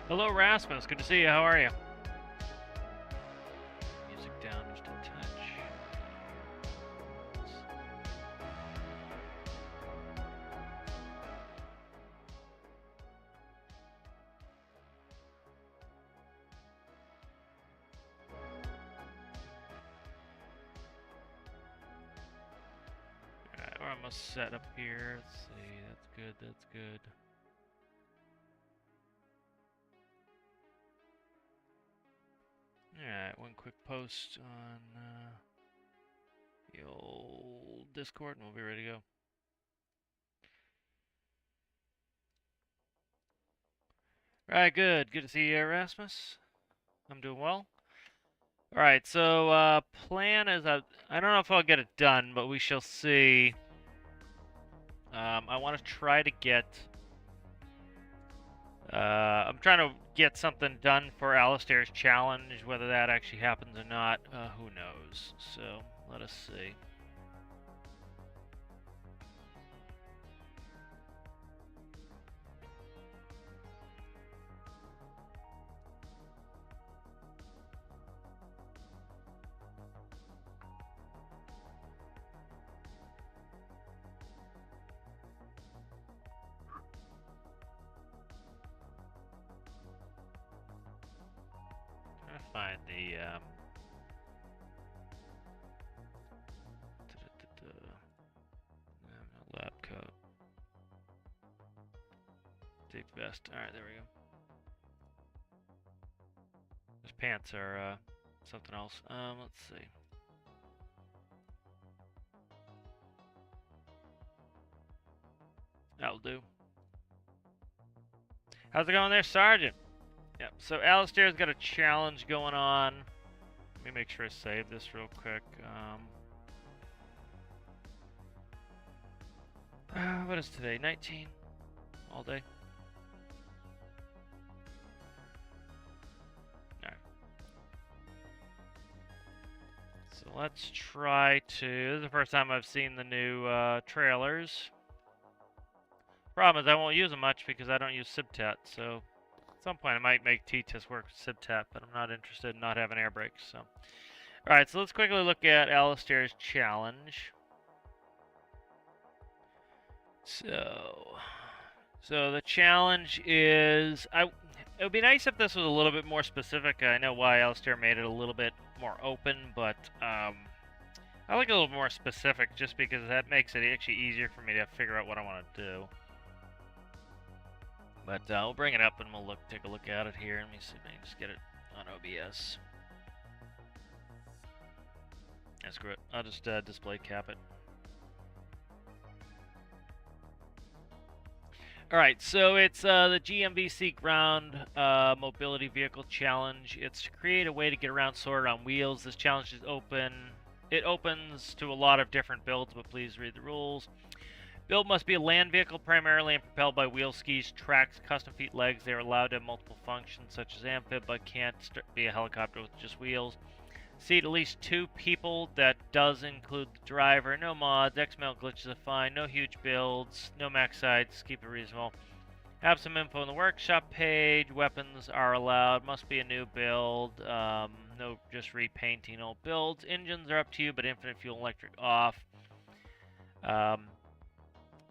Hello, Rasmus. Good to see you. How are you? Music down just a touch. Alright, we're almost set up here. Let's see. That's good. That's good. Alright, one quick post on the old Discord and we'll be ready to go. Alright, good. Good to see you, Rasmus. I'm doing well. Alright, so plan is I don't know if I'll get it done, but we shall see. I want to try to get I'm trying to get something done for Alistair's challenge. Whether that actually happens or not, who knows? So, let us see. Trying to find the lab coat. Dig vest. Alright, there we go. Those pants are something else. Let's see. That'll do. How's it going there, Sergeant? Yep, so Alistair's got a challenge going on. Let me make sure I save this real quick. What is today? 19? All day? Alright. So let's try to... This is the first time I've seen the new trailers. Problem is I won't use them much because I don't use Sibtet, so... At some point I might make T-Test work with Sibtet, but I'm not interested in not having air brakes, so... Alright, so let's quickly look at Alistair's challenge. So the challenge is... It would be nice if this was a little bit more specific. I know why Alistair made it a little bit more open, but I like a little more specific just because that makes it actually easier for me to figure out what I want to do. But we'll bring it up and we'll take a look at it here. Let me see if I can just get it on OBS. Yeah, screw it. I'll just display cap it. Alright, so it's the GMVC Ground Mobility Vehicle Challenge. It's to create a way to get around Sword on wheels. This challenge is open. It opens to a lot of different builds, but please read the rules. Build must be a land vehicle primarily and propelled by wheel skis, tracks, custom feet legs. They are allowed to have multiple functions such as amphib, but can't be a helicopter with just wheels. Seat at least 2 people. That does include the driver. No mods. XML glitches are fine. No huge builds. No max sides. Keep it reasonable. Have some info in the workshop page. Weapons are allowed. Must be a new build. No just repainting old builds. Engines are up to you, but infinite fuel electric off.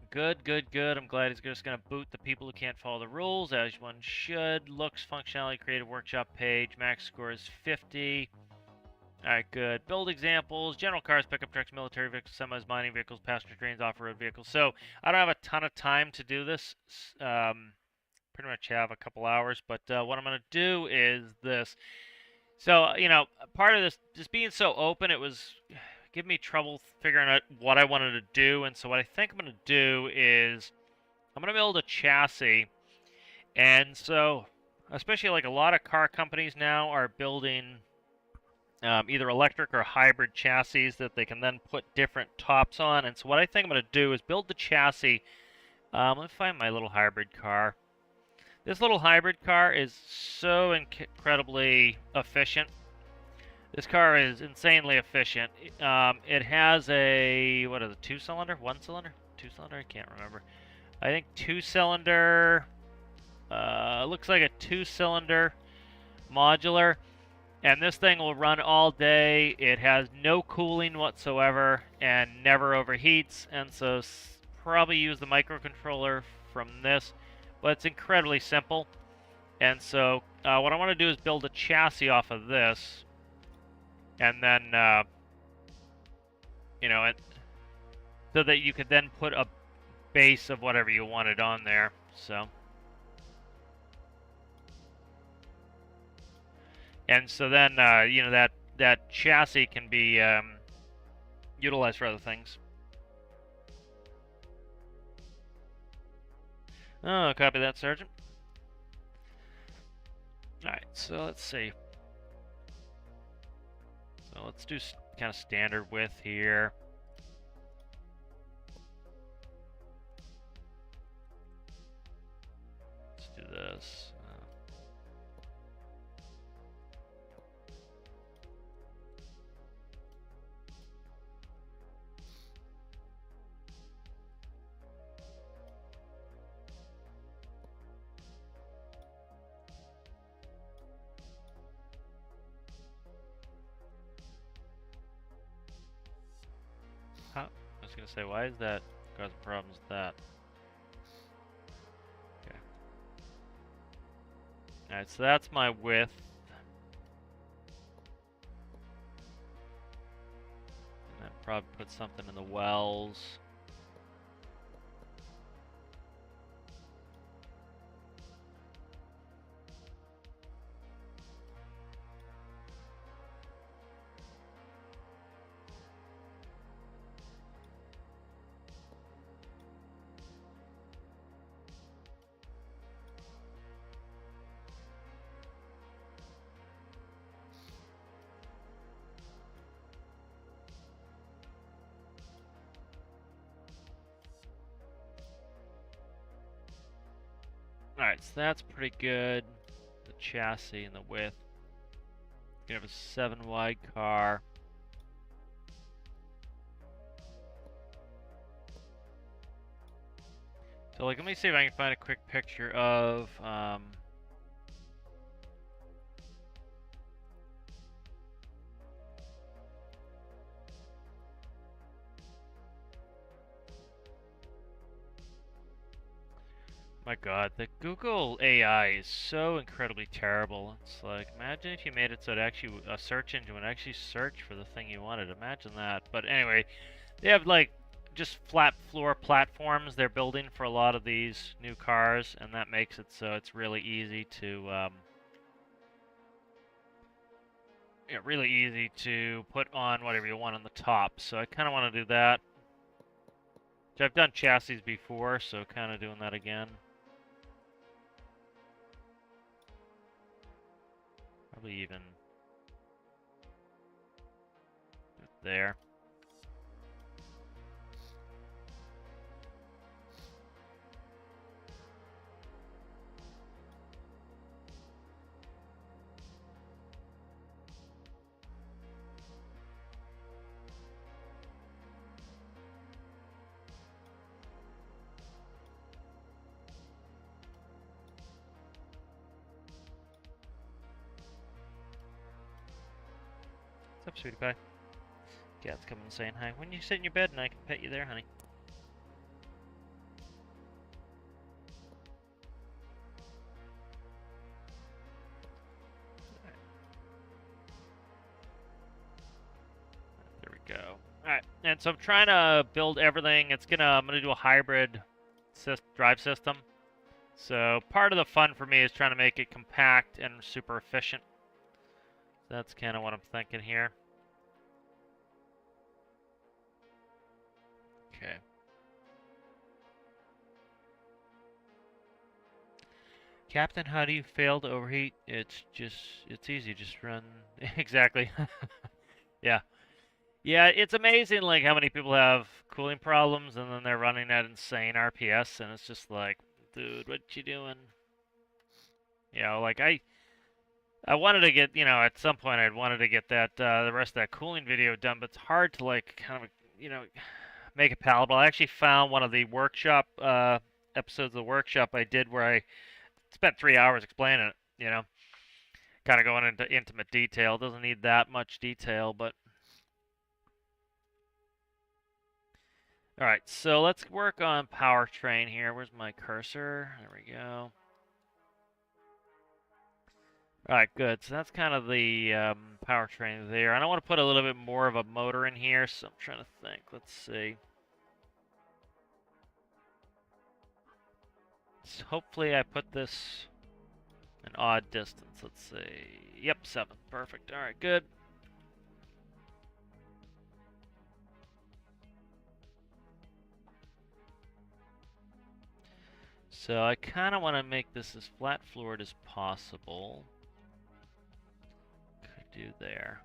Good, good, good. I'm glad he's just going to boot the people who can't follow the rules, as one should. Looks, functionality, creative workshop page. Max score is 50. Alright, good. Build examples. General cars, pickup trucks, military vehicles, semis, mining vehicles, passenger trains, off-road vehicles. So, I don't have a ton of time to do this. Pretty much have a couple hours. But what I'm going to do is this. So, you know, part of this, just being so open, it was... give me trouble figuring out what I wanted to do, and so what I think I'm going to do is I'm going to build a chassis, and so especially like a lot of car companies now are building either electric or hybrid chassis that they can then put different tops on, and so what I think I'm going to do is build the chassis. Let me find my little hybrid car. This little hybrid car is so incredibly efficient. This car is insanely efficient. It has a, what is it, 2-cylinder? 1-cylinder? 2-cylinder? I can't remember. I think 2-cylinder. Looks looks like a 2-cylinder modular, and this thing will run all day. It has no cooling whatsoever and never overheats, and so probably use the microcontroller from this, but it's incredibly simple. And so what I want to do is build a chassis off of this, and then you know, so that you could then put a base of whatever you wanted on there. So, and so then you know, that chassis can be utilized for other things. Oh, copy that, Sergeant. Alright, so let's see. So let's do kind of standard width here. Let's do this. I was gonna say, why is that causing problems with that? Okay. Alright, so that's my width. And then probably put something in the wells. Alright, so that's pretty good. The chassis and the width. You have a 7-wide car. So, like, let me see if I can find a quick picture of, my God, the Google AI is so incredibly terrible. It's like, imagine if you made it so it actually, a search engine would actually search for the thing you wanted. Imagine that. But anyway, they have, like, just flat floor platforms they're building for a lot of these new cars, and that makes it so it's really easy to, really easy to put on whatever you want on the top. So I kind of want to do that. I've done chassis before, so kind of doing that again. Probably even there. What's up, sweetie pie? Cat's coming and saying hi. When you sit in your bed and I can pet you there, honey. There we go. Alright, and so I'm trying to build everything. I'm gonna do a hybrid drive system. So part of the fun for me is trying to make it compact and super efficient. That's kind of what I'm thinking here. Okay. Captain, how do you fail to overheat? It's easy. Just run. Exactly. Yeah. Yeah, it's amazing, like, how many people have cooling problems and then they're running at insane RPS, and it's just like, dude, what you doing? You know, like, I wanted to get, you know, at some point I'd wanted to get that, the rest of that cooling video done, but it's hard to, like, kind of, you know, make it palatable. I actually found one of the workshop, episodes of the workshop I did where I spent 3 hours explaining it, you know, kind of going into intimate detail. It doesn't need that much detail, but all right. So let's work on powertrain here. Where's my cursor? There we go. All right, good. So that's kind of the powertrain there. And I want to put a little bit more of a motor in here, so I'm trying to think. Let's see. So hopefully I put this an odd distance. Let's see. Yep, 7. Perfect. All right, good. So I kind of want to make this as flat floored as possible. Could do there.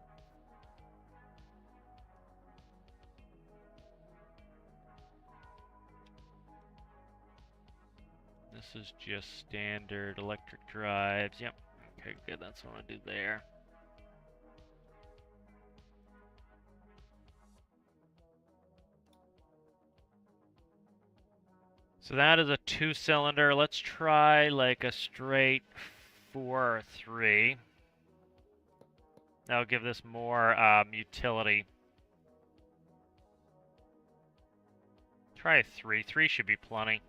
This is just standard electric drives. Yep. Okay, good. That's what I want to do there. So that is a 2-cylinder. Let's try like a straight 4 or 3. That'll give this more utility. Try a 3. 3 should be plenty.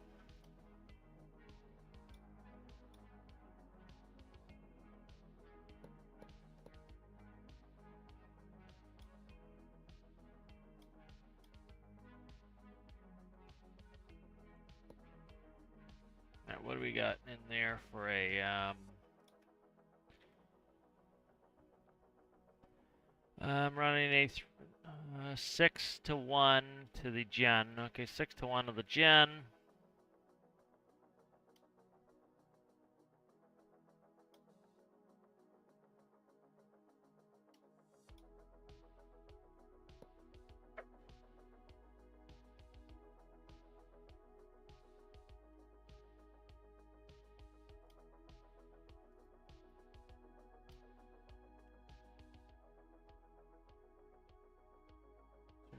Now, what do we got in there for a I'm running a 6-to-1 to the gen. Okay, 6-to-1 to the gen.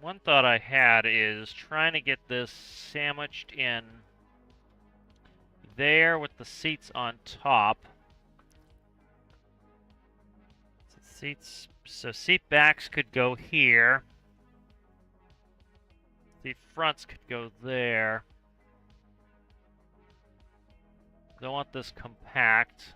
One thought I had is trying to get this sandwiched in there with the seats on top. So seat backs could go here. Seat fronts could go there. Don't want this compact.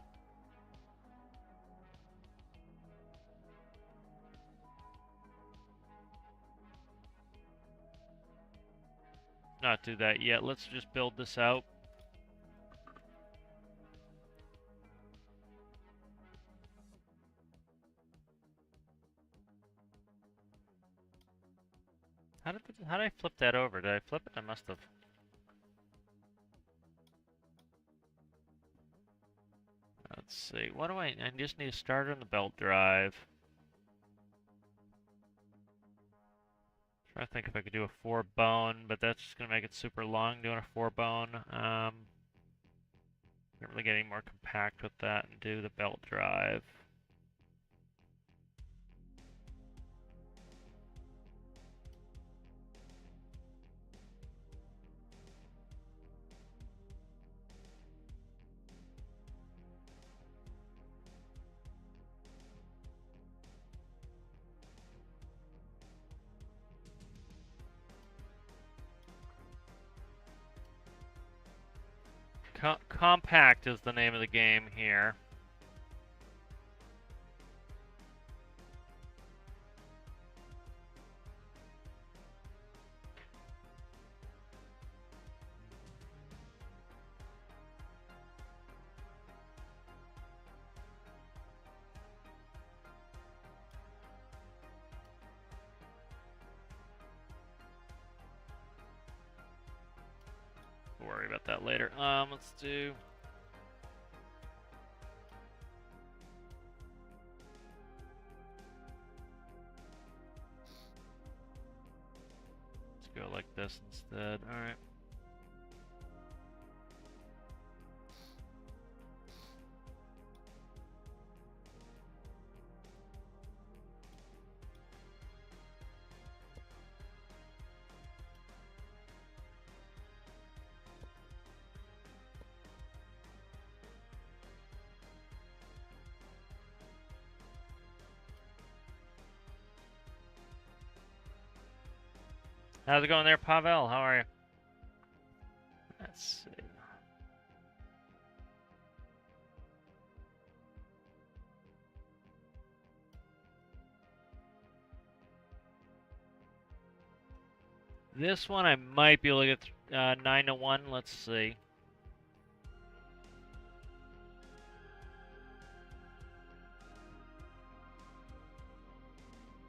Not do that yet. Let's just build this out. How did I flip that over? Did I flip it? I must have. Let's see. What do I just need a starter and the belt drive. Trying to think if I could do a 4-bone, but that's just gonna make it super long doing a 4-bone. Not really getting more compact with that and do the belt drive. Compact is the name of the game here. We'll worry about that later. Let's do. Let's go like this instead. All right. How's it going there, Pavel? How are you? Let's see. This one I might be able to get 9 to 1. Let's see.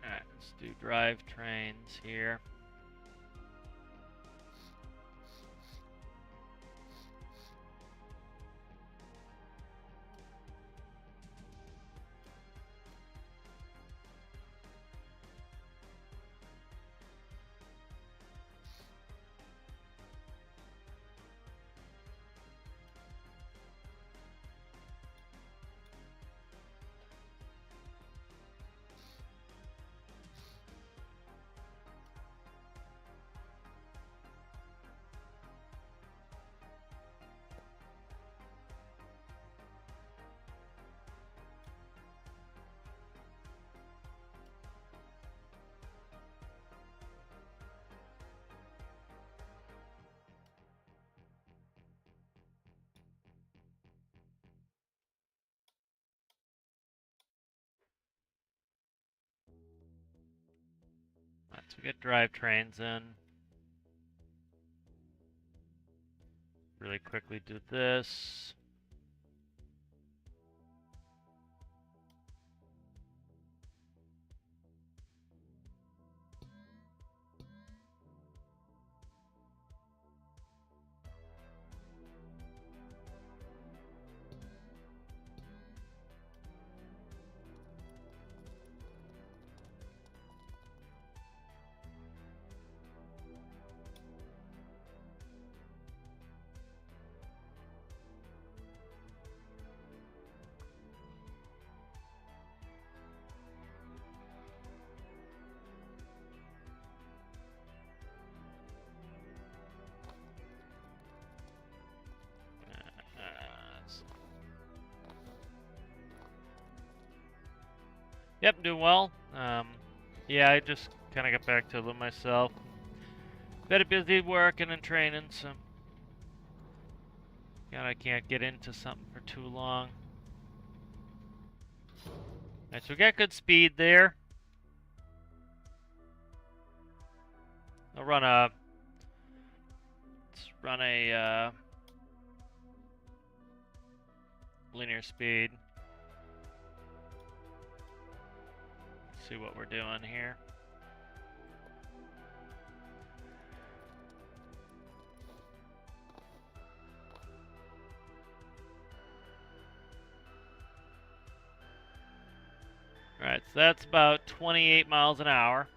Alright, let's do drive trains here. Let's get drive trains in. Really quickly do this. Yep, doing well. Yeah, I just kind of got back to it myself. Been busy working and training, so God, I can't get into something for too long. Alright, so we got good speed there. I'll run a. Let's run a linear speed. See what we're doing here. Alright, so that's about 28 miles an hour.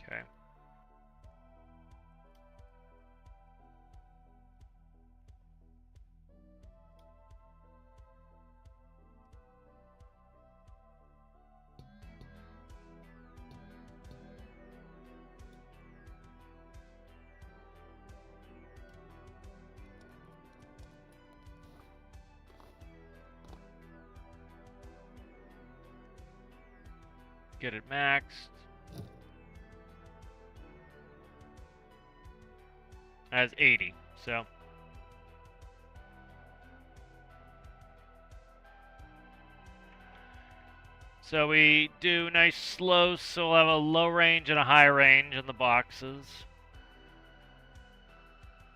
Okay. Get it maxed. As 80, so. So we do nice slow, so we'll have a low range and a high range in the boxes.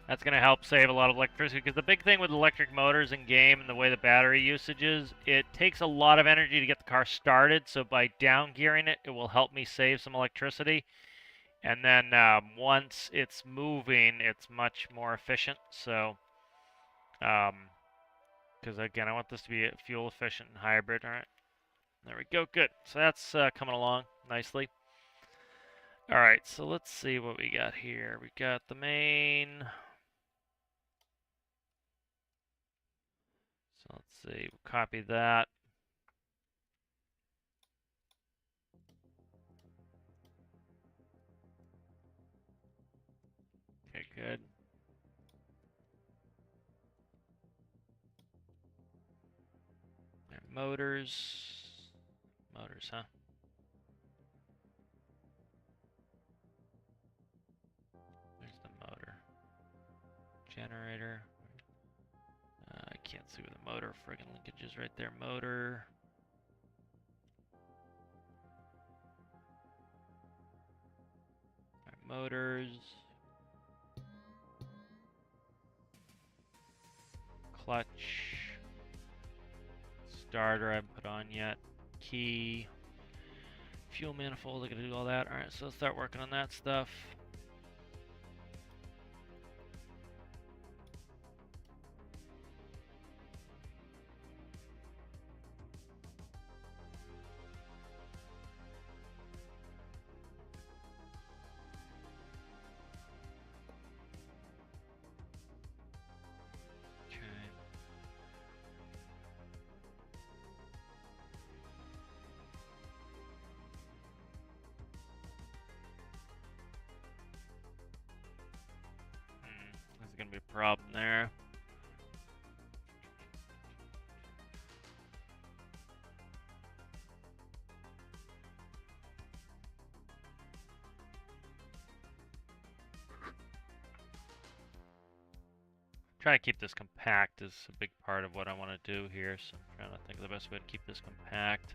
That's going to help save a lot of electricity, because the big thing with electric motors in game and the way the battery usage is, it takes a lot of energy to get the car started, so by down gearing it, it will help me save some electricity. And then once it's moving, it's much more efficient, so, because again, I want this to be fuel efficient and hybrid. All right, there we go, good. So that's coming along nicely. All right, so let's see what we got here. We got the main. So let's see, we'll copy that. Okay, good. Motors. Motors, huh? There's the motor. Generator. I can't see where the motor friggin' linkage is right there. Motor. Alright, motors. Clutch. Starter I haven't put on yet. Key. Fuel manifold, I gotta do all that. Alright, so let's start working on that stuff. There's gonna be a problem there. Try to keep this compact is a big part of what I want to do here, so I'm trying to think of the best way to keep this compact.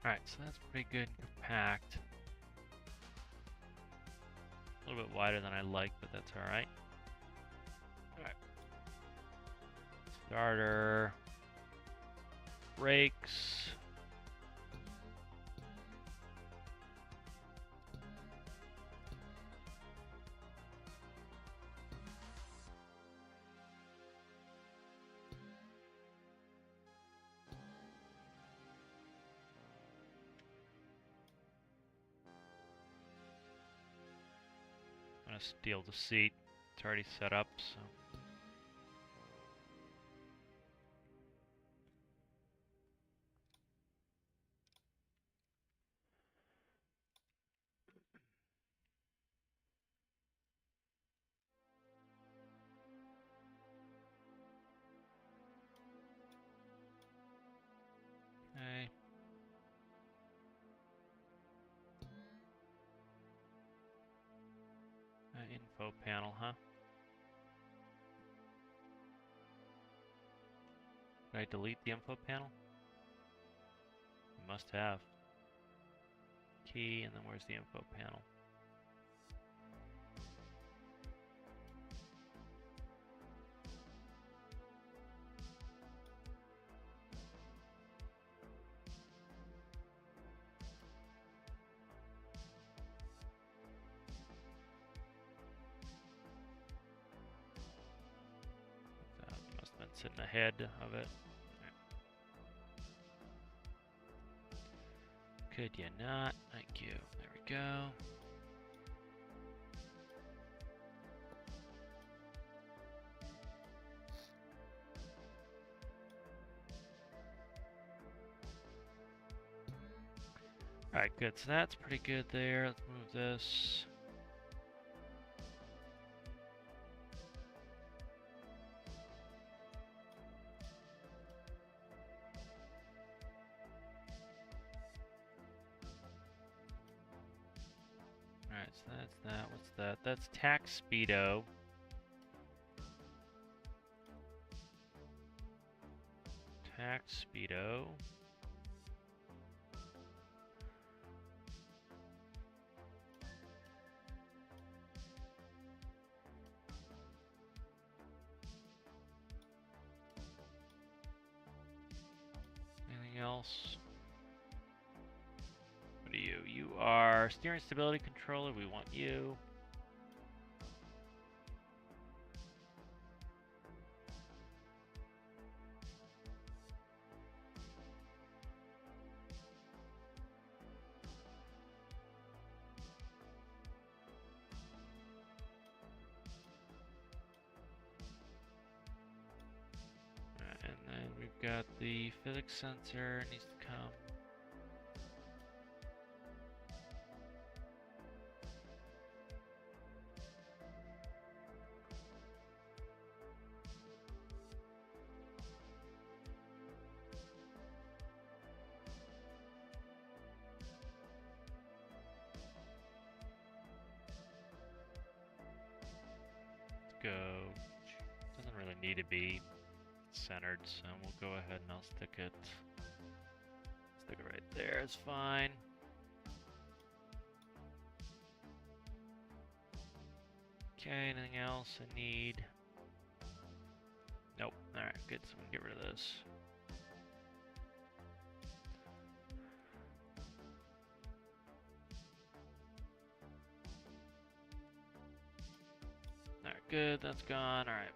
Alright, so that's pretty good and compact. A little bit wider than I like, but that's alright. Alright. Starter. Brakes. I'm gonna steal the seat. It's already set up, so. Okay. Info panel, huh? Did I delete the info panel? I must have. Key, and then where's the info panel? Must have been sitting ahead of it. Could you not? Thank you. There we go. Alright, good. So that's pretty good there. Let's move this. Alright, so that's that. What's that? That's tax speedo. Tax speedo. Anything else? What are you? You are steering stability controller. We want you. And then we've got the physics sensor. Needs to come. Go. Doesn't really need to be centered, so we'll go ahead and I'll stick it right there. It's fine. Okay, anything else I need? Nope. Alright, good. So we can get rid of this. Alright, good. That's gone. Alright.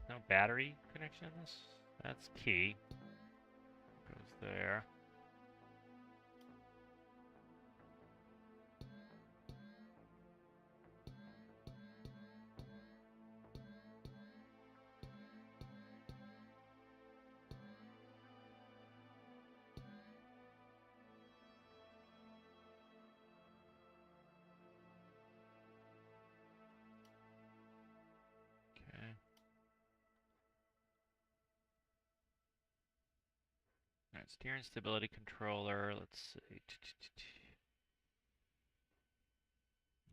No battery connection in this? That's key. Goes there. Alright, steering stability controller. Let's see.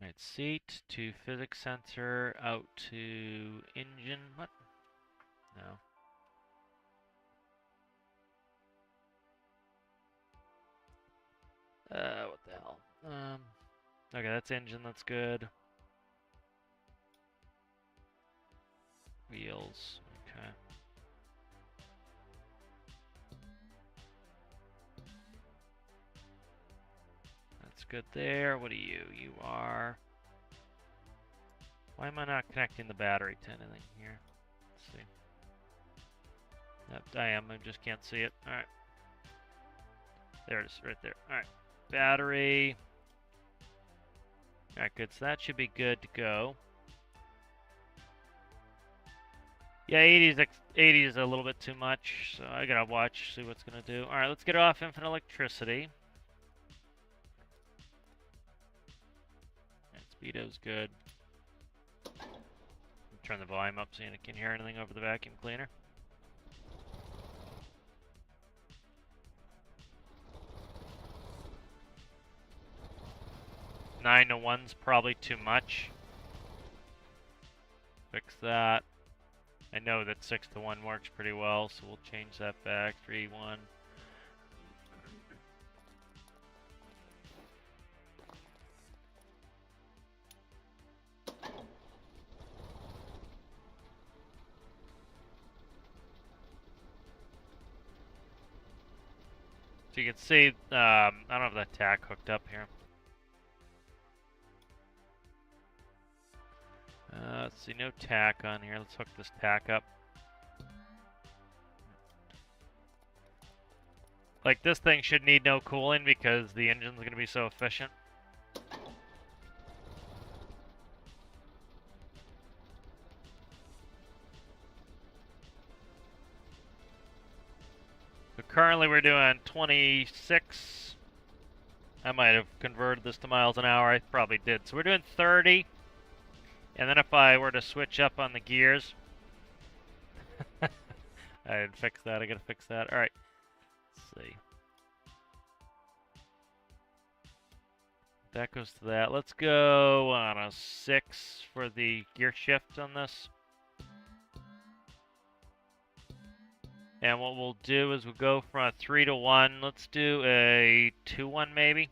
Alright, seat to physics sensor, out to engine. What? No. What the hell? Okay, that's engine. That's good. Wheels. Okay. That's good there. What are you? You are... Why am I not connecting the battery to anything here? Let's see. Yep, I am. I just can't see it. Alright. There it is, right there. Alright. Battery. Alright, good. So that should be good to go. Yeah, 80 is a little bit too much, so I gotta watch, see what's gonna do. Alright, let's get off infinite electricity. And speedo's good. Turn the volume up so you can hear anything over the vacuum cleaner. Nine to 1's probably too much. Fix that. I know that 6 to 1 works pretty well, so we'll change that back. 3, 1. So you can see, I don't have that tack hooked up here. let's see, no tack on here. Let's hook this tack up. Like, this thing should need no cooling because the engine's going to be so efficient. So currently we're doing 26. I might have converted this to miles an hour. I probably did. So we're doing 30. And then if I were to switch up on the gears... I didn't fix that. I gotta fix that. Alright. Let's see. That goes to that. Let's go on a 6 for the gear shift on this. And what we'll do is we'll go from a 3 to 1. Let's do a 2-1 maybe.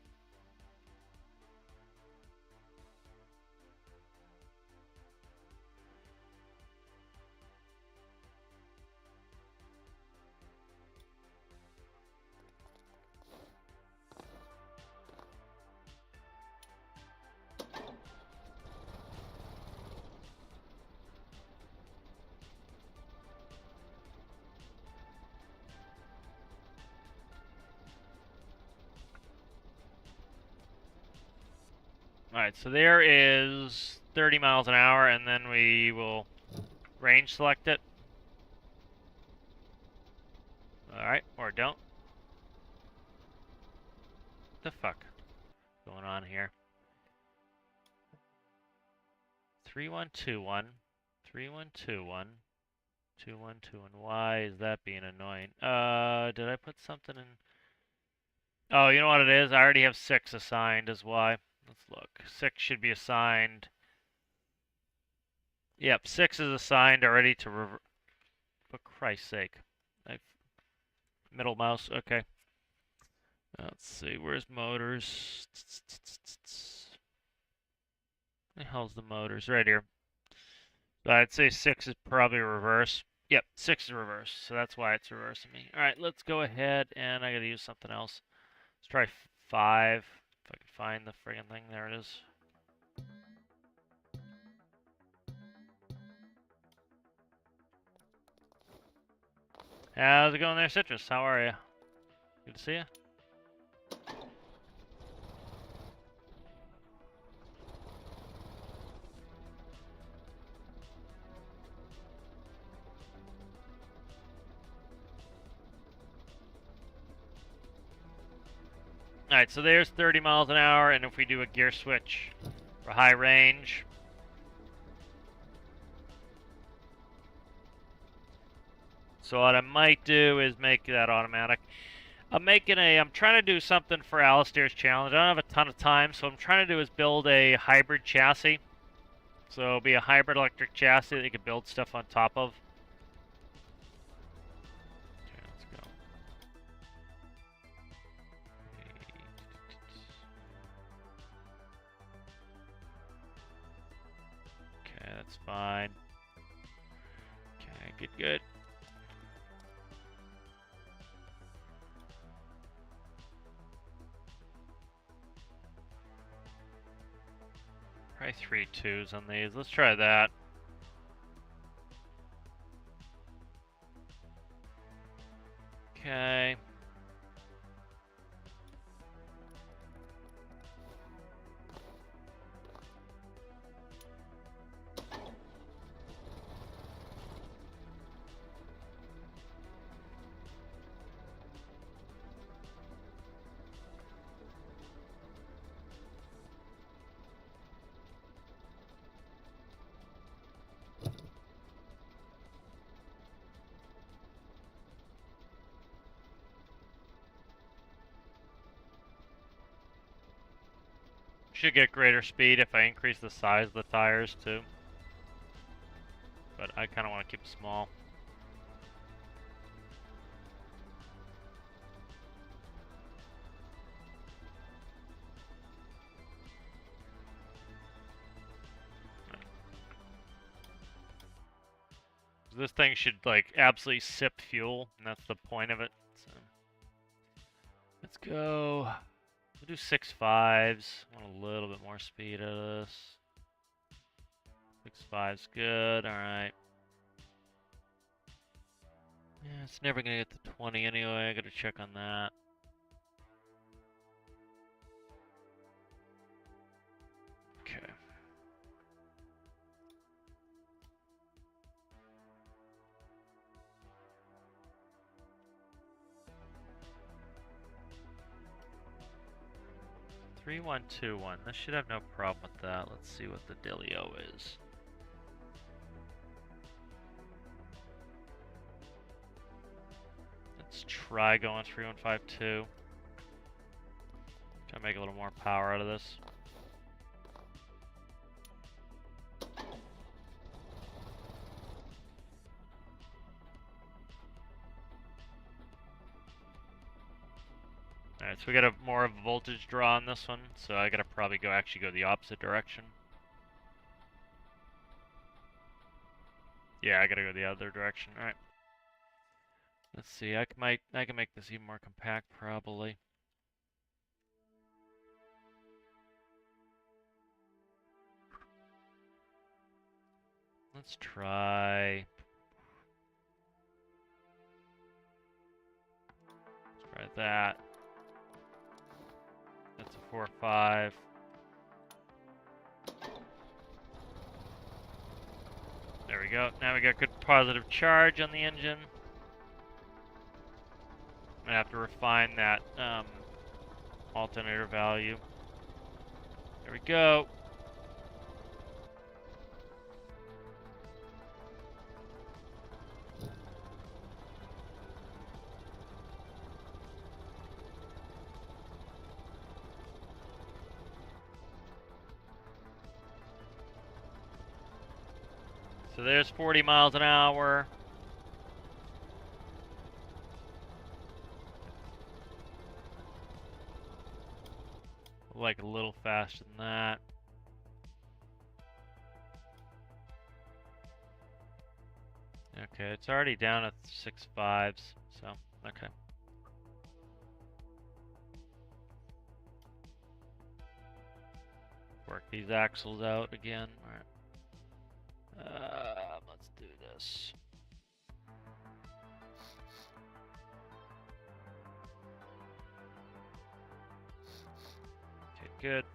Alright, so there is 30 miles an hour, and then we will range select it. Alright, or don't. What the fuck is going on here? 3121, 3121, 2121. Why is that being annoying? Did I put something in? Oh, you know what it is? I already have 6 assigned is why. Let's look. 6 should be assigned. Yep, 6 is assigned already to revert. For Christ's sake. Middle mouse, okay. Let's see, where's motors? Where the hell's the motors? Right here. So I'd say 6 is probably reverse. Yep, 6 is reverse, so that's why it's reversing me. Alright, let's go ahead, and I gotta use something else. Let's try 5. If I can find the friggin' thing, there it is. How's it going there, Citrus? How are you? Good to see you. Alright, so there's 30 miles an hour, and if we do a gear switch for high range... So what I might do is make that automatic. I'm trying to do something for Alistair's challenge. I don't have a ton of time, so what I'm trying to do is build a hybrid chassis. So it'll be a hybrid electric chassis that you can build stuff on top of. Okay, let's go. Okay, that's fine. Okay, good. Probably 3 2s on these. Let's try that. Okay. Should get greater speed if I increase the size of the tires too. But I kind of want to keep it small. This thing should like absolutely sip fuel, and that's the point of it. So let's go. We'll do 6 5s. I want a little bit more speed out of this. 6.5's good, alright. Yeah, it's never gonna get to 20 anyway, I gotta check on that. Okay. Three, 1, 2, 1. This should have no problem with that. Let's see what the dealio is. Let's try going 3, 1, 5, 2. Try to make a little more power out of this. Alright, so we got more of a voltage draw on this one, so I gotta probably actually go the opposite direction. Yeah, I gotta go the other direction. Alright. Let's see, I can make this even more compact probably. Let's try that. That's a 4, 5. There we go. Now we got good positive charge on the engine. I'm gonna have to refine that alternator value. There we go. So there's 40 miles an hour. Like a little faster than that. Okay, it's already down at 6.5s, so, okay. Work these axles out again. Alright. Let's do this. Okay, good.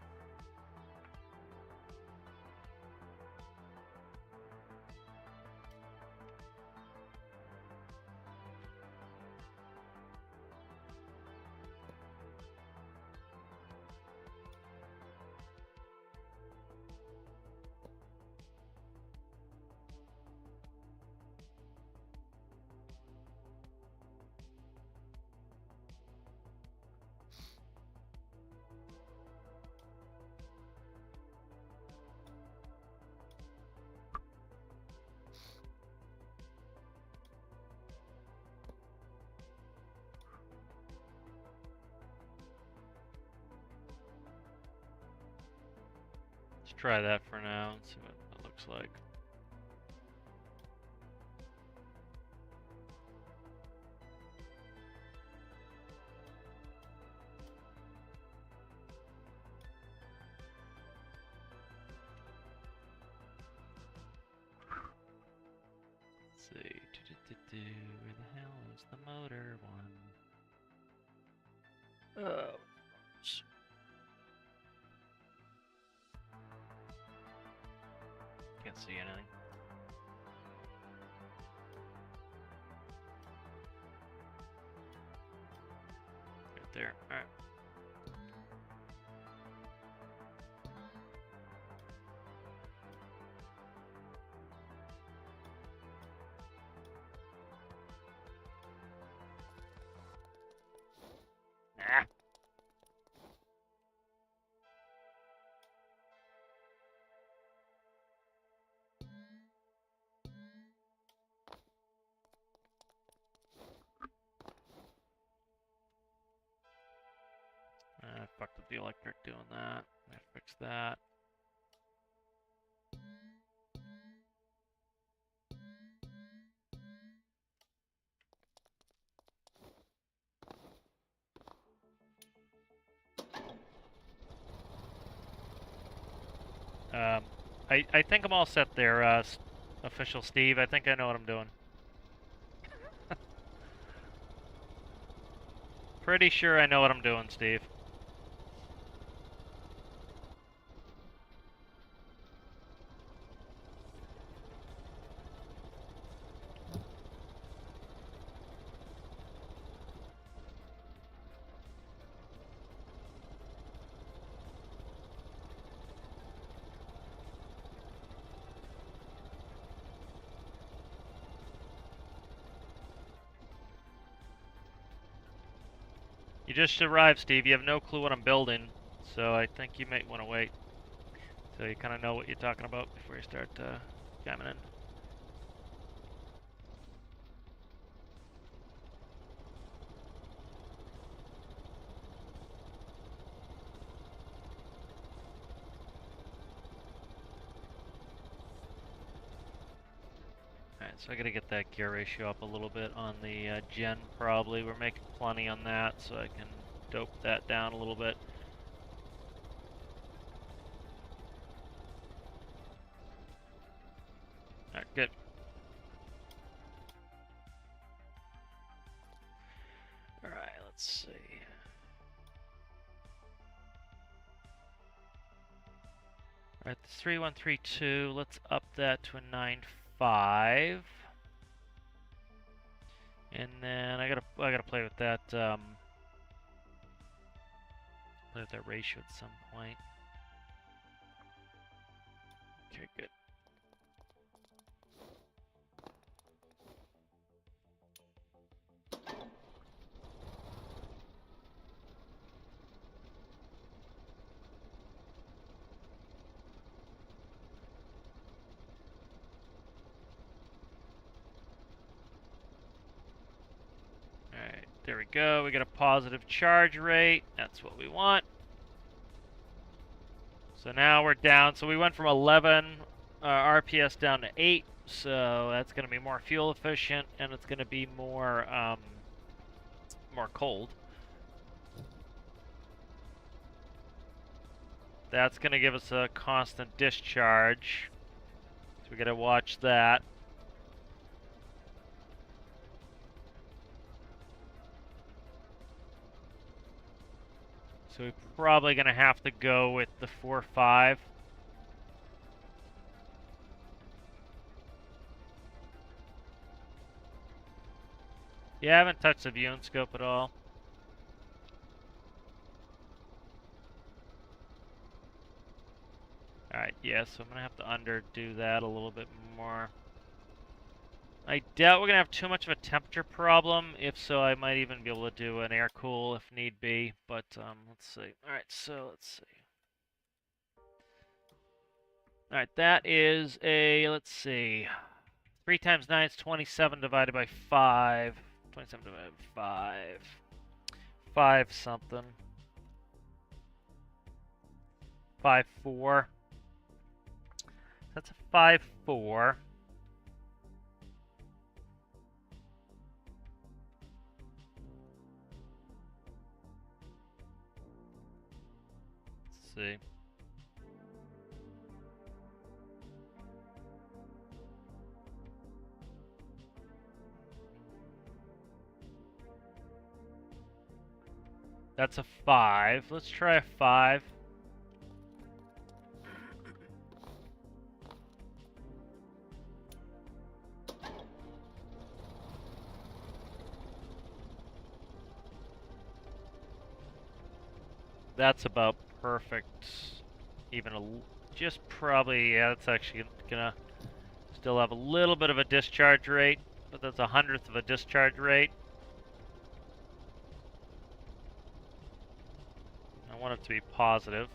Let's try that for now and see what it looks like. Let's see. Where the hell is the motor one? Oh. Can't see anything. Right there. Alright. Ah. I fucked up the electric doing that. I fix that. I I think I'm all set there, official Steve. I think I know what I'm doing. Pretty sure I know what I'm doing, Steve. You just arrived, Steve. You have no clue what I'm building, so I think you might want to wait so you kind of know what you're talking about before you start jamming in. Alright, so I gotta get that gear ratio up a little bit on the gen, probably. We're making plenty on that, so I can dope that down a little bit. Alright, good. Alright, let's see. Alright, this 3132, let's up that to a 9.5. And then I gotta play with that ratio at some point. Okay, good. Alright, there we go. We got a positive charge rate. That's what we want. So now we're down. So we went from 11 RPS down to 8. So that's going to be more fuel efficient, and it's going to be more cold. That's going to give us a constant discharge. So we got to watch that. So we're probably going to have to go with the 4.5. Yeah, I haven't touched the viewing scope at all. Alright, yeah, so I'm going to have to underdo that a little bit more. I doubt we're going to have too much of a temperature problem. If so, I might even be able to do an air cool if need be. But let's see. Alright, so let's see. Alright, that is a, let's see. 3 times 9 is 27 divided by 5. 27 divided by 5. 5 something. 5.4. That's a 5.4. Let's see. That's a 5. Let's try a 5. That's about perfect. Even just probably, yeah, that's actually gonna still have a little bit of a discharge rate, but that's 100th of a discharge rate. I want it to be positive.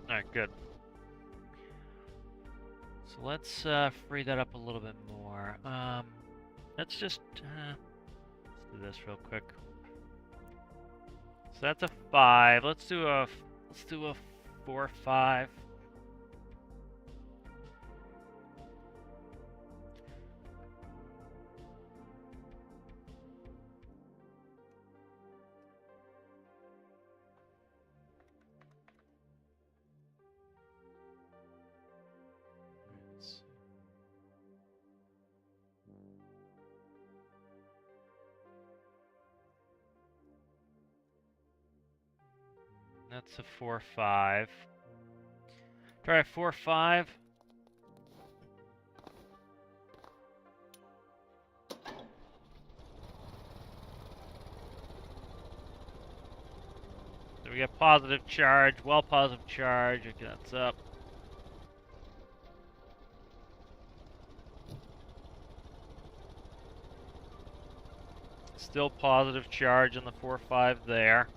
Alright, good. So So let's free that up a little bit more. Let's just let's do this real quick. So that's a 5. Let's do a 4-5. That's a 4-5. Try a 4-5. So we get positive charge, well positive charge. Okay, that's up. Still positive charge on the 4-5 there.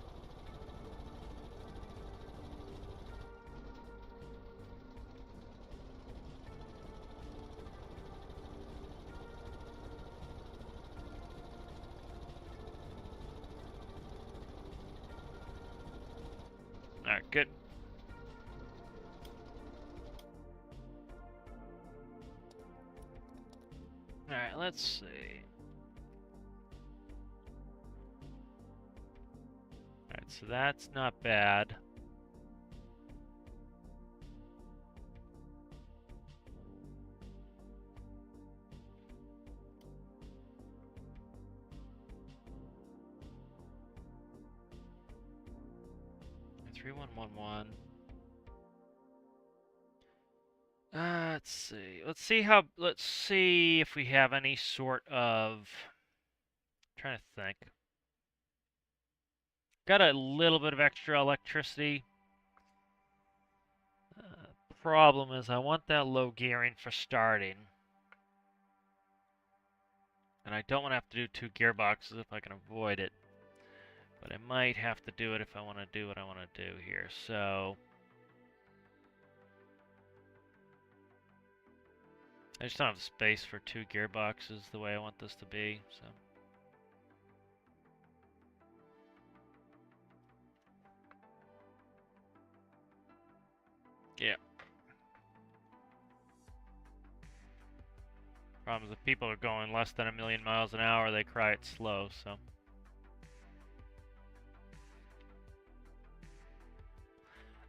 Alright, good. Alright, let's see. Alright, so that's not bad. Three, 1, 1, 1. Let's see. Let's see if we have any sort of... I'm trying to think. Got a little bit of extra electricity. Problem is I want that low gearing for starting. And I don't want to have to do 2 gearboxes if I can avoid it. But I might have to do it if I want to do what I want to do here. So... I just don't have space for 2 gearboxes the way I want this to be, so... Yeah. Problem is if people are going less than 1,000,000 miles an hour, they cry it's slow, so...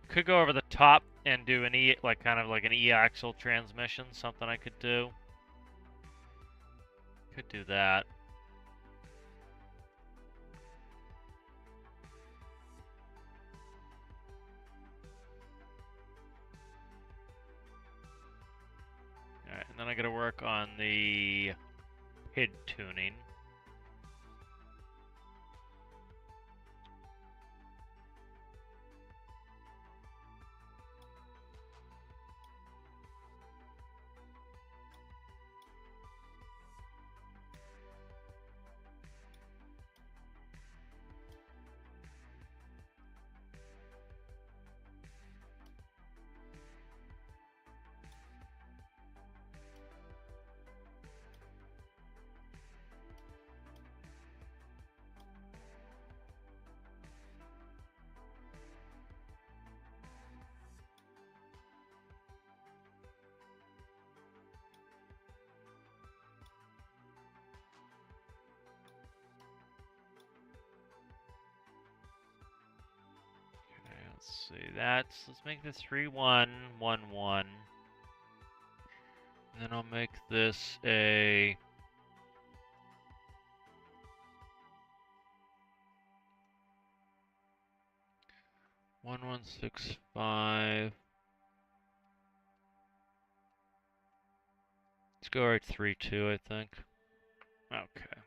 Could go over the top and do an kind of like an E-axle transmission, something I could do. Could do that. Alright, and then I gotta work on the HID tuning. Let's see, let's make this 3-1-1-1. And then I'll make this a... 1-1-6-5. Let's go right 3-2, I think. Okay.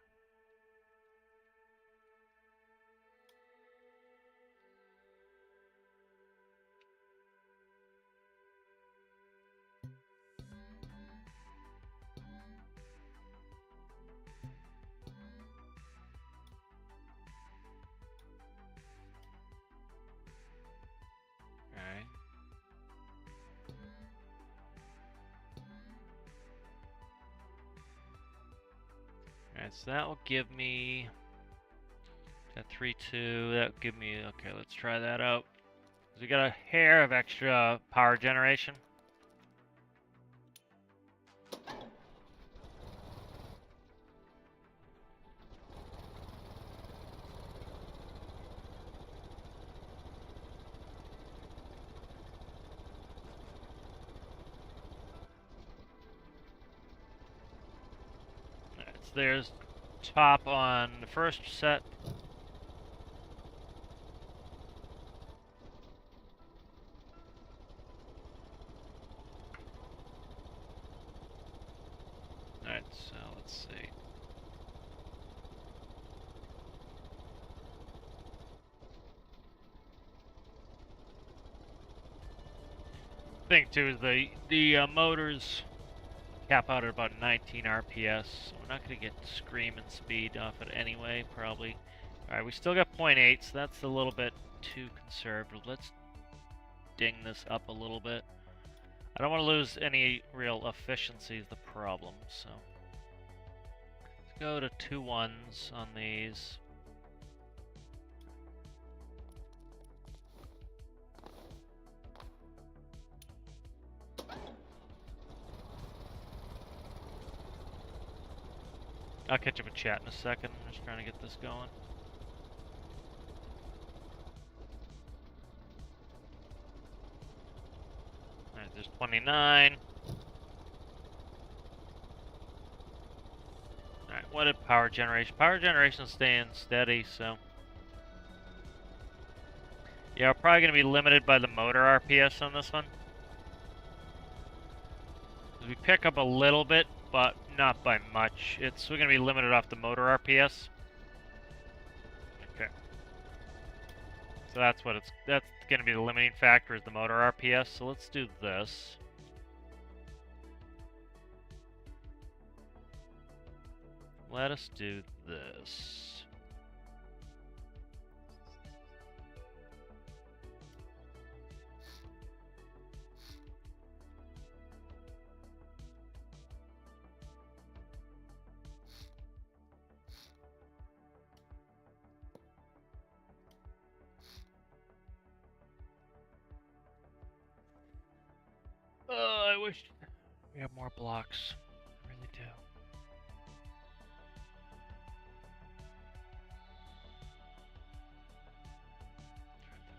Alright, so that will give me that 3-2. That will give me. Okay, let's try that out. We got a hair of extra power generation. Alright, so there's top on the first set. Alright, so let's see. Thing too is the motors cap out at about 19 RPS, so we're not going to get screaming speed off it anyway, probably. Alright, we still got 0.8, so that's a little bit too conservative. Let's ding this up a little bit. I don't want to lose any real efficiency is the problem, so let's go to 2 1s on these. I'll catch up with chat in a second. I'm just trying to get this going. Alright, there's 29. Alright, what did power generation? Power generation is staying steady, so. Yeah, we're probably going to be limited by the motor RPS on this one. We pick up a little bit, but not by much. We're going to be limited off the motor RPS. Okay. So that's going to be the limiting factor is the motor RPS. So let's do this. Let us do this. I wish we had more blocks. I really do.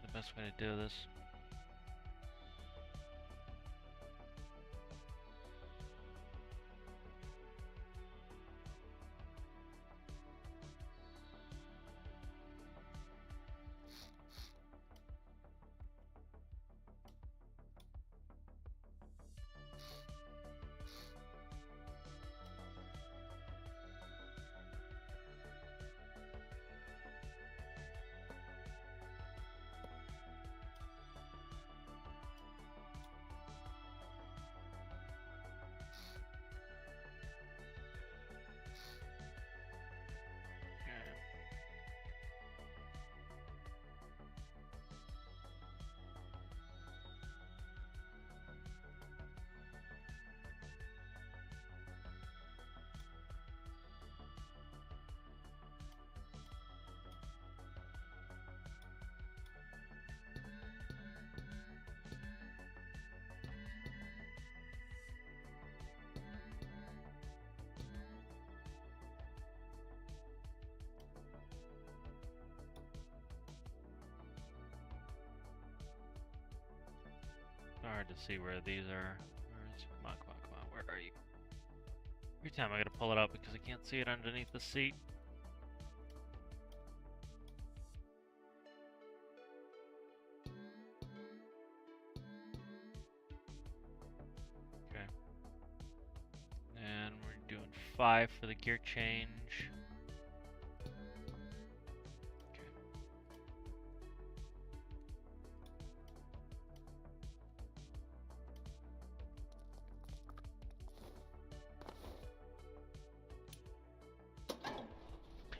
The best way to do this. Hard to see where these are. Come on, come on, come on. Where are you? Every time I gotta pull it out because I can't see it underneath the seat. Okay. And we're doing 5 for the gear change.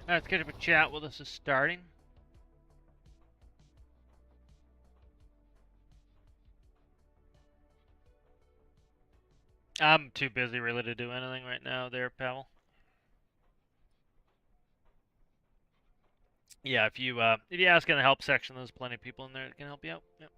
Let's get up a chat while this is starting. I'm too busy really to do anything right now there, Pavel. Yeah, if you ask in the help section, there's plenty of people in there that can help you out. Yep.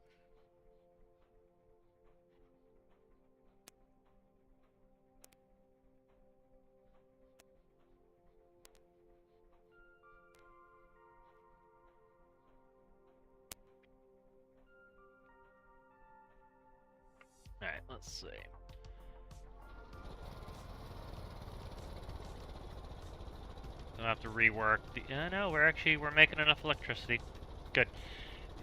All right, let's see. I'll have to rework the. No, we're making enough electricity. Good.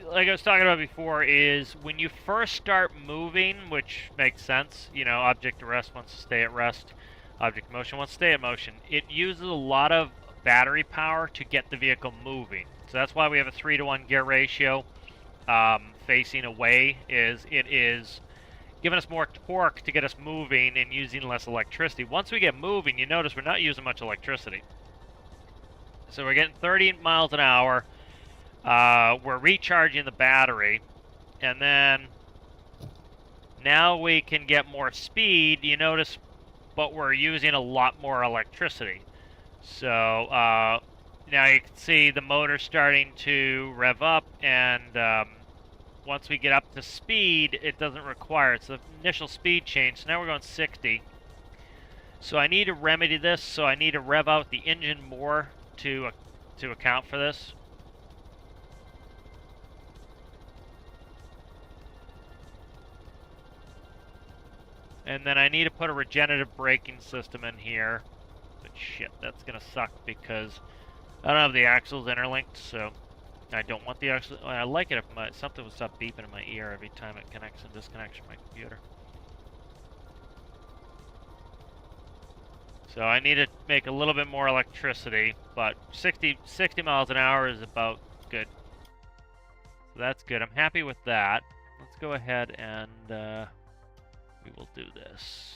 Like I was talking about before, is when you first start moving, which makes sense. You know, object at rest wants to stay at rest. Object in motion wants to stay at motion. It uses a lot of battery power to get the vehicle moving. So that's why we have a 3-to-1 gear ratio. Facing away it is giving us more torque to get us moving and using less electricity. Once we get moving, you notice we're not using much electricity. So we're getting 30 miles an hour. We're recharging the battery, and then now we can get more speed. You notice, but we're using a lot more electricity. So now you can see the motor starting to rev up, and once we get up to speed, it doesn't require. It's the initial speed change. So now we're going 60. So I need to remedy this. So I need to rev out the engine more to account for this. And then I need to put a regenerative braking system in here. But shit, that's gonna suck because I don't have the axles interlinked, so I don't want the axles. I like it if something would stop beeping in my ear every time it connects and disconnects from my computer. So I need to make a little bit more electricity, but 60 miles an hour is about good. So that's good. I'm happy with that. Let's go ahead and we will do this.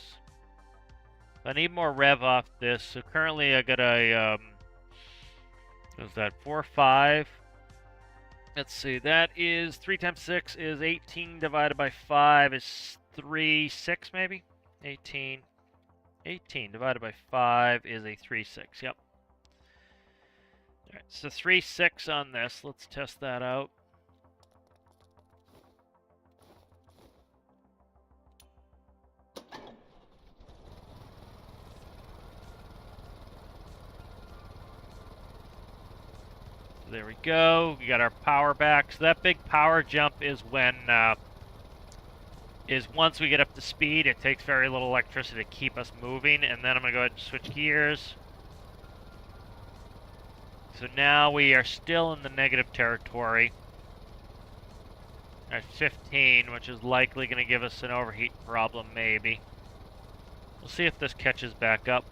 I need more rev off this. So currently I got a what's that? 4.5. Let's see. That is 3 times 6 is 18 divided by 5 is 3.6 maybe. 18 divided by 5 is a 3.6. Yep. All right. So 3.6 on this. Let's test that out. There we go. We got our power back. So that big power jump is when once we get up to speed, it takes very little electricity to keep us moving. And then I'm gonna go ahead and switch gears. So now we are still in the negative territory at 15, which is likely going to give us an overheat problem, maybe. We'll see if this catches back up.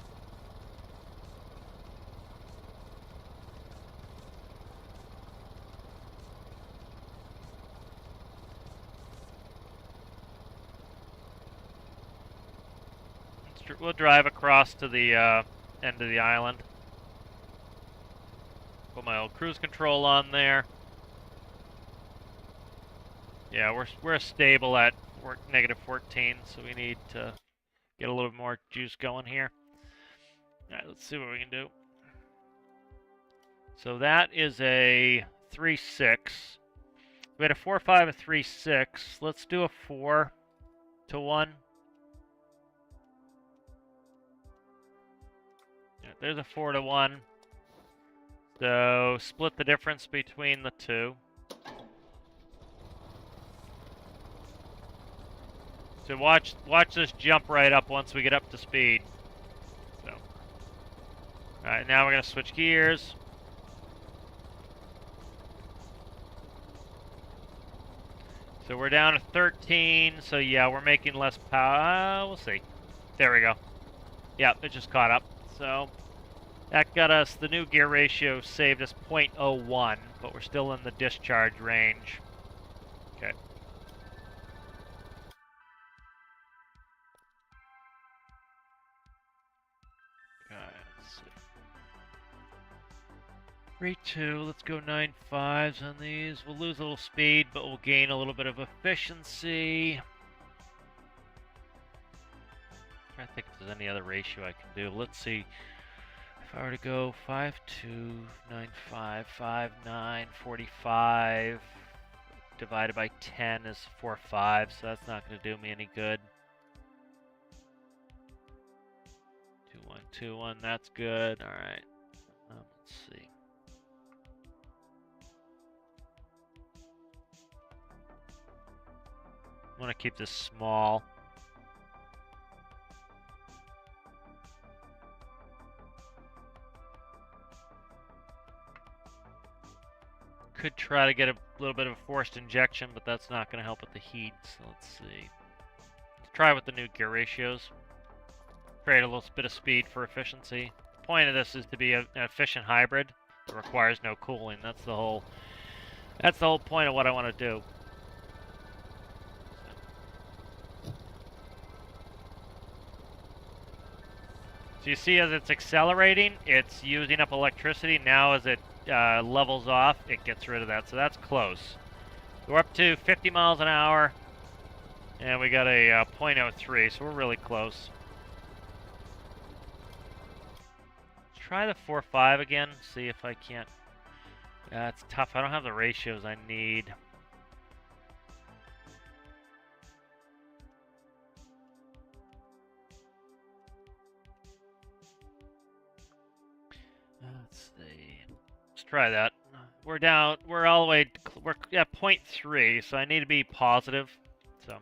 We'll drive across to the end of the island. Put my old cruise control on there. Yeah, we're stable at negative 14, so we need to get a little bit more juice going here. All right, let's see what we can do. So that is a 3.6. We had a 4.5, a 3.6. Let's do a 4-to-1. Yeah, there's a 4-to-1. So split the difference between the two. So watch this jump right up once we get up to speed. So, all right, now we're gonna switch gears. So we're down to 13. So yeah, we're making less power. We'll see. There we go. Yep, it just caught up. So that got us, the new gear ratio saved us 0.01, but we're still in the discharge range. Okay. Let's see. 3.2, let's go 9.5s on these. We'll lose a little speed, but we'll gain a little bit of efficiency. I think if there's any other ratio I can do. Let's see. If I were to go 52955945 divided by 10 is 45, so that's not going to do me any good. 2121, that's good. All right. Let's see. I want to keep this small. Could try to get a little bit of a forced injection, but that's not going to help with the heat. So let's see. Let's try with the new gear ratios. Create a little bit of speed for efficiency. The point of this is to be an efficient hybrid that requires no cooling. That's the whole point of what I want to do. So you see, as it's accelerating, it's using up electricity. Now as it levels off, it gets rid of that. So that's close. We're up to 50 miles an hour, and we got a 0.03, so we're really close. Let's try the 4.5 again, see if I can't. It's tough. I don't have the ratios I need. Let's see. Let's try that. We're down. We're all the way. We're at 0.3, so I need to be positive. So. All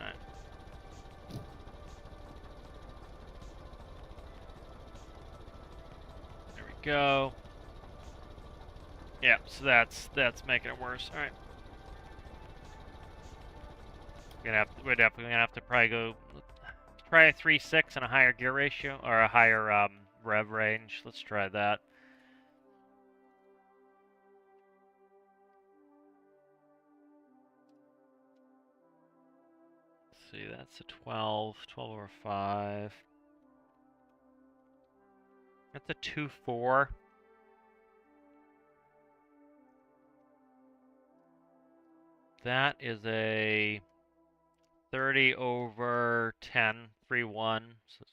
right. There we go. Yeah, so that's making it worse. All right. We're definitely gonna have to probably go try a 3.6 and a higher gear ratio or a higher rev range. Let's try that. Let's see, that's a 12 over 5. That's a 2.4. That is a 30 over 10, 3.1. So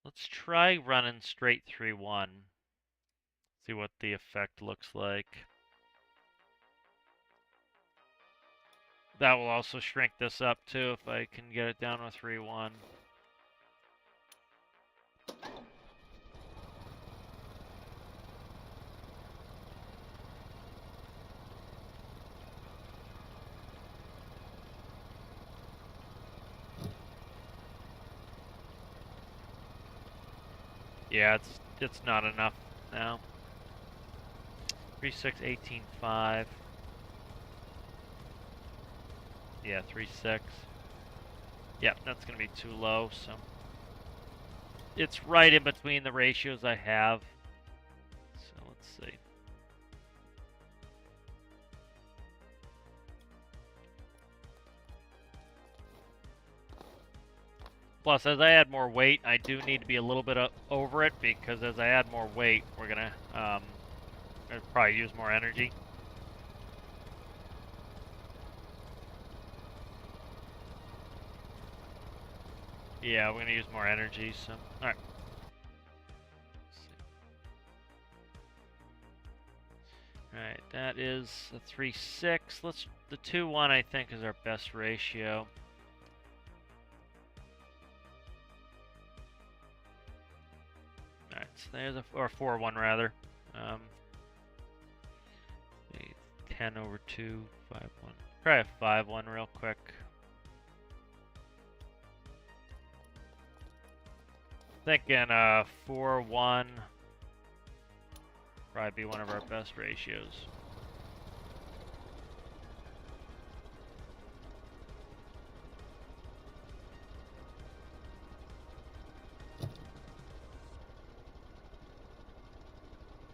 let's try running straight 3.1. See what the effect looks like. That will also shrink this up too if I can get it down with 3.1. Yeah, it's not enough now. 3.6, 18.5. Yeah, 3.6. Yeah, that's gonna be too low, so it's right in between the ratios I have. So let's see. Plus, as I add more weight, I do need to be a little bit over it, because as I add more weight, we're gonna probably use more energy. Yeah, we're gonna use more energy, so alright. Alright, that is a 3.6. The 2.1 I think is our best ratio. Alright, so there's or 4.1 rather. 10 over 2, 5.1. Try a 5.1 real quick. Thinking 4.1 probably be one of our best ratios.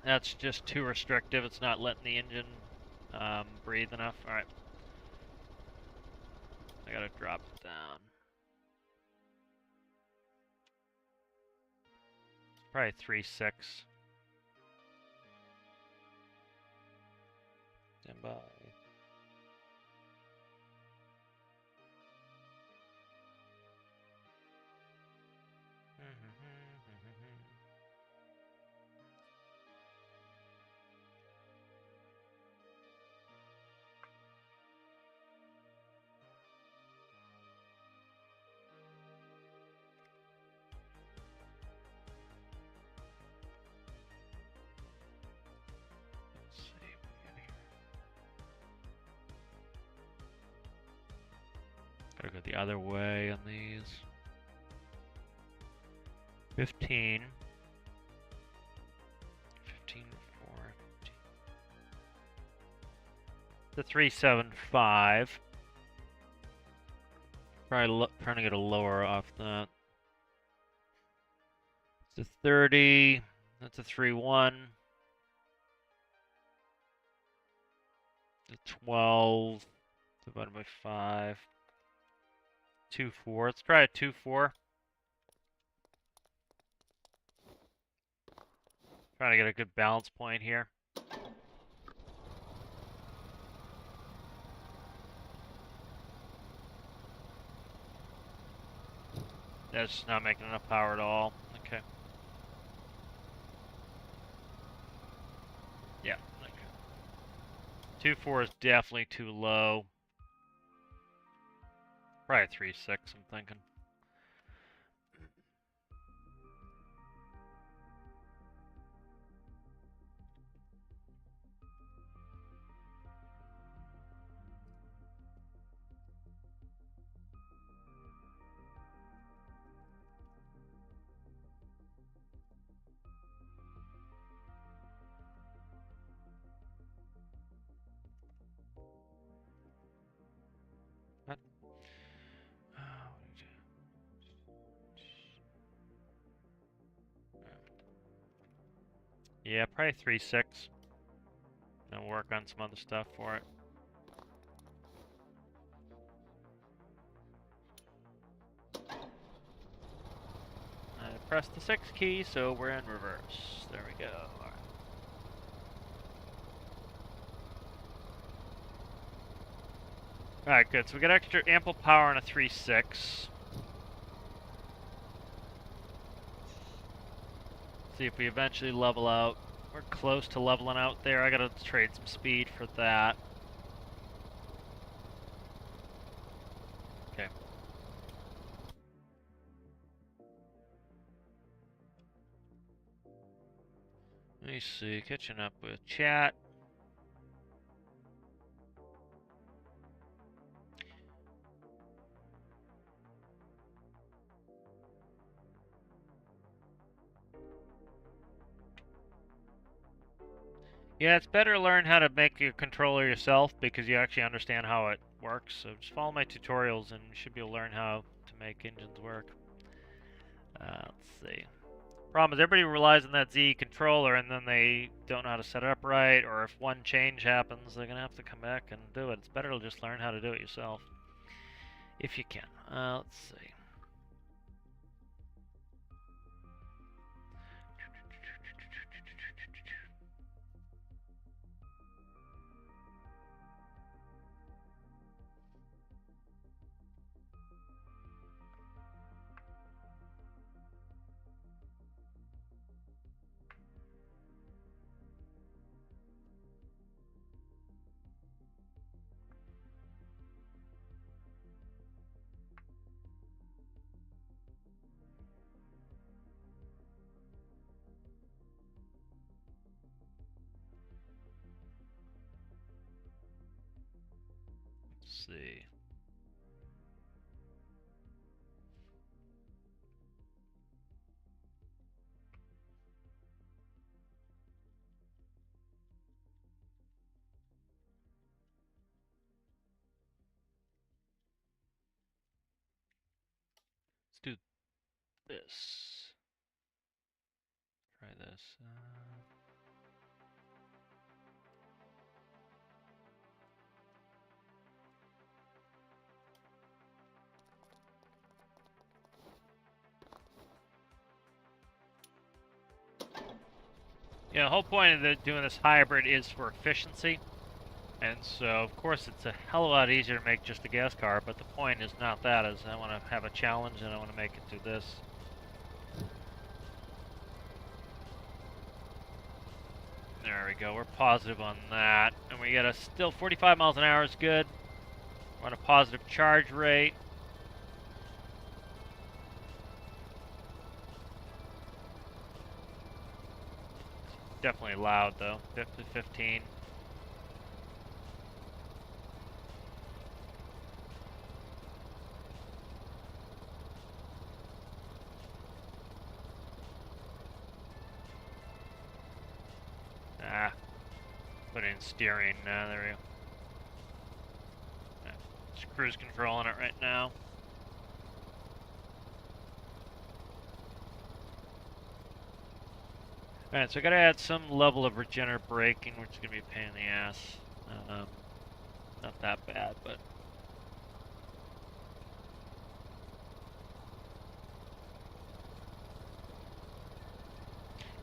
That's just too restrictive. It's not letting the engine breathe enough. All right. I gotta drop it down. Probably 3-6. Stand by. Gotta go the other way on these. 15. 15 4. 15. The 375. Probably trying to get a lower off that. It's a 30. That's a 3-1. The 12 divided by 5. 2-4. Let's try a 2-4. Trying to get a good balance point here. That's just not making enough power at all. Okay. Yeah. Okay. 2-4 is definitely too low. Probably 3-6, I'm thinking. What? Yeah, probably 3-6. And work on some other stuff for it. I pressed the 6 key, so we're in reverse. There we go. Alright, good. So we got extra ample power on a 3-6. See if we eventually level out. We're close to leveling out there. I gotta trade some speed for that. Okay. Let me see. Catching up with chat. Yeah, it's better to learn how to make your controller yourself because you actually understand how it works. So just follow my tutorials and you should be able to learn how to make engines work. Let's see. Problem is everybody relies on that Z controller and then they don't know how to set it up right, or if one change happens, they're going to have to come back and do it. It's better to just learn how to do it yourself. If you can. Let's see. Let's see. Let's do this. Try this. Yeah, the whole point of doing this hybrid is for efficiency. And so, of course, it's a hell of a lot easier to make just a gas car, but the point is not that, is I want to have a challenge and I want to make it do this. There we go, we're positive on that. And we got a still 45 miles an hour is good. We're on a positive charge rate. Definitely loud though, 15. Put in steering, there we go. Just cruise control on it right now. Alright, so I gotta add some level of regenerative braking, which is gonna be a pain in the ass. Not that bad, but...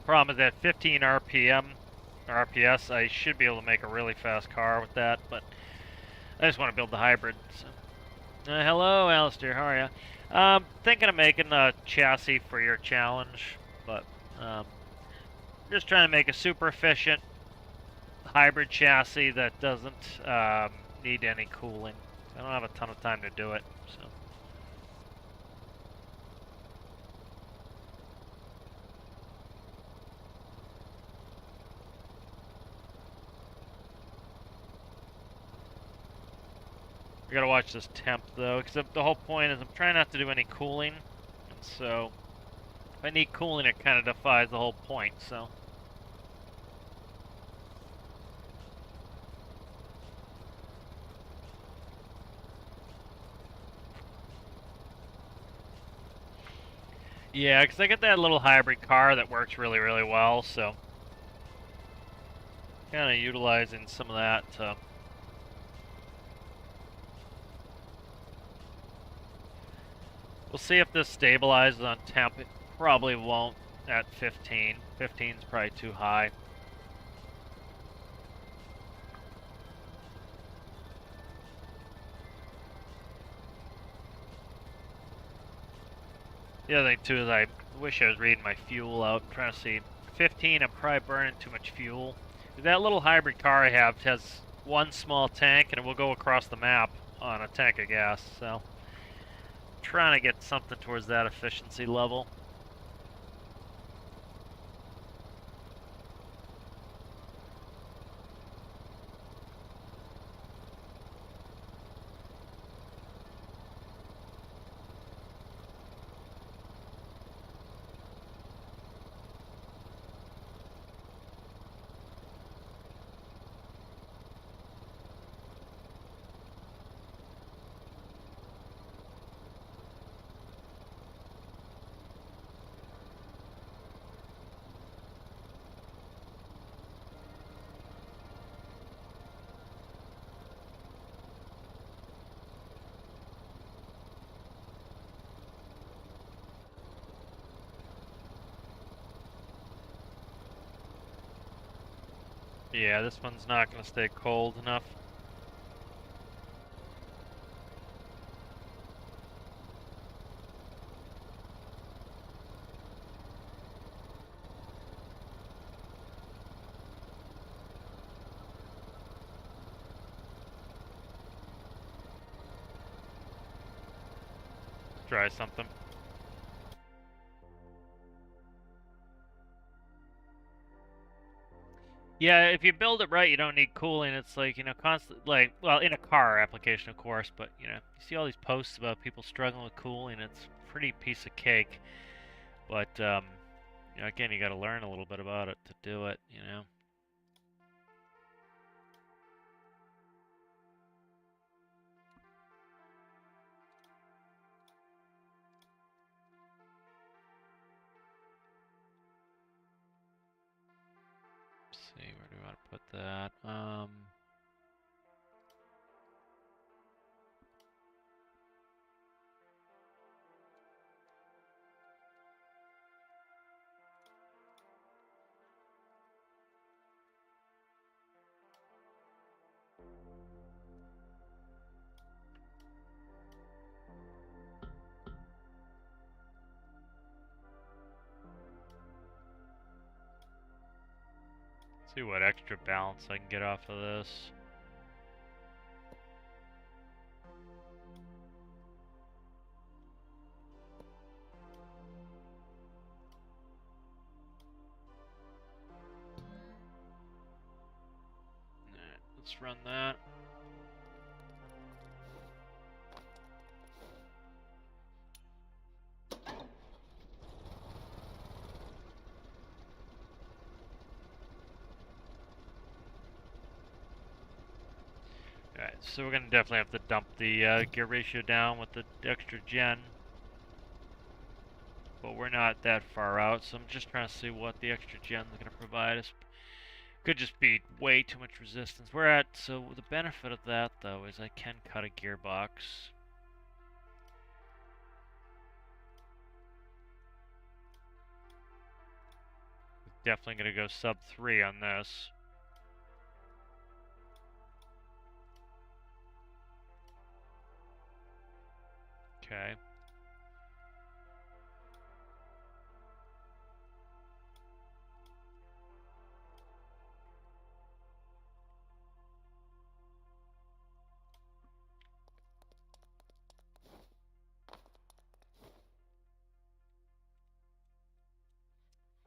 Problem is at 15 RPS, I should be able to make a really fast car with that, but I just want to build the hybrid. So. Hello, Alistair. How are you? Thinking of making a chassis for your challenge, but just trying to make a super efficient hybrid chassis that doesn't need any cooling. I don't have a ton of time to do it, so. I gotta watch this temp though, because the whole point is I'm trying not to do any cooling, and so if I need cooling, it kind of defies the whole point. So. Yeah, because I got that little hybrid car that works really, really well, so kind of utilizing some of that to... We'll see if this stabilizes on temp. It probably won't at 15. 15 is probably too high. The other thing too is I wish I was reading my fuel out. I'm trying to see. 15, I'm probably burning too much fuel. That little hybrid car I have has one small tank and it will go across the map on a tank of gas, so I'm trying to get something towards that efficiency level. Yeah, this one's not going to stay cold enough. Let's try something. Yeah, if you build it right, you don't need cooling. It's like, you know, constant, like, well, in a car application, of course, but, you know, you see all these posts about people struggling with cooling. It's a pretty piece of cake. But, you know, again, you got to learn a little bit about it to do it, you know. Let's see, where do we want to put that? See what extra balance I can get off of this. Alright, let's run that. Alright, so we're going to definitely have to dump the gear ratio down with the extra gen. But we're not that far out, so I'm just trying to see what the extra gen is going to provide us. Could just be way too much resistance. We're at, so the benefit of that, though, is I can cut a gearbox. Definitely going to go sub 3 on this. Okay.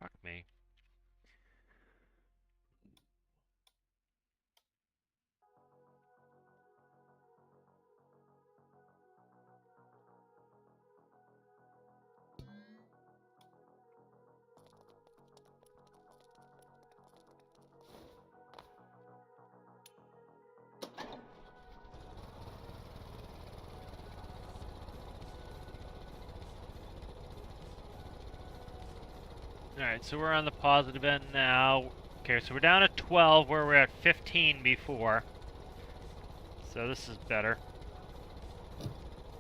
Fuck me. Alright, so we're on the positive end now. Okay, so we're down at 12 where we're at 15 before. So this is better.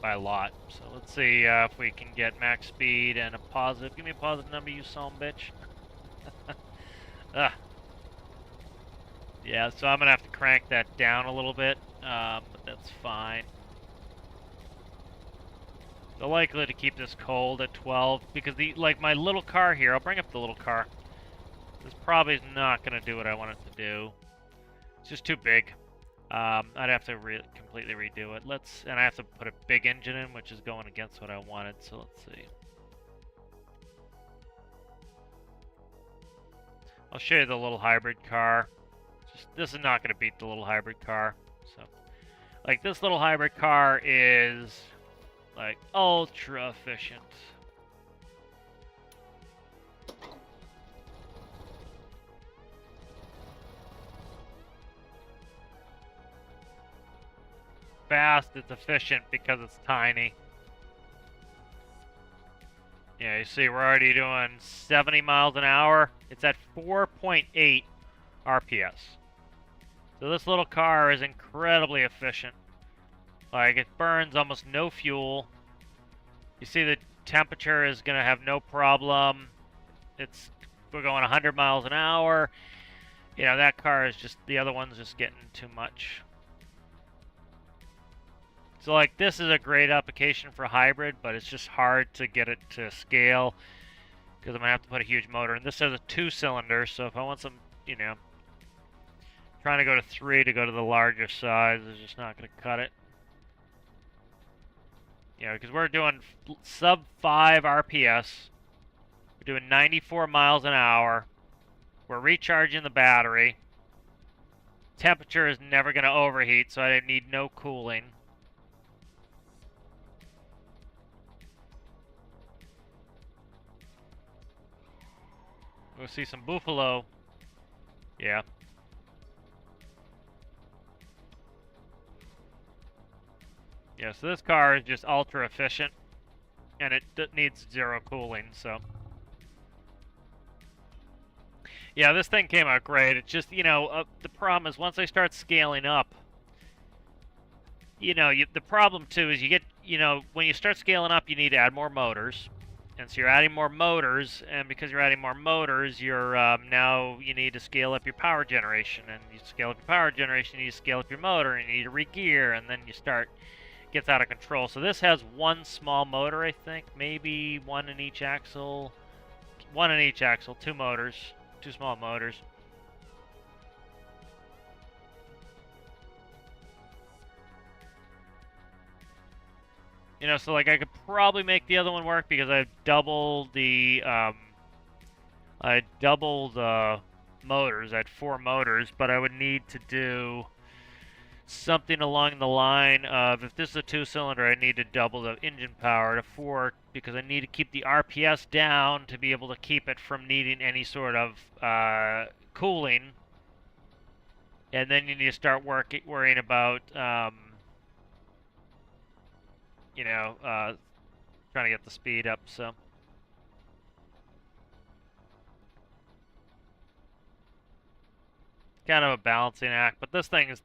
By a lot. So let's see if we can get max speed and a positive. Give me a positive number, you son of a bitch. Yeah, so I'm going to have to crank that down a little bit, but that's fine. The likelihood to keep this cold at 12, because like my little car here, I'll bring up the little car. This probably is not going to do what I want it to do. It's just too big. I'd have to completely redo it. And I have to put a big engine in, which is going against what I wanted, so let's see. I'll show you the little hybrid car. This is not going to beat the little hybrid car. So, like, this little hybrid car is like ultra efficient. Fast, it's efficient because it's tiny. Yeah, you see we're already doing 70 miles an hour. It's at 4.8 RPS. So this little car is incredibly efficient. Like, it burns almost no fuel. You see the temperature is going to have no problem. We're going 100 miles an hour. You know, that car is just, the other one's just getting too much. So, like, this is a great application for hybrid, but it's just hard to get it to scale because I'm going to have to put a huge motor. And this has a 2-cylinder, so if I want some, you know, trying to go to 3 to go to the larger size is just not going to cut it. You know, because we're doing sub 5 RPS. We're doing 94 miles an hour. We're recharging the battery. Temperature is never going to overheat, so I need no cooling. We'll see some buffalo. Yeah. Yeah, so this car is just ultra efficient, and it needs 0 cooling, so. Yeah, this thing came out great. It's just, you know, the problem is once I start scaling up, you know, the problem too is you get, you know, when you start scaling up, you need to add more motors. And so you're adding more motors, and because you're adding more motors, you're now you need to scale up your power generation, and you scale up your power generation, you scale up your motor, and you need to re-gear, and then you start gets out of control. So this has 1 small motor, I think, maybe 1 in each axle, 1 in each axle, 2 motors, 2 small motors. You know, so like I could probably make the other one work because I doubled the motors. I had 4 motors, but I would need to do something along the line of, if this is a 2-cylinder, I need to double the engine power to 4 because I need to keep the RPS down to be able to keep it from needing any sort of cooling. And then you need to start worrying about, you know, trying to get the speed up. So kind of a balancing act. But this thing is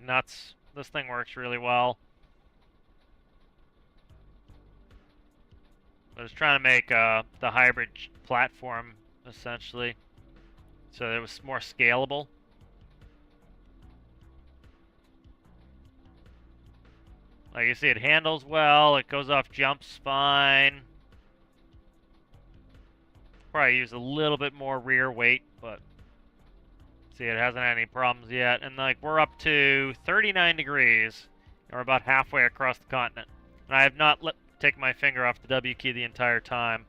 nuts. This thing works really well. I was trying to make the hybrid platform essentially, so it was more scalable. Like you see, it handles well. It goes off jumps fine. Probably use a little bit more rear weight, but see, it hasn't had any problems yet. And like we're up to 39 degrees, and we're about halfway across the continent. And I have not taken my finger off the W key the entire time.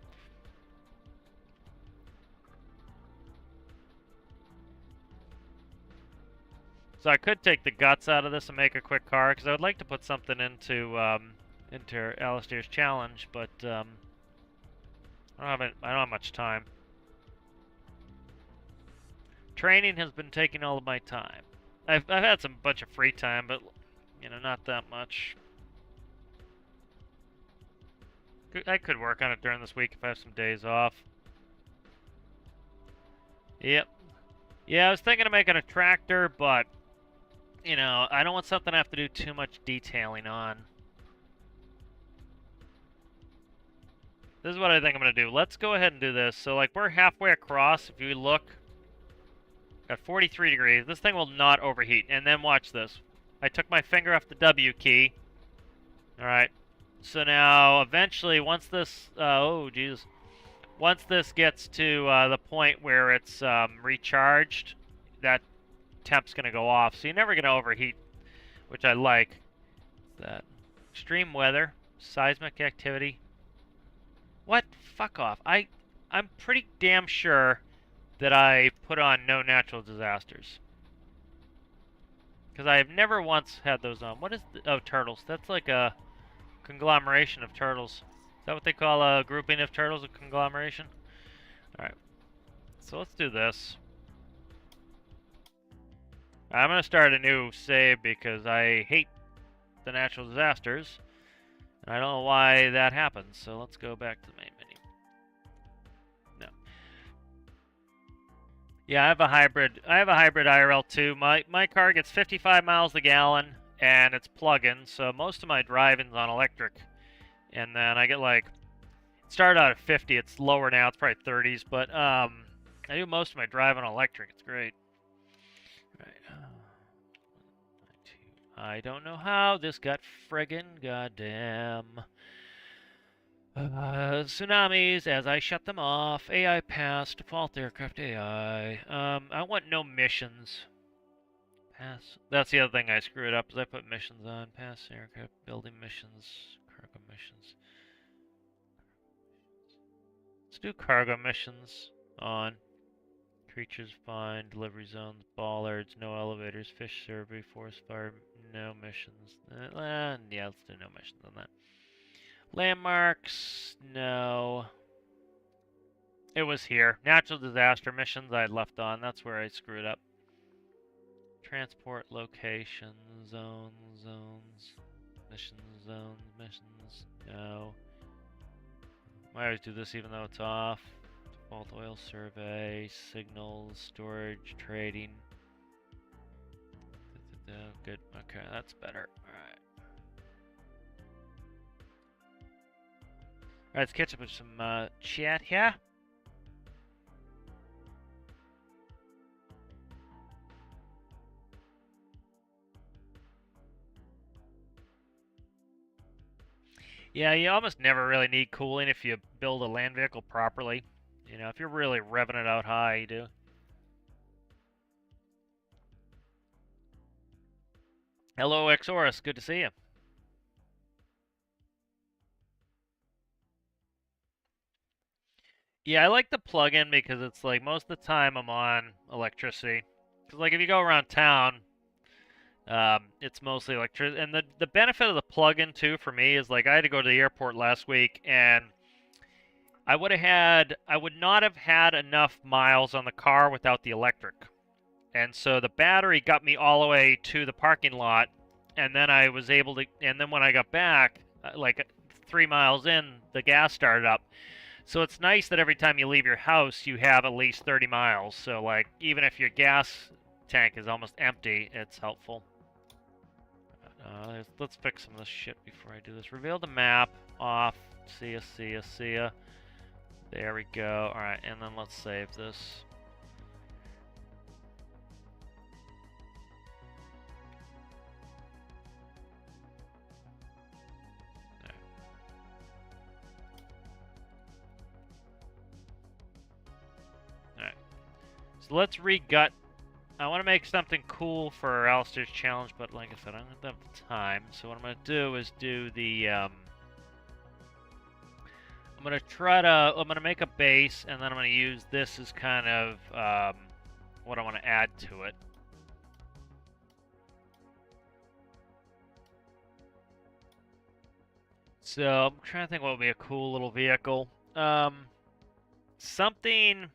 So I could take the guts out of this and make a quick car, because I would like to put something into Alistair's challenge, but I don't have much time. Training has been taking all of my time. I've had some bunch of free time, but you know, not that much. I could work on it during this week if I have some days off. Yep. Yeah, I was thinking of making a tractor, but you know, I don't want something I have to do too much detailing on. This is what I think I'm going to do. Let's go ahead and do this. So, like, we're halfway across. If you look at 43 degrees, this thing will not overheat. And then watch this. I took my finger off the W key. All right. So now, eventually, once this... oh, Jesus. Once this gets to the point where it's recharged, that temp's going to go off. So you're never going to overheat, which I like. That extreme weather, seismic activity. What? Fuck off. I'm pretty damn sure that I put on no natural disasters. Because I have never once had those on. What is oh, turtles. That's like a conglomeration of turtles. Is that what they call a grouping of turtles, a conglomeration? Alright. So let's do this. I'm going to start a new save because I hate the natural disasters. And I don't know why that happens. So let's go back to the main menu. No. Yeah, I have a hybrid IRL too. My car gets 55 miles a gallon and it's plug-in, so most of my driving's on electric. And then I get like, it started out at 50, it's lower now, it's probably 30s, but I do most of my driving on electric. It's great. Right. I don't know how this got friggin' goddamn tsunamis as I shut them off. AI pass, default aircraft AI. I want no missions. Pass. That's the other thing I screwed up, is I put missions on. Pass aircraft, building missions, cargo missions. Let's do cargo missions on. Creatures find, delivery zones, bollards, no elevators, fish survey, forest fire, no missions. Yeah, let's do no missions on that. Landmarks, no. It was here. Natural disaster missions I had left on. That's where I screwed up. Transport location, zones, missions, no. I always do this even though it's off. Default oil survey, signals, storage, trading. Good, okay, that's better. Alright. Alright, let's catch up with some chat here. Yeah, you almost never really need cooling if you build a land vehicle properly. You know, if you're really revving it out high, you do. Hello, Exorus. Good to see you. Yeah, I like the plug-in because it's like most of the time I'm on electricity. Because like if you go around town, it's mostly electricity. And the benefit of the plug-in too for me is like I had to go to the airport last week and I would not have had enough miles on the car without the electric. And so the battery got me all the way to the parking lot, and then I was able to, and then when I got back, like 3 miles in, the gas started up. So it's nice that every time you leave your house, you have at least 30 miles. So like even if your gas tank is almost empty, it's helpful. Let's fix some of this shit before I do this. Reveal the map. Off. See ya, see ya, see ya. There we go. Alright, and then let's save this. Alright. So let's re-gut. I want to make something cool for Alistair's challenge, but like I said, I don't have the time. So what I'm going to do is do the, I'm going to make a base, and then I'm going to use this as kind of, what I want to add to it. So I'm trying to think what would be a cool little vehicle. Something.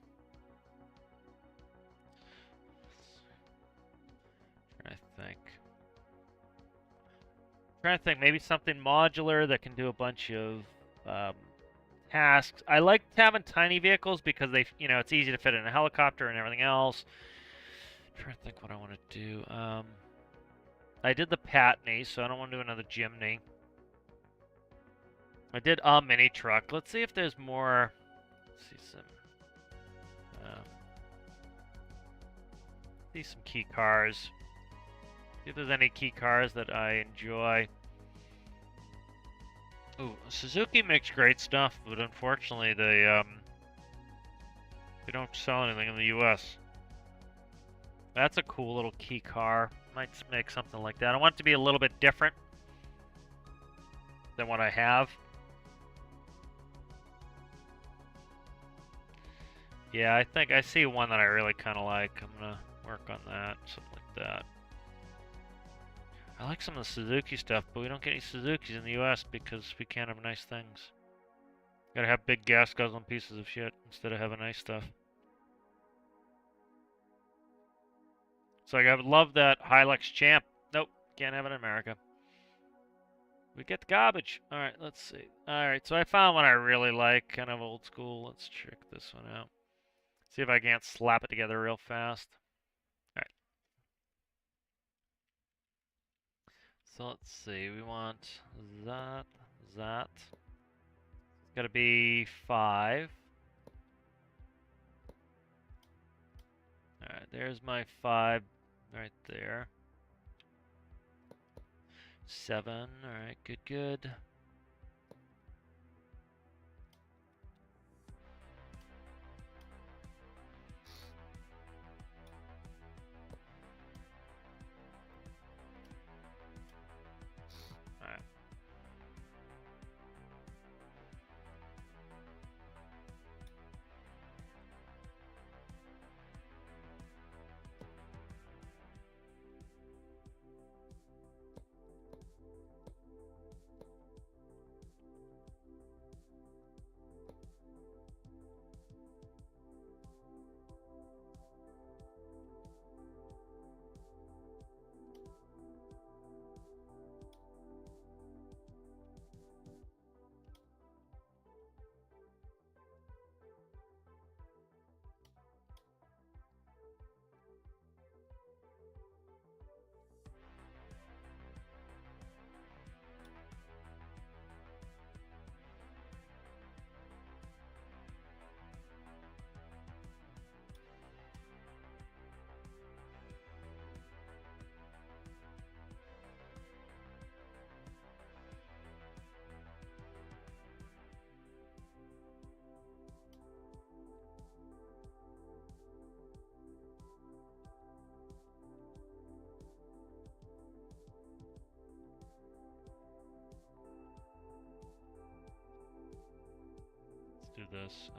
Trying to think, maybe something modular that can do a bunch of tasks. I like having tiny vehicles because they, it's easy to fit in a helicopter and everything else. Trying to think what I want to do. I did the Patney, so I don't want to do another Jimny. I did a mini truck. Let's see if there's more. Let's see some key cars. See if there's any key cars that I enjoy. Ooh, Suzuki makes great stuff, but unfortunately they don't sell anything in the US. That's a cool little key car. Might make something like that. I want it to be a little bit different than what I have. Yeah, I think I see one that I really kind of like. I'm gonna work on that, something like that. I like some of the Suzuki stuff, but we don't get any Suzukis in the US because we can't have nice things. Gotta have big gas guzzling pieces of shit instead of having nice stuff. So I would love that Hilux Champ. Nope, can't have it in America. We get the garbage. Alright, let's see. Alright, so I found one I really like, kind of old school. Let's check this one out. See if I can't slap it together real fast. Alright. So let's see. We want that. It's gotta be 5. Alright, there's my 5 right there. 7. Alright, good. Alright. Let's do this.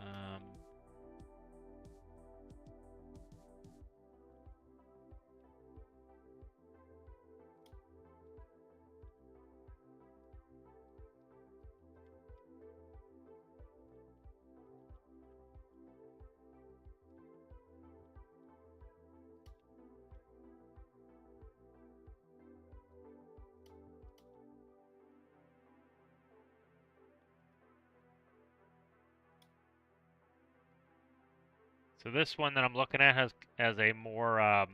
So this one that I'm looking at has a more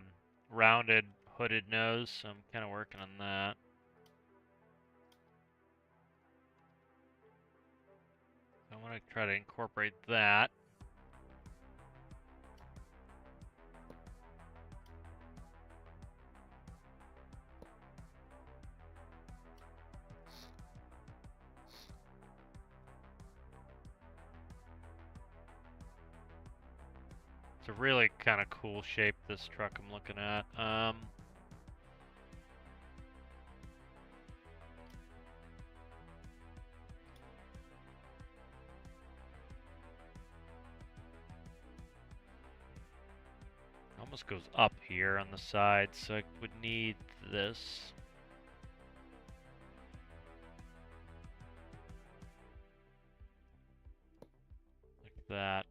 rounded hooded nose, so I'm kind of working on that. I want to try to incorporate that. It's a really kind of cool shape, this truck I'm looking at. Almost goes up here on the side, so I would need this. Like that.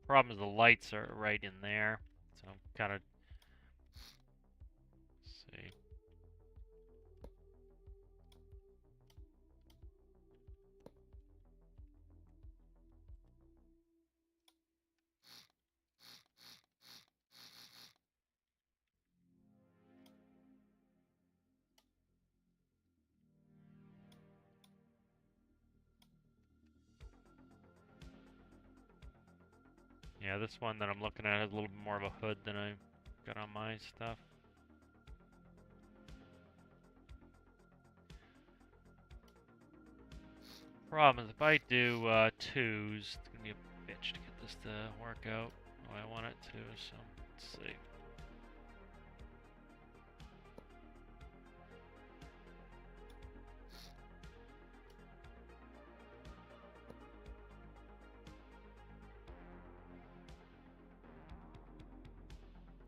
Problem is the lights are right in there, so I'm kind of, see. Yeah, this one that I'm looking at has a little bit more of a hood than I got on my stuff. Problem is, if I do twos, it's gonna be a bitch to get this to work out the way I want it to, so let's see.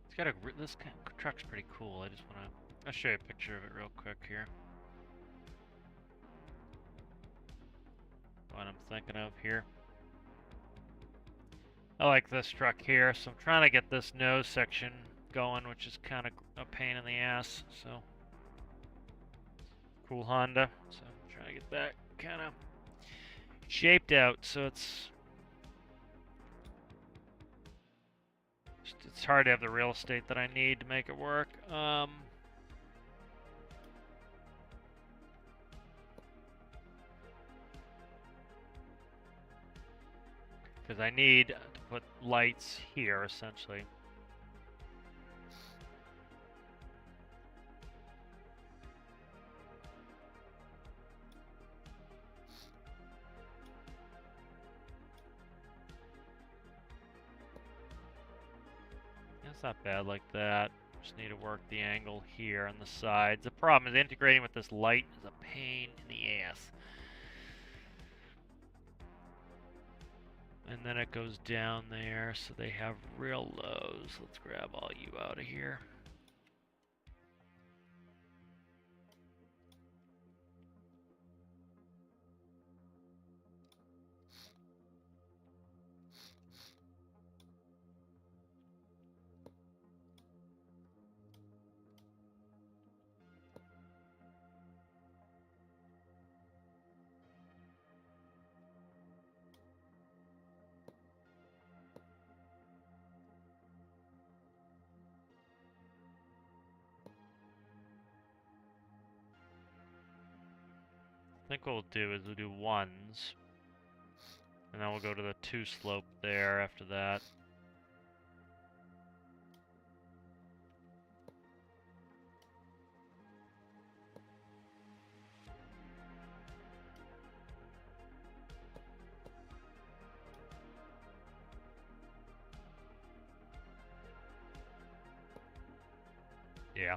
It's got a, this kind of truck's pretty cool. I'll show you a picture of it real quick here. What I'm thinking of here. I like this truck here, so I'm trying to get this nose section going, which is kind of a pain in the ass, so. Cool Honda, so I'm trying to get that kind of shaped out, so it's hard to have the real estate that I need to make it work. Because I need to put lights here, essentially. That's not bad like that. Just need to work the angle here on the sides. The problem is integrating with this light is a pain in the ass. And then it goes down there, so they have real lows. Let's grab all you out of here. I think what we'll do is we'll do ones. And then we'll go to the 2 slope there after that. Yeah.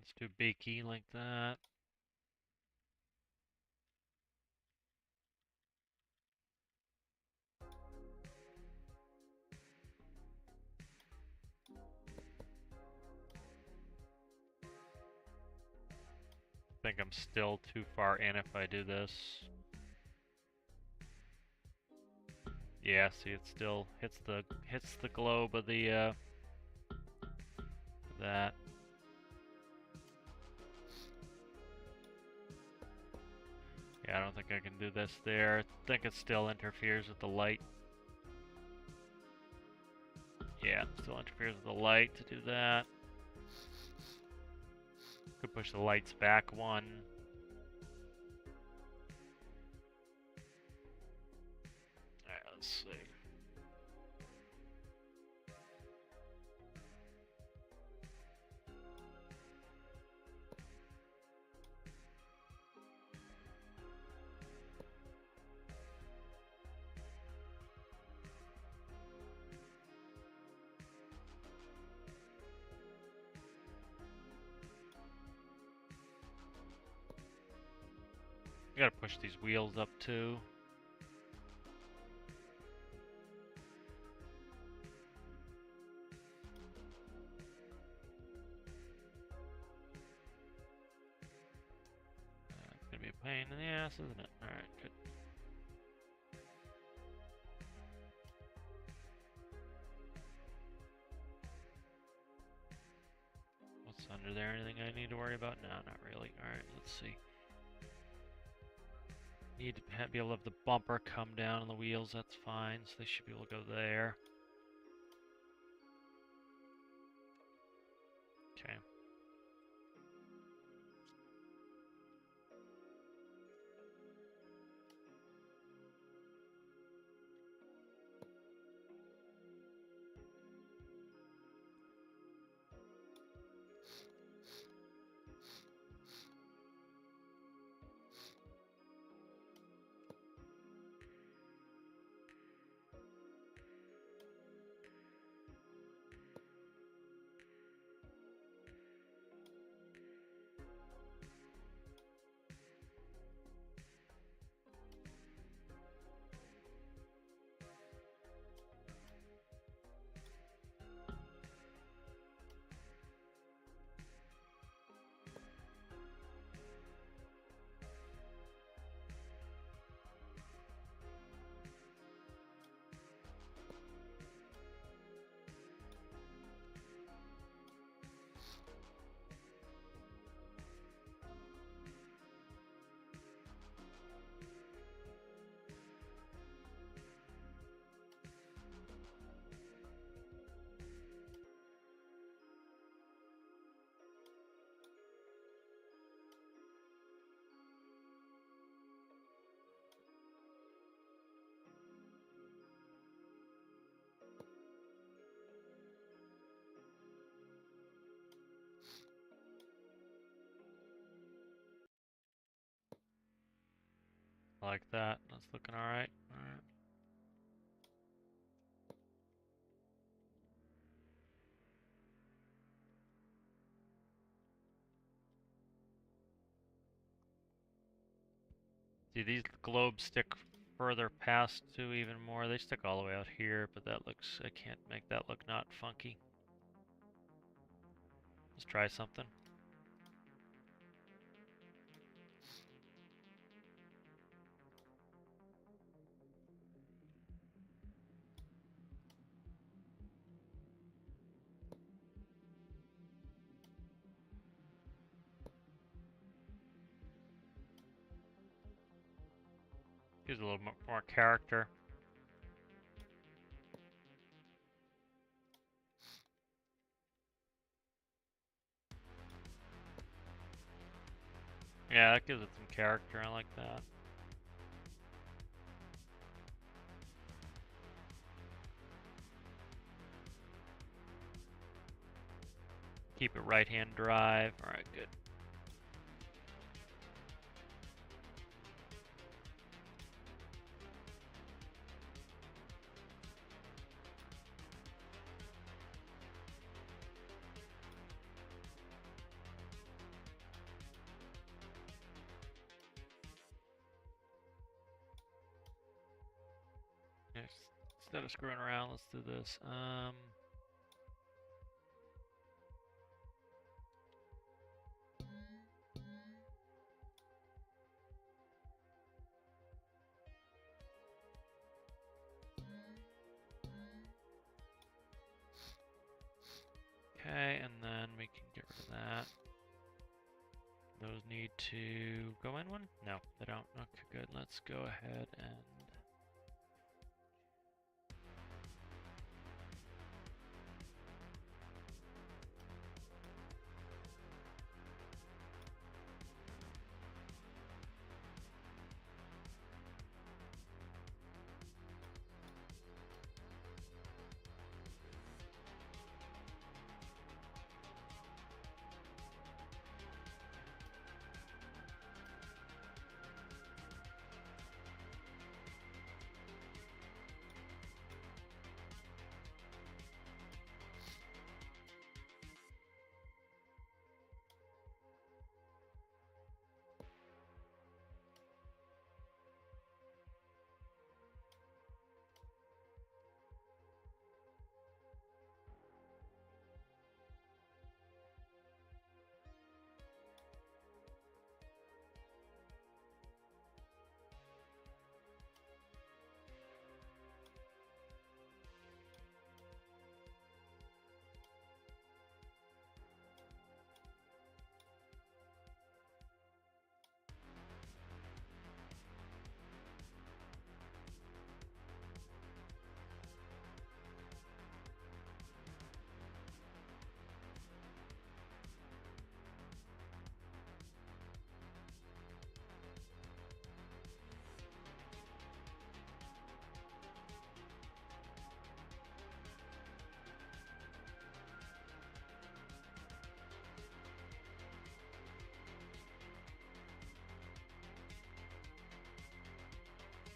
Let's do beaky like that. I think I'm still too far in if I do this. Yeah, see, it still hits the globe of the that. Yeah, I don't think I can do this there. I think it still interferes with the light. Yeah, it still interferes with the light to do that. Could push the lights back one. Alright, let's see. I gotta push these wheels up too. It's gonna be a pain in the ass, isn't it? Alright, good. What's under there? Anything I need to worry about? No, not really. Alright, let's see. Need to be able to have the bumper come down on the wheels, that's fine. So they should be able to go there. Okay. Like that. That's looking alright. Alright. See, these globes stick further past too even more. They stick all the way out here, but that looks, I can't make that look not funky. Let's try something. Gives a little more character. Yeah, that gives it some character. I like that. Keep it right-hand drive. Alright, good. Instead of screwing around, let's do this. Okay, and then we can get rid of that. Those need to go in one? No, they don't. Okay, good. Let's go ahead and...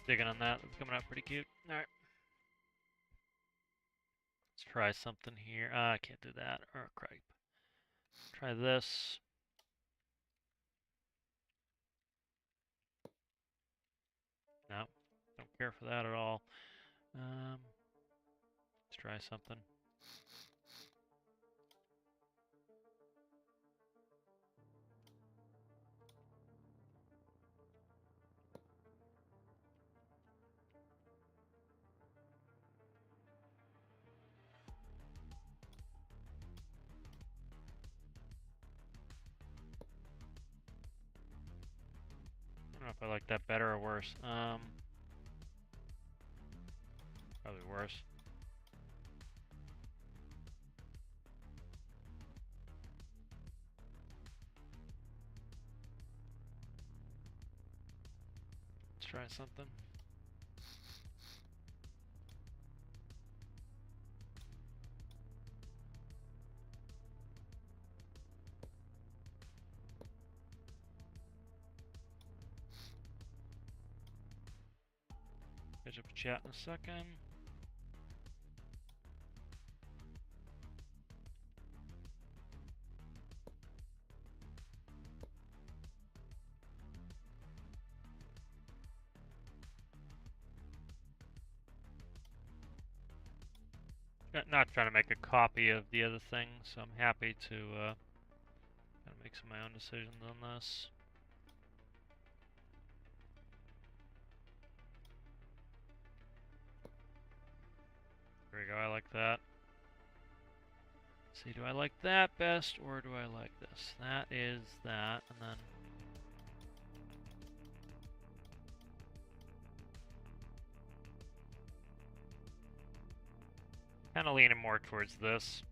digging on that. It's coming out pretty cute. Alright. Let's try something here. I can't do that. Oh, crap. Try this. No, don't care for that at all. Let's try something. I don't know if I like that better or worse. Probably worse. Let's try something. Catch up with chat in a second. Not trying to make a copy of the other thing, so I'm happy to kind of make some of my own decisions on this. There we go, I like that. Let's see, do I like that best, or do I like this? That is that, and then... kind of leaning more towards this.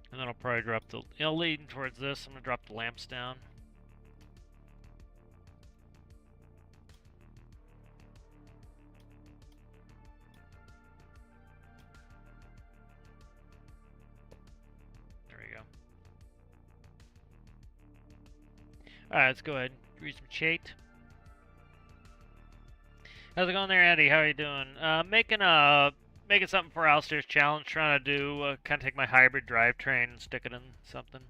And then I'll probably drop the... leaning towards this, I'm going to drop the lamps down. There we go. Alright, let's go ahead and read some chat. How's it going there, Andy? How are you doing? Making something for Alistair's challenge. Trying to do kind of take my hybrid drivetrain and stick it in something.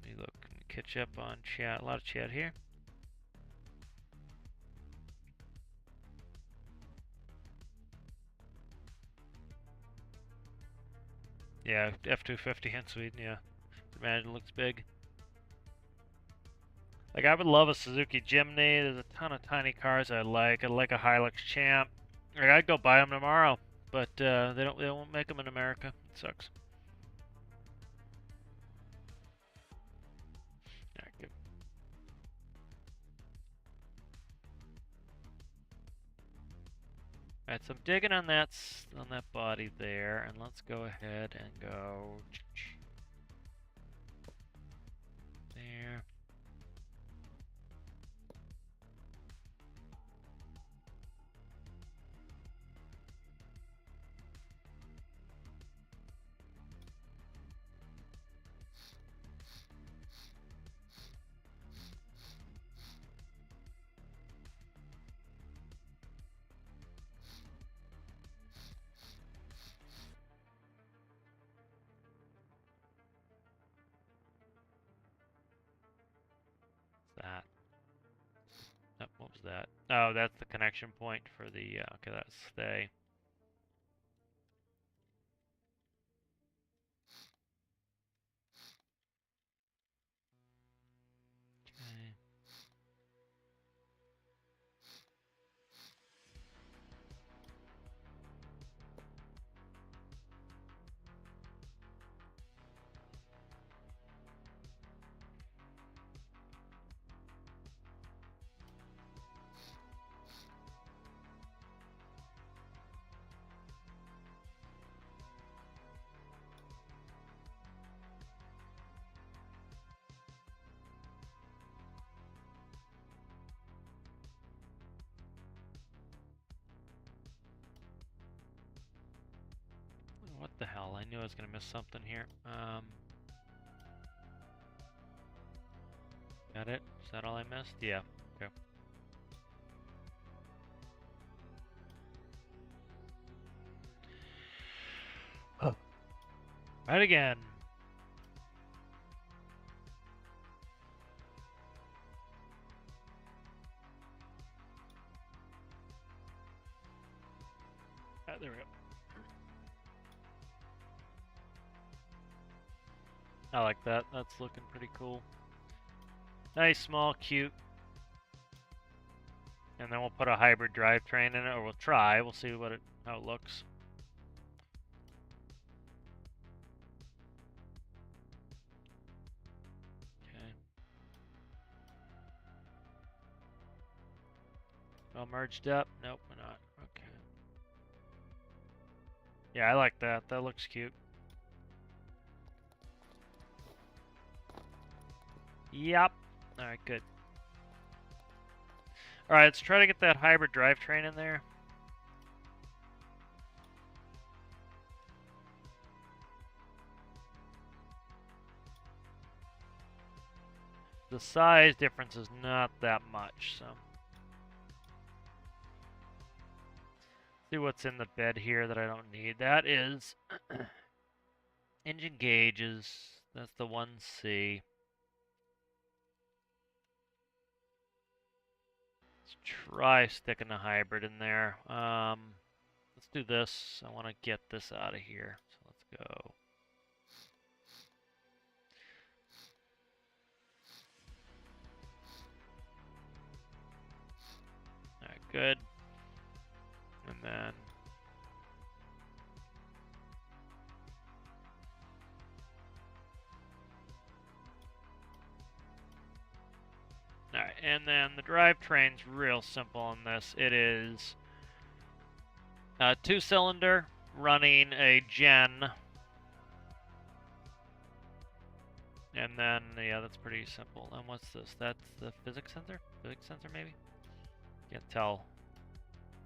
Let me look. catch up on chat. A lot of chat here. Yeah, F-250 in Sweden, yeah. Imagine it looks big. Like, I would love a Suzuki Jimny. There's a ton of tiny cars I like. I like a Hilux Champ. Like, I'd go buy them tomorrow, but they won't make them in America. It sucks. Alright, good. Alright, so I'm digging on that body there, and let's go ahead and go there. That. Oh, what was that? Oh, that's the connection point for the, okay, that's stay. Okay. What the hell? I knew I was gonna miss something here. Got it? Is that all I missed? Yeah. Okay. Oh. Right again. Ah, there we go. I like that. That's looking pretty cool. Nice, small, cute. And then we'll put a hybrid drivetrain in it, or we'll try. We'll see how it looks. Okay. All merged up? Nope, we're not. Okay. Yeah, I like that. That looks cute. Yep. Alright, good. Alright, let's try to get that hybrid drivetrain in there. The size difference is not that much, so. See what's in the bed here that I don't need. That is engine gauges. That's the 1C. Let's try sticking the hybrid in there. Let's do this. I want to get this out of here. So let's go. Alright, good. And then alright, and then the drivetrain's real simple on this. It is a 2-cylinder running a gen. And then, yeah, that's pretty simple. And what's this? That's the physics sensor? Physics sensor, maybe? Can't tell.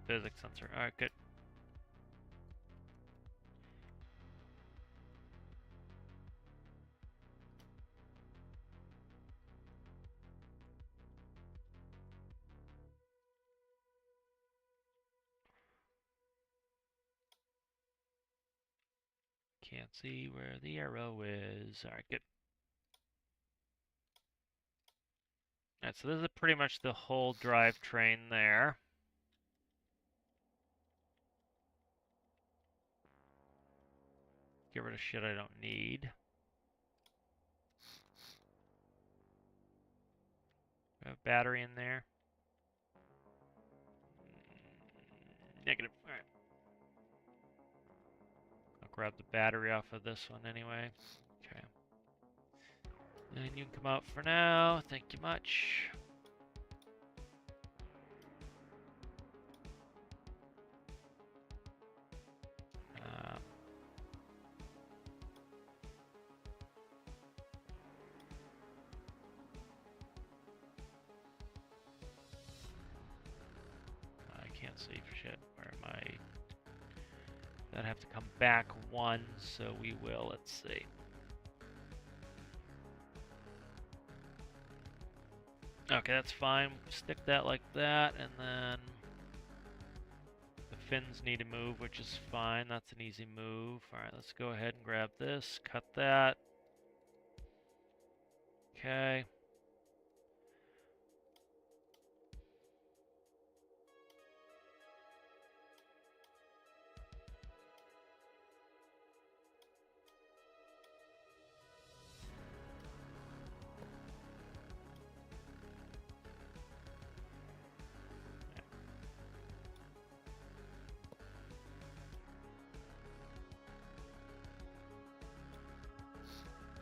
Physics sensor. Alright, good. Can't see where the arrow is. Alright, good. Alright, so this is pretty much the whole drivetrain there. Get rid of shit I don't need. Have a battery in there. Negative. Alright. I'll grab the battery off of this one anyway. Okay. And you can come out for now. Thank you much. I can't see for shit. Where am I? That have to come back one, so we will. Let's see. Okay, that's fine. Stick that like that, and then the fins need to move, which is fine. That's an easy move. Alright, let's go ahead and grab this, cut that. Okay.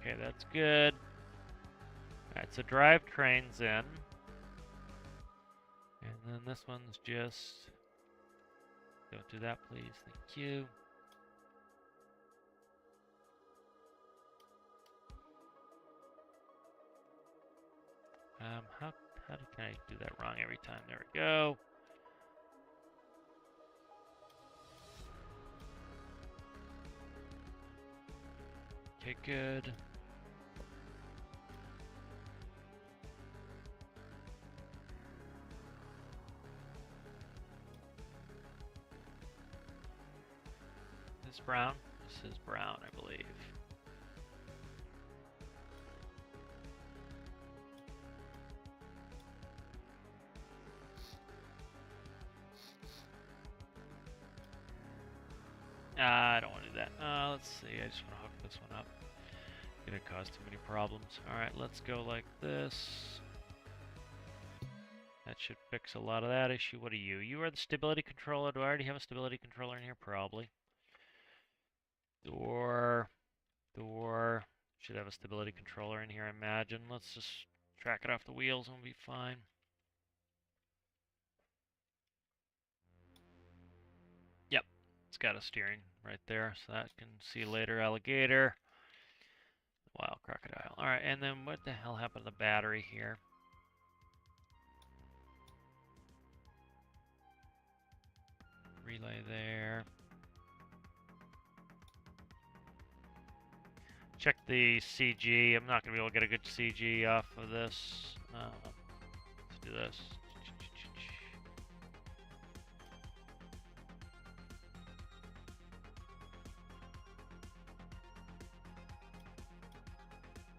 Okay, that's good. Alright, so drivetrain's in. And then this one's just... Don't do that, please. Thank you. How can I do that wrong every time? There we go. Okay, good. This is brown? This is brown, I believe. I don't want to do that. Let's see. I just want to hook this one up. Gonna cause too many problems. Alright, let's go like this. That should fix a lot of that issue. What are you? You are the stability controller. Do I already have a stability controller in here? Probably. Door. Should have a stability controller in here, I imagine. Let's just track it off the wheels and we'll be fine. Yep, it's got a steering right there, so that can see you later, alligator. Wild crocodile. Alright, and then what the hell happened to the battery here? Relay there. Check the CG. I'm not going to be able to get a good CG off of this. Let's do this.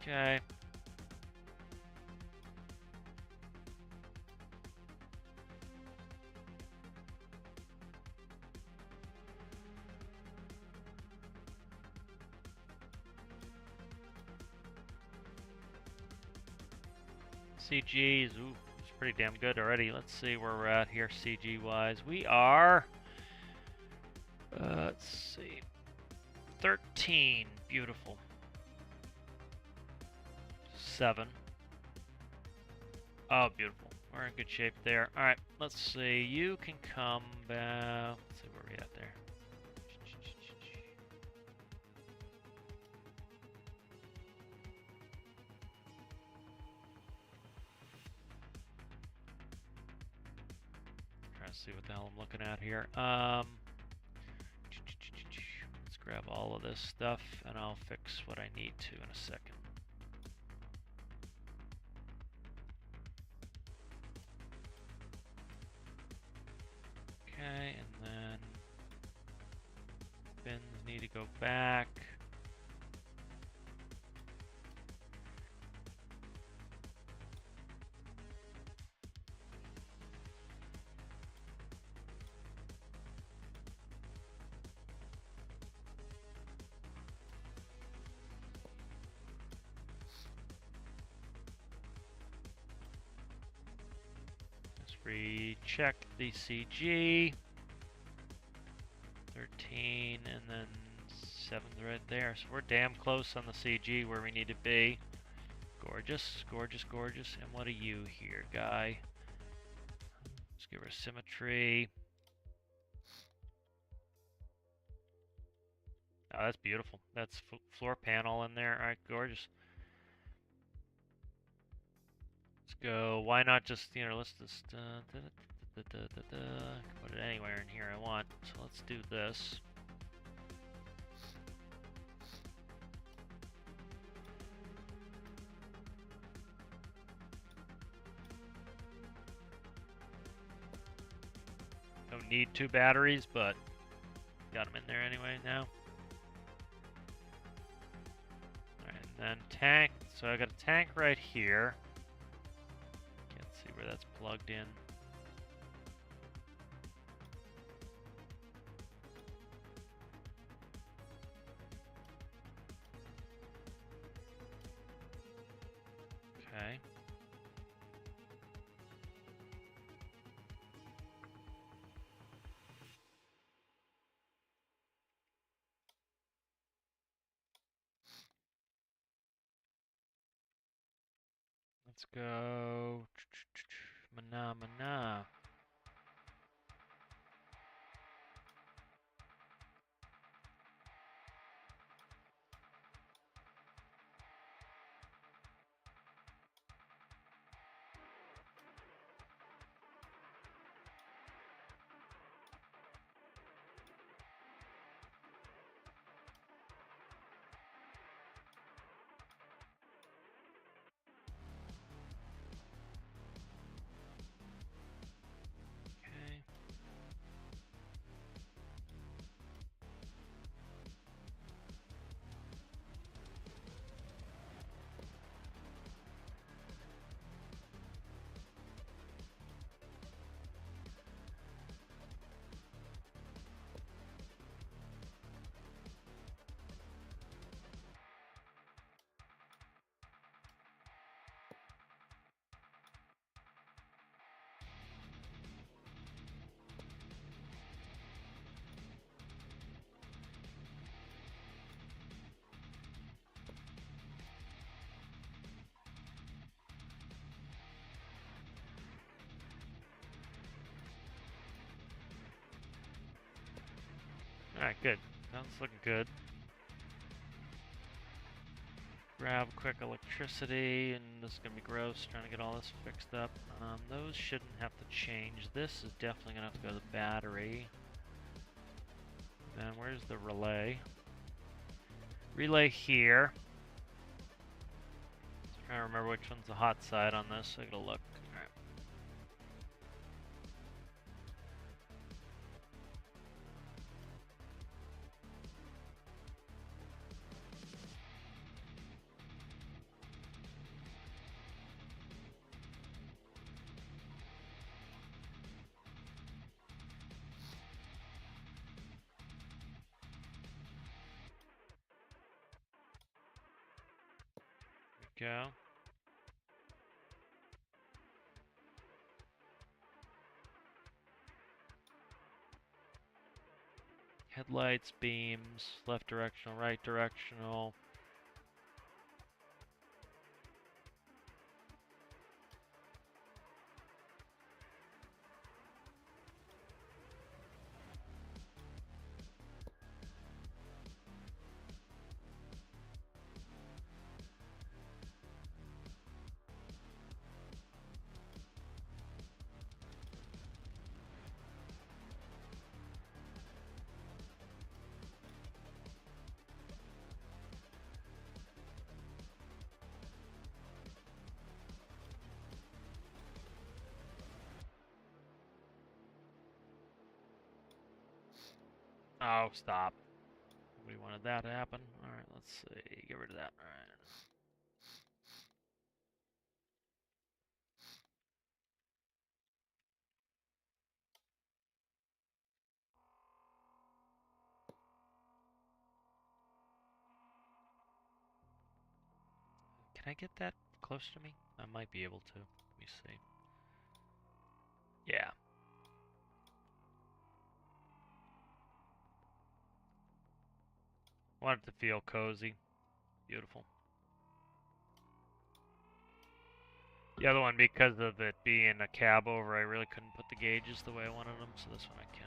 Okay. CG is it's pretty damn good already. Let's see where we're at here CG wise. We are let's see, 13. Beautiful. 7. Oh, beautiful. We're in good shape there. Alright, let's see. You can come back. Let's see where we're at there. Trying to see what the hell I'm looking at here. Let's grab all of this stuff and I'll fix what I need to in a second. Okay, and then fins need to go back. recheck the CG. 13 and then 7 right there. So we're damn close on the CG where we need to be. Gorgeous, gorgeous, gorgeous. And what are you here, guy? Let's give her symmetry. Oh, that's beautiful. That's floor panel in there. All right, gorgeous. Let's go. Why not just, let's just put it anywhere in here I want. So let's do this. Don't need 2 batteries, but got them in there anyway now. Alright, and then tank. So I got a tank right here. Can't see where that's plugged in. Okay. Let's go. Mana, mana. Okay. Alright, good. That's looking good. Grab quick electricity, and this is going to be gross, trying to get all this fixed up. Those shouldn't have to change. This is definitely going to have to go to the battery. Then where's the relay? Relay here. I'm trying to remember which one's the hot side on this, so I gotta look. Alright. Go. Headlights, beams, left directional, right directional. Oh, stop. Nobody wanted that to happen. Alright, let's see. Get rid of that. Alright. Can I get that close to me? I might be able to. Let me see. Yeah. Want it to feel cozy. Beautiful. The other one, because of it being a cab over, I really couldn't put the gauges the way I wanted them, so this one I can.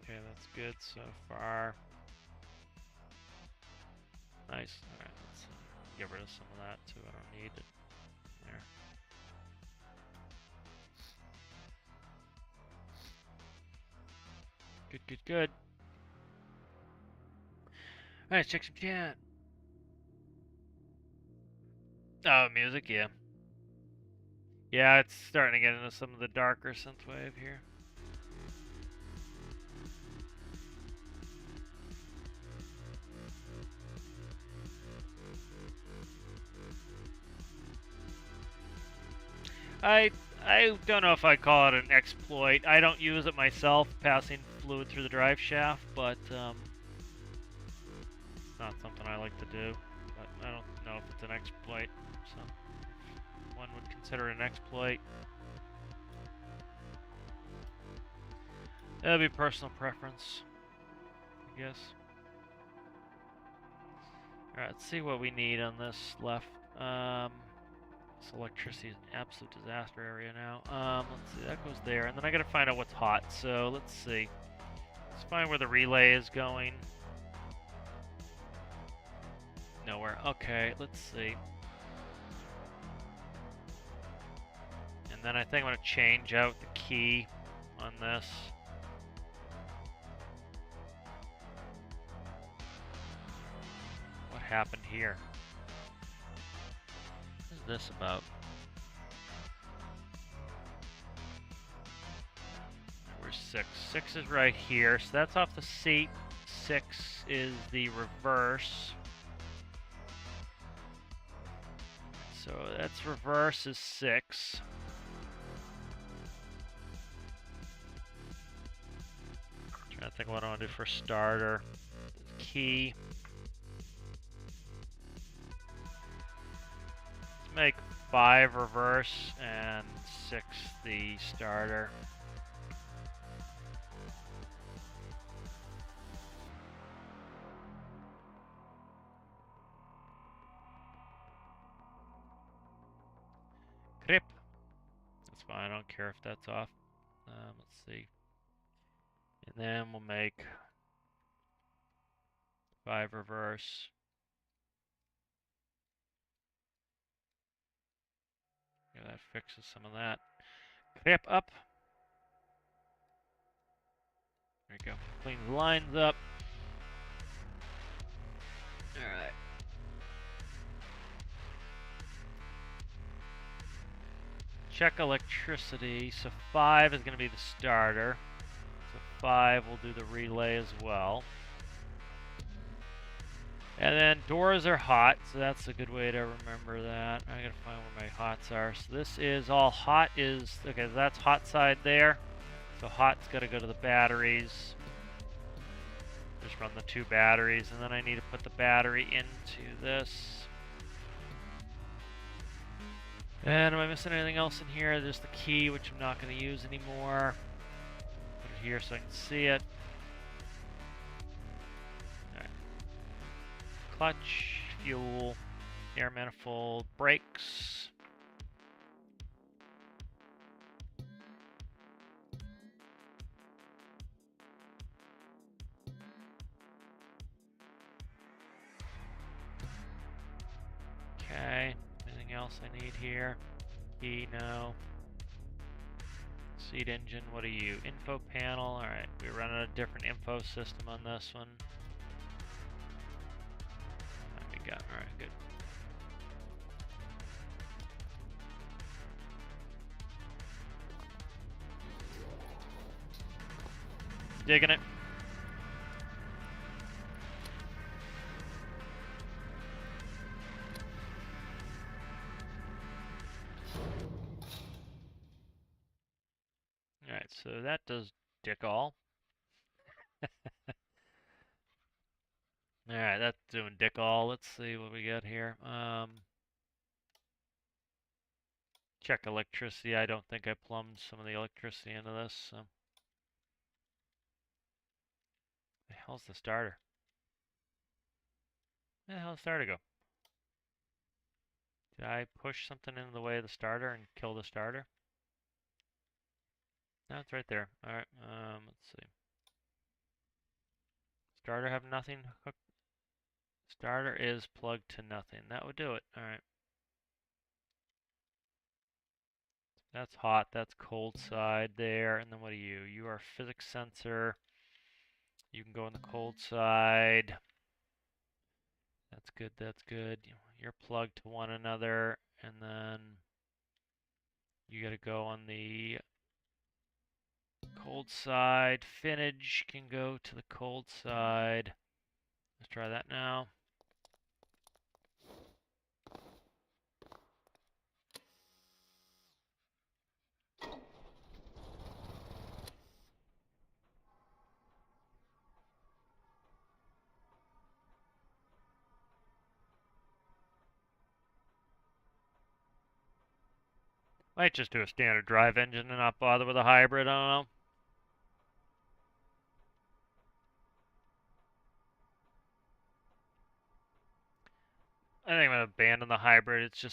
Okay, that's good so far. Nice. Alright, let's get rid of some of that too. I don't need it. There. Good, good, good. Alright, check some chat. Oh, music, yeah. Yeah, it's starting to get into some of the darker synthwave here. I don't know if I call it an exploit. I don't use it myself, passing fluid through the drive shaft, but it's not something I like to do. But I don't know if it's an exploit, so one would consider it an exploit. That'd be personal preference, I guess. Alright, let's see what we need on this left. This electricity is an absolute disaster area now. Let's see, that goes there, and then I gotta find out what's hot, so let's see. Let's find where the relay is going. Nowhere. Okay, let's see. And then I think I'm gonna change out the key on this. What happened here? What is this about? Where's 6? 6 is right here, so that's off the seat. 6 is the reverse. So that's reverse is 6. Trying to think what I want to do for starter. Key. Let's make 5 reverse and 6 the starter. Grip. That's fine, I don't care if that's off. Let's see. And then we'll make 5 reverse. Yeah, that fixes some of that. Grip up. There you go. Clean the lines up. Alright. Check electricity. So 5 is going to be the starter. So 5 will do the relay as well. And then doors are hot, so that's a good way to remember that. I gotta find where my hots are. So this is all hot is, okay, so that's hot side there. So hot's gotta go to the batteries. Just run the 2 batteries, and then I need to put the battery into this. And am I missing anything else in here? There's the key, which I'm not gonna use anymore. Put it here so I can see it. Clutch, fuel, air manifold, brakes. Okay, anything else I need here? Key, no. Seat engine, what are you? Info panel, alright, we're running a different info system on this one. Alright, good. Digging it. Alright, so that does dick all. Alright, that's doing dick all. Let's see what we got here. Check electricity. I don't think I plumbed some of the electricity into this, so. The hell's the starter? Where the hell did the starter go? Did I push something into the way of the starter and kill the starter? No, it's right there. Alright, let's see. Starter have nothing hooked. Starter is plugged to nothing. That would do it. Alright. That's hot. That's cold side there. And then what are you? You are physics sensor. You can go on the cold side. That's good. That's good. You're plugged to one another. And then you got to go on the cold side. Finnage can go to the cold side. Let's try that now. Might just do a standard drive engine and not bother with a hybrid. I don't know. I think I'm gonna abandon the hybrid. It's a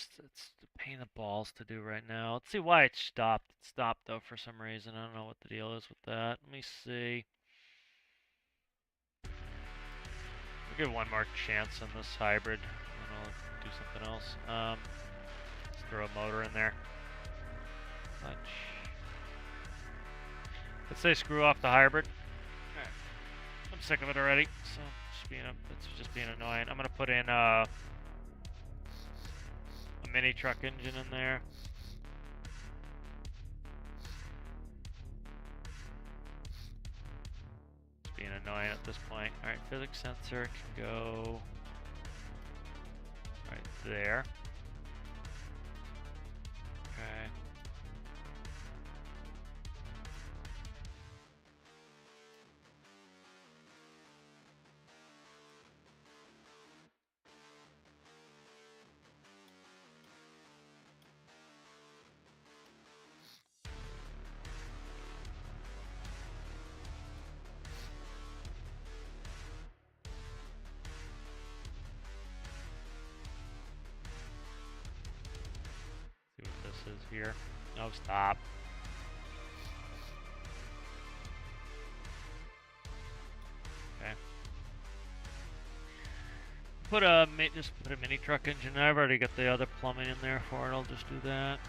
pain in the balls to do right now. Let's see why it stopped. It stopped though for some reason. I don't know what the deal is with that. Let me see. We'll give one more chance on this hybrid, and I'll do something else. Let's throw a motor in there. Clutch. Let's say screw off the hybrid. Alright. I'm sick of it already, so it's just being annoying. I'm gonna put in a mini truck engine in there. It's being annoying at this point. Alright, physics sensor can go right there. Okay. See what this is here. No, stop. Okay. Just put a mini truck engine. I've already got the other plumbing in there for it. I'll just do that.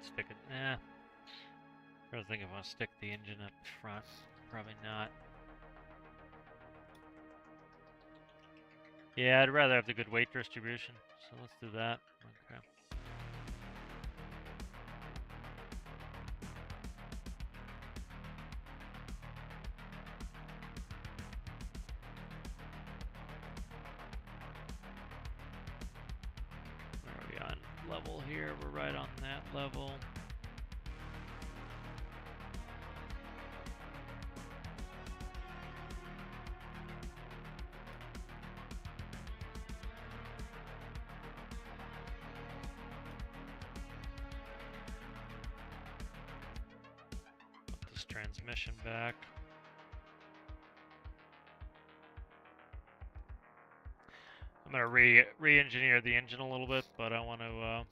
stick it. Nah. I was thinking if I want to stick the engine up front. Probably not. Yeah, I'd rather have the good weight distribution. So let's do that. Okay. Where are we on level here? We're right on that level. Put this transmission back. I'm gonna re-engineer the engine a little bit, but I want to.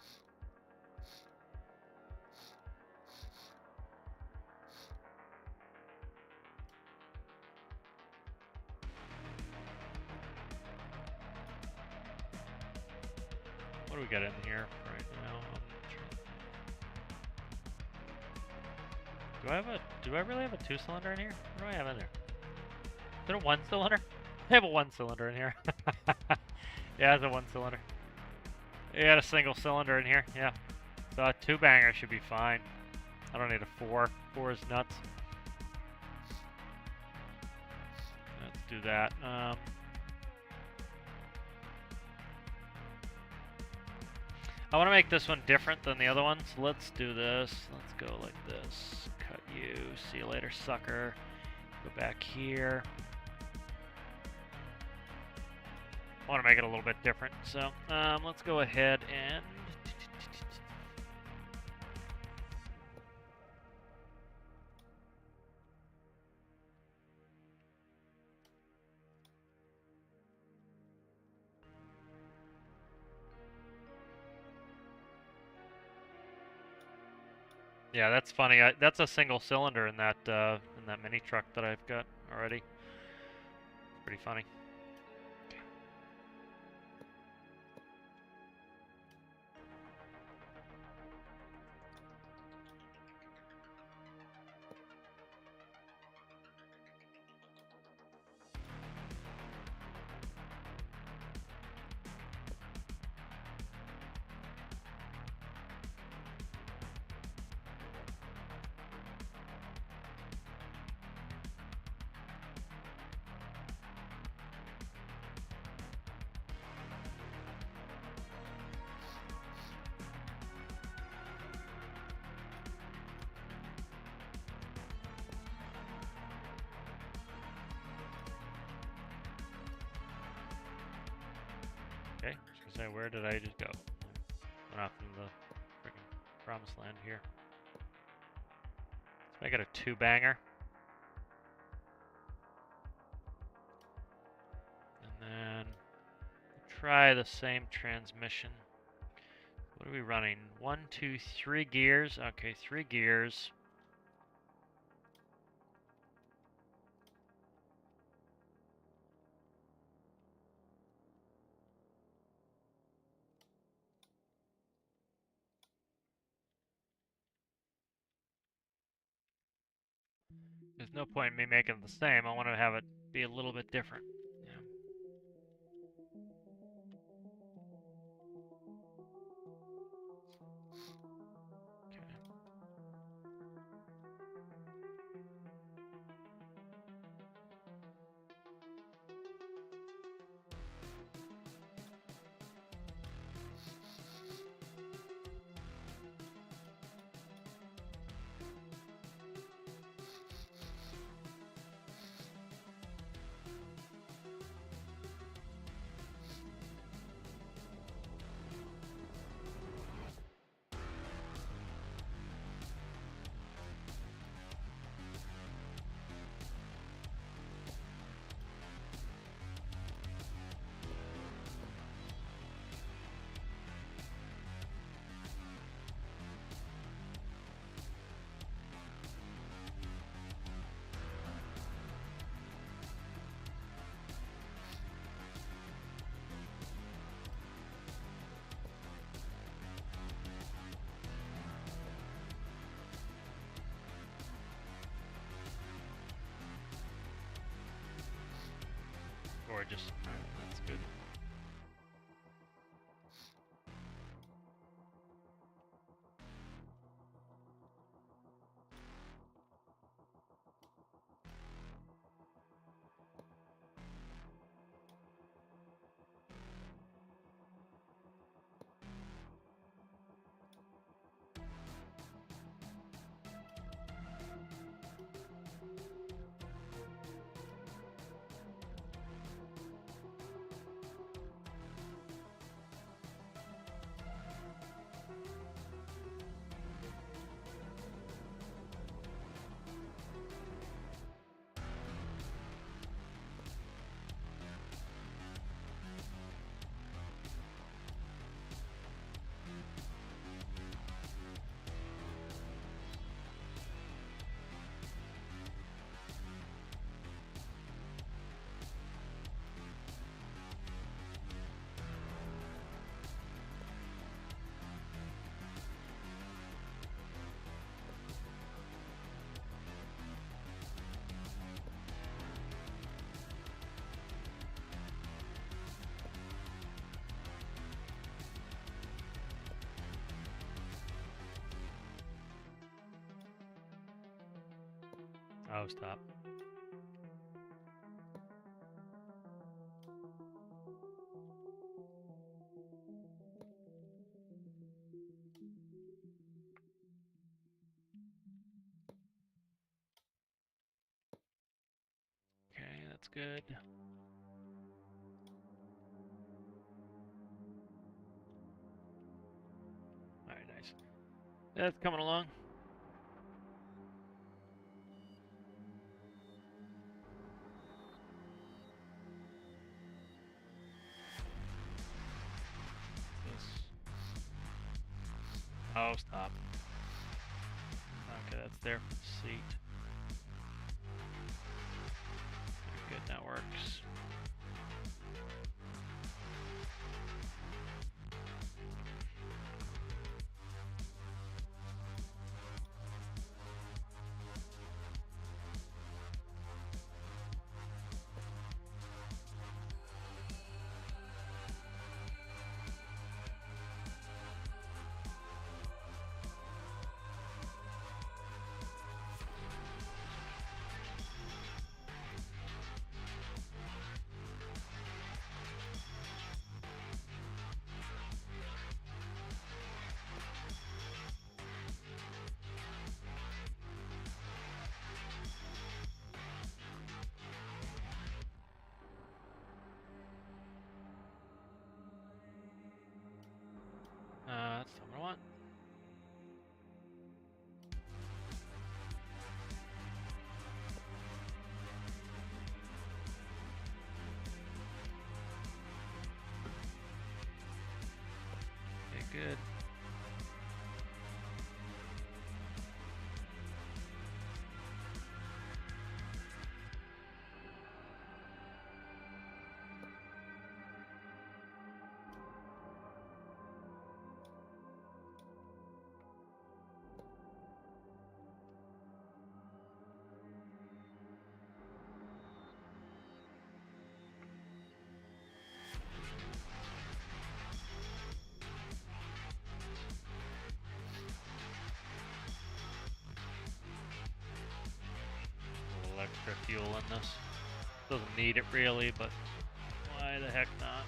What do we got in here right now? Do I really have a 2-cylinder in here? What do I have in there? Is it a 1-cylinder? I have a 1-cylinder in here. Yeah, it's a 1-cylinder. You got a single cylinder in here, yeah. So a 2-banger should be fine. I don't need a 4. 4 is nuts. Let's do that. I want to make this one different than the other ones. Let's do this. Let's go like this. Cut you. See you later, sucker. Go back here. I want to make it a little bit different. So let's go ahead and... Yeah, that's funny. That's a single cylinder in that mini truck that I've got already. It's pretty funny. Okay, I was gonna say, where did I just go? Went off in the freaking promised land here. Let's make it a 2-banger. And then try the same transmission. What are we running? 1, 2, 3 gears. Okay, 3 gears. There's no point in me making it the same. I want to have it be a little bit different. Yeah. Okay. gorgeous. Alright, that's good. Oh, stop. Okay, that's good. Alright, nice. That's coming along. Oh, stop. Okay, that's there for the seat. Good, that works. That's what I want. Okay, good. A little extra fuel in this. Doesn't need it really, but why the heck not?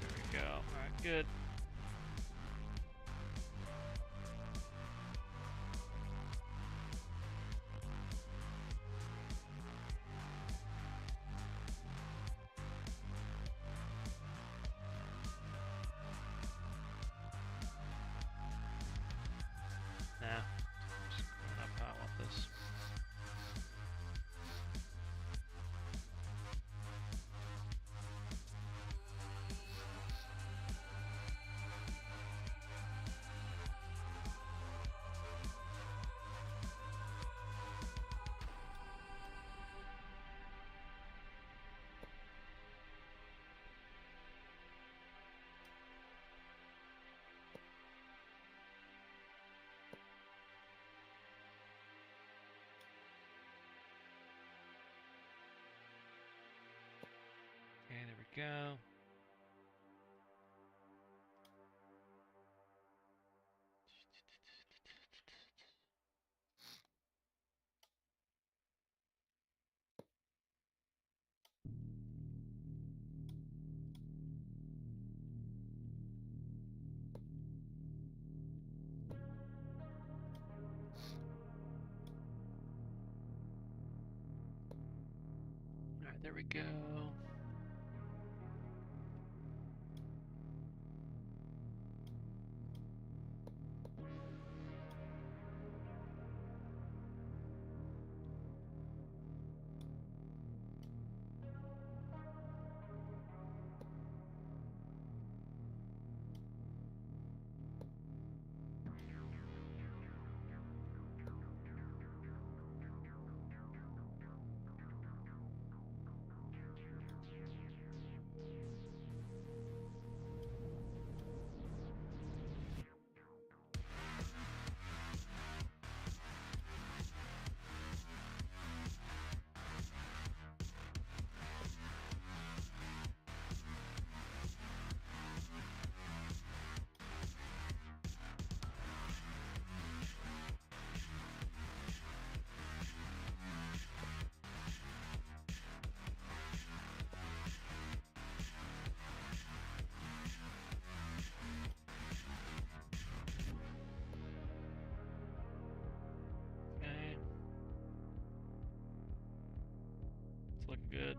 There we go. Alright, good. Nah. Just going up how I want this. go. Alright, there we go. Looking good.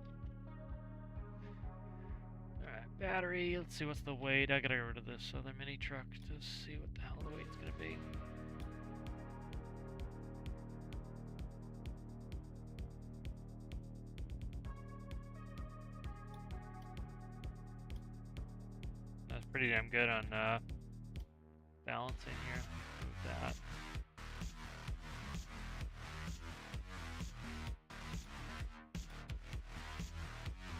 Alright, battery. Let's see what's the weight. I gotta get rid of this other mini truck to see what the hell the weight's gonna be. That's pretty damn good on balancing here. Move that.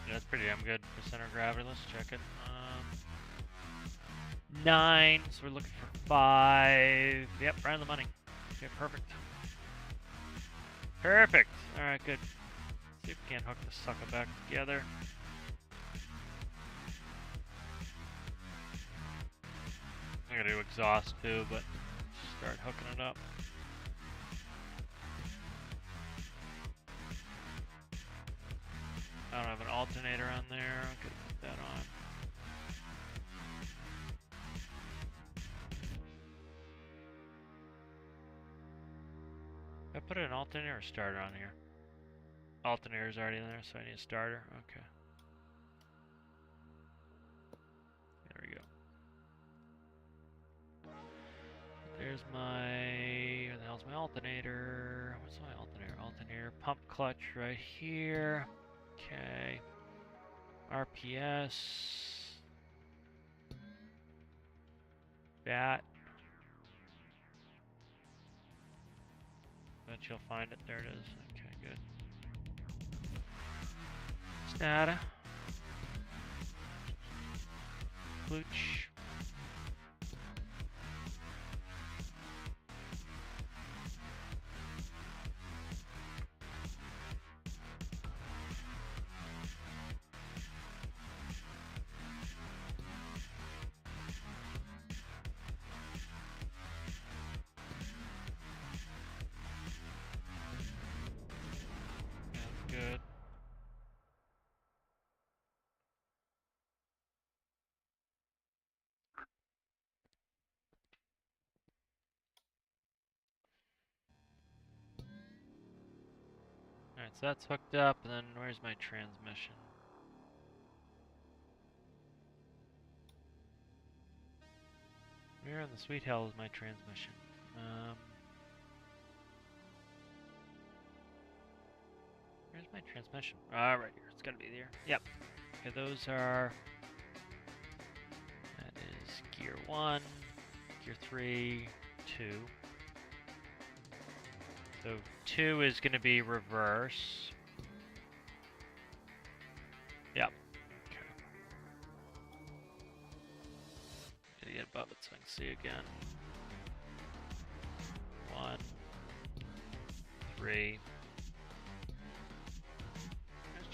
Yeah, that's pretty damn good for center of gravity. Let's check it. 9, so we're looking for 5. Yep, right on the money. Okay, perfect. Perfect! Alright, good. Let's see if we can't hook this sucker back together. I'm gonna do exhaust too, but start hooking it up. I don't have an alternator on there. I could put that on. I put an alternator or starter on here. Alternator's already in there, so I need a starter. Okay. There we go. There's my... Where the hell's my alternator? What's my alternator? Alternator. Pump clutch right here. Okay. RPS. Bat. Bet you'll find it. There it is. Okay, good. Stata. Klooch. Good. Alright, so that's hooked up, and then where's my transmission? Where in the sweet hell is my transmission? Where's my transmission? Right here. It's gotta be there. Yep. Okay, those are... That is gear 1, gear 3, 2. So 2 is gonna be reverse. Yep. Okay. Gotta get above it so I can see again. 1, 3.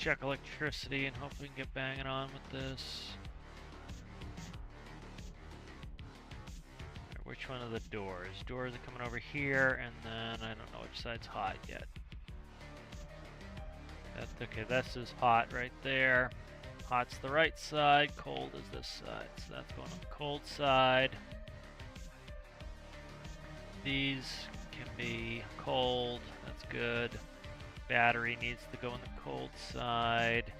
check electricity and hope we can get banging on with this. Right, which one are the doors? Doors are coming over here, and then I don't know which side's hot yet. Okay, this is hot right there. Hot's the right side, cold is this side. So that's going on the cold side. These can be cold, that's good. Battery needs to go on the cold side.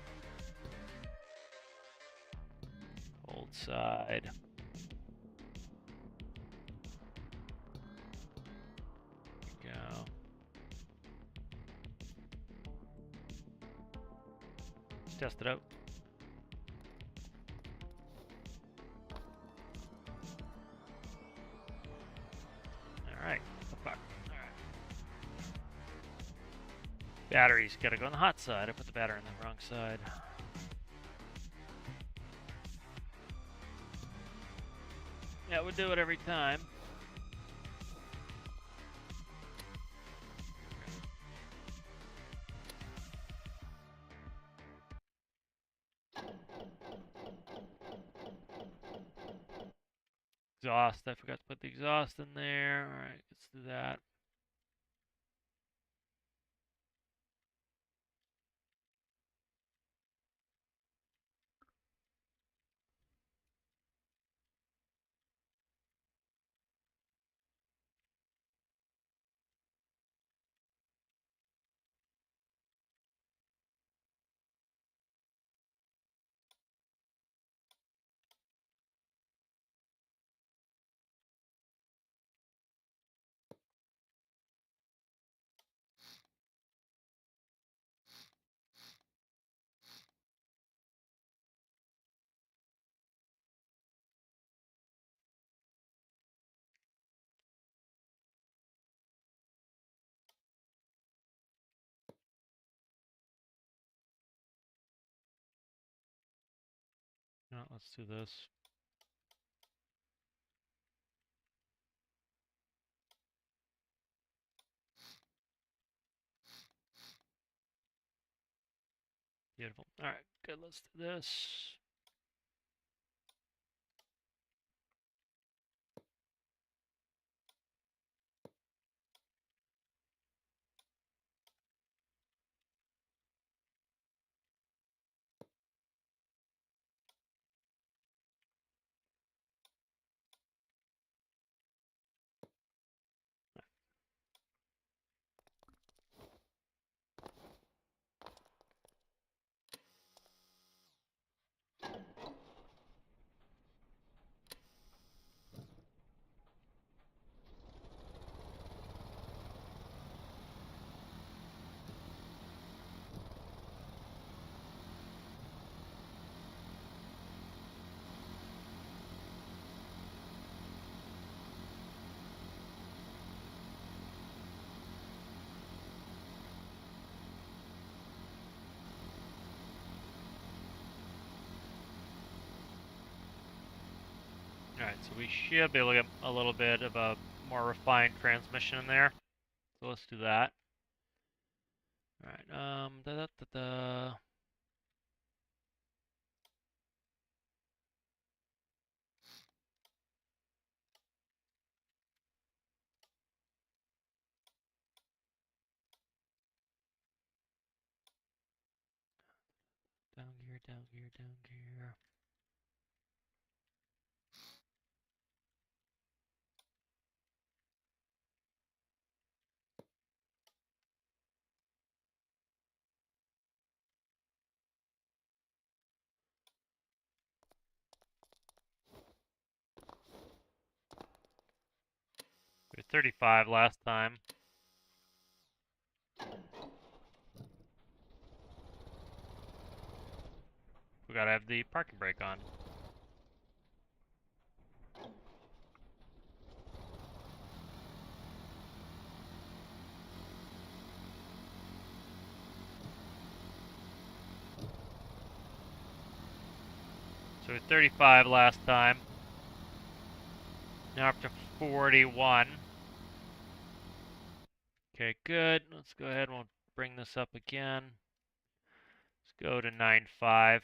Cold side. There we go. Let's test it out. Alright, fuck. Alright. Batteries gotta go on the hot side. I put the battery on the wrong side. Yeah, we'll do it every time. Exhaust, I forgot to put the exhaust in there. Alright, let's do that. No, let's do this. Beautiful. Alright, good, let's do this. Alright, so we should be able to get a little bit of a more refined transmission in there. So let's do that. Alright, down gear, down gear, down gear. We were 35 last time. We gotta have the parking brake on. So we were 35 last time. Now up to 41. Okay, good. Let's go ahead and we'll bring this up again. go to 9.5.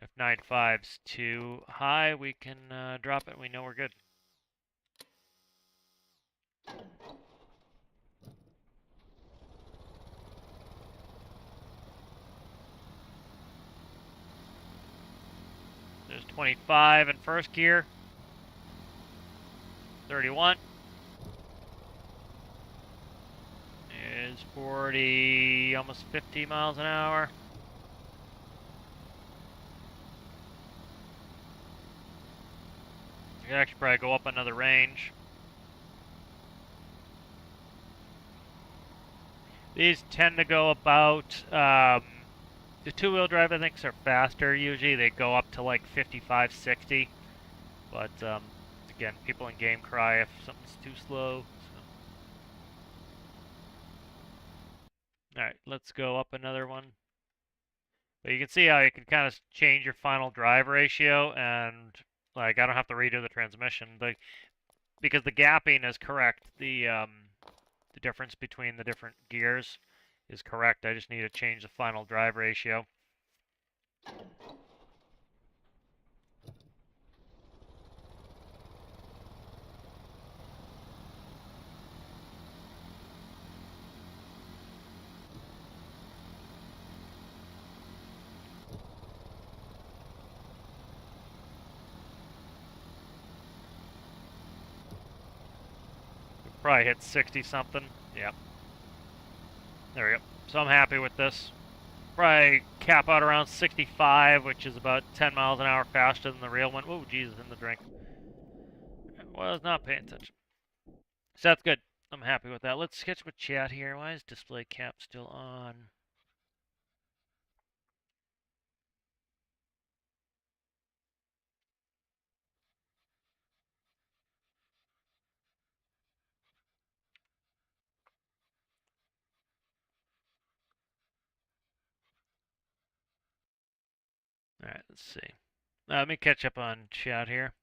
If 9.5's too high, we can drop it. We know we're good. There's 25 in first gear. 31 is 40, almost 50 miles an hour. You could actually probably go up another range. These tend to go about, the two-wheel drive I think are faster usually. They go up to like 55, 60. But, again, people in game cry if something's too slow. So. Alright, let's go up another one. But you can see how you can kind of change your final drive ratio, and like I don't have to redo the transmission, because the gapping is correct. The difference between the different gears is correct. I just need to change the final drive ratio. Probably hit 60 something. Yep. There we go. So I'm happy with this. Probably cap out around 65, which is about 10 miles an hour faster than the real one. Oh, Jesus, in the drink. Was not paying attention. So that's good. I'm happy with that. Let's sketch with chat here. Why is display cap still on? Alright, let's see. Let me catch up on chat here.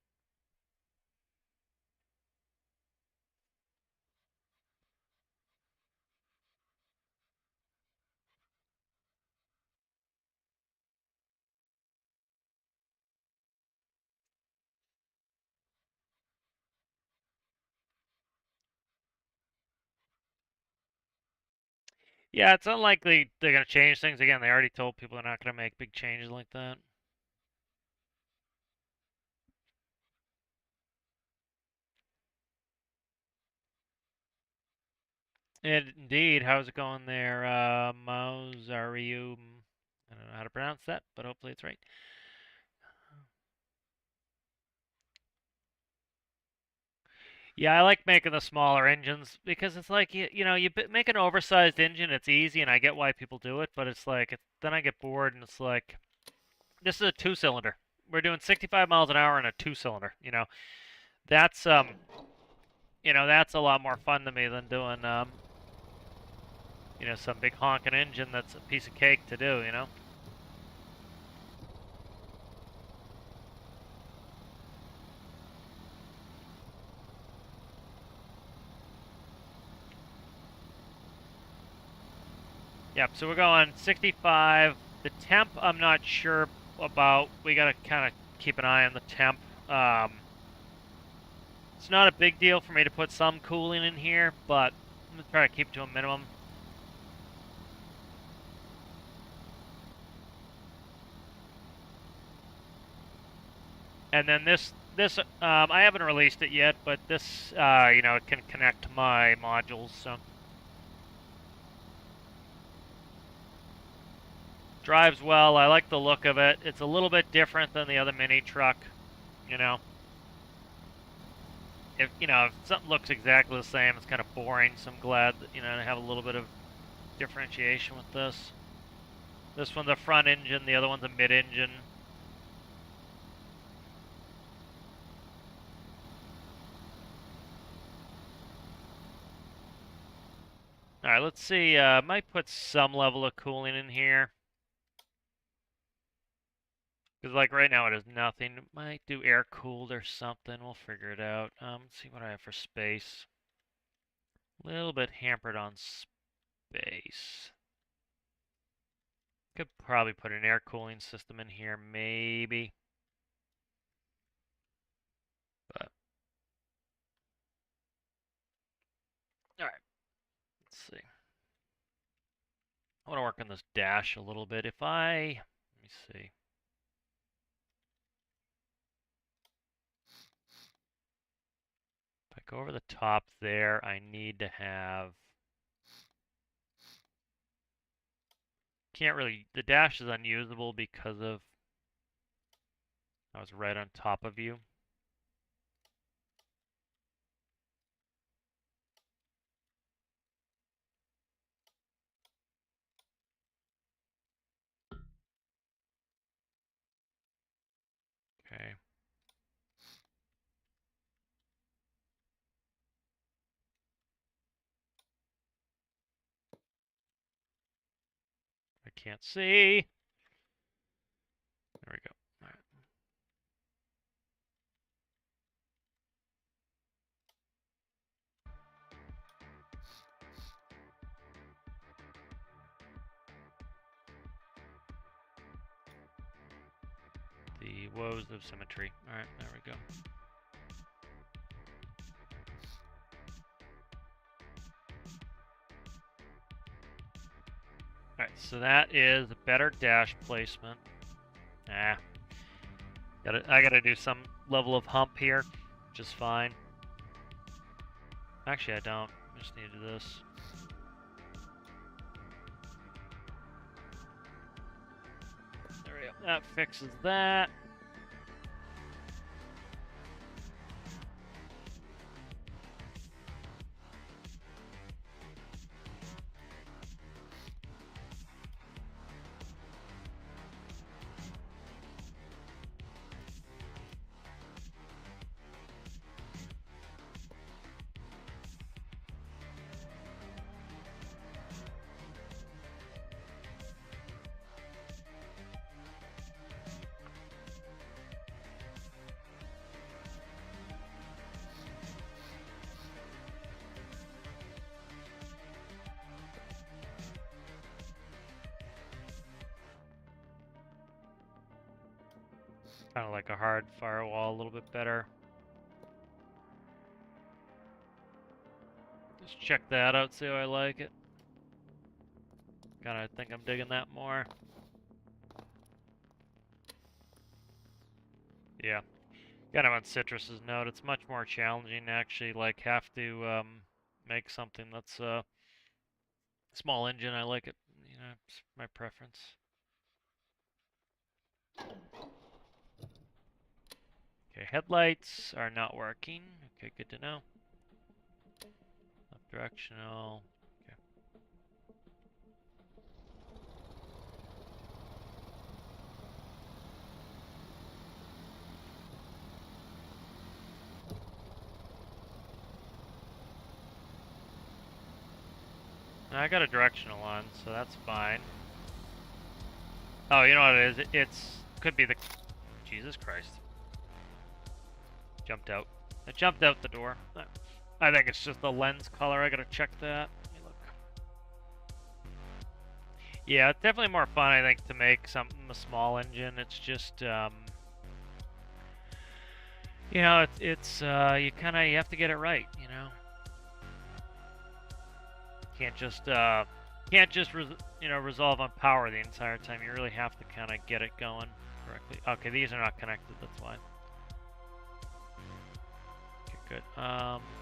Yeah, it's unlikely they're going to change things. Again, they already told people they're not going to make big changes like that. Indeed, how's it going there, Mauzarium? I don't know how to pronounce that, but hopefully it's right. Yeah, I like making the smaller engines because it's like you make an oversized engine, it's easy, and I get why people do it, but it's like then I get bored, and it's like this is a two-cylinder. We're doing 65 miles an hour in a two-cylinder. That's that's a lot more fun to me than doing some big honking engine that's a piece of cake to do. Yep, so we're going 65. The temp, I'm not sure about. We got to kind of keep an eye on the temp. It's not a big deal for me to put some cooling in here, but I'm going to try to keep it to a minimum. And then this I haven't released it yet, but this, it can connect to my modules, so. Drives well. I like the look of it. It's a little bit different than the other mini truck, you know. If something looks exactly the same, it's kind of boring. So I'm glad that to have a little bit of differentiation with this. This one's a front engine. The other one's a mid engine. All right, let's see. Might put some level of cooling in here. Because like right now it is nothing. Might do air cooled or something. We'll figure it out. Let's see what I have for space. A little bit hampered on space. Could probably put an air cooling system in here, maybe. But all right, let's see. I want to work on this dash a little bit. Let me see. If I go over the top there, I need to have. Can't really. The dash is unusable because of. I was right on top of you. Okay. I can't see. There we go. All right. The woes of symmetry. All right, there we go. Alright, so that is a better dash placement. I gotta do some level of hump here, which is fine. Actually, I don't. I just need to do this. There we go. That fixes that. Kind of like a hard firewall, a little bit better. Just check that out, see how I like it. Kinda think I'm digging that more. Yeah. Kind of on Citrus's note, it's much more challenging to actually like have to make something that's small engine. I like it. You know, it's my preference. Okay, headlights are not working. Okay, good to know. Left directional. Okay. I got a directional on, so that's fine. Oh, you know what it is? It's could be the. Jesus Christ! Jumped out. It jumped out the door. I think it's just the lens color. I gotta check that. Let me look. Yeah, it's definitely more fun, I think, to make something a small engine. It's just, you know, it's you have to get it right, you know. Can't just resolve on power the entire time. You really have to kind of get it going correctly. Okay, these are not connected. That's fine. Okay, good.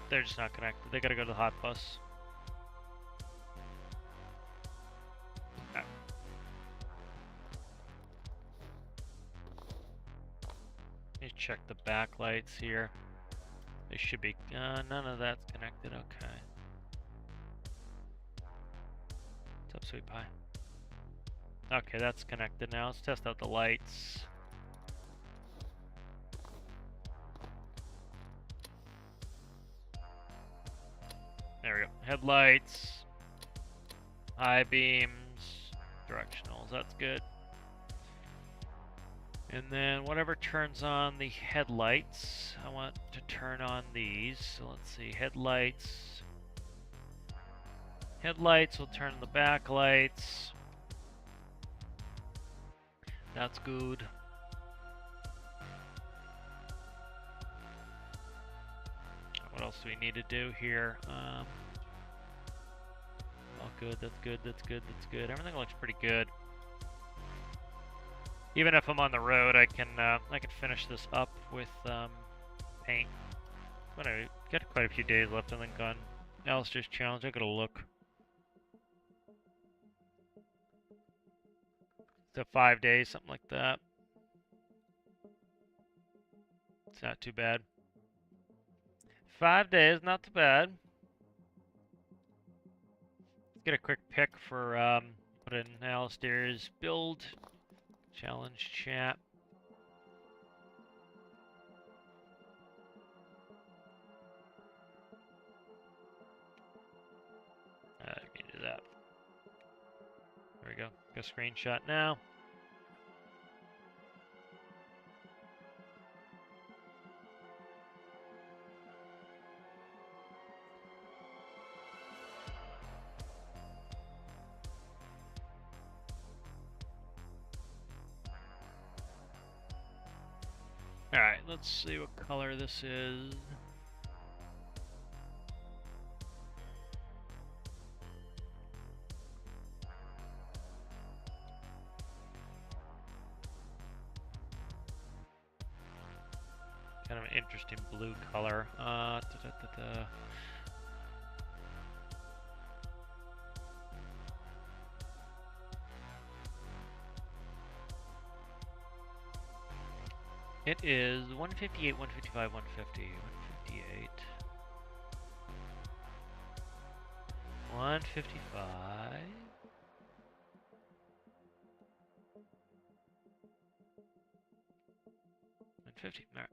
They're just not connected. They gotta go to the hot bus. Right. Let me check the backlights here. They should be. None of that's connected. Okay. What's up, sweet pie? Okay, that's connected now. Let's test out the lights. There we go. Headlights, high beams, directionals. That's good. And then whatever turns on the headlights, I want to turn on these. So let's see, headlights. Headlights will turn the backlights. That's good. What else do we need to do here? All good. That's good. That's good. That's good. Everything looks pretty good. Even if I'm on the road, I can finish this up with paint. But I got quite a few days left on the gun. Alistair's challenge. I gotta look. So 5 days, something like that. It's not too bad. 5 days, not too bad. Let's get a quick pick for put in Alistair's build challenge chat. You can do that. There we go. Go screenshot now. Alright, let's see what color this is. Kind of an interesting blue color. It is 158, 155, 150, 158, 155, 150. All right.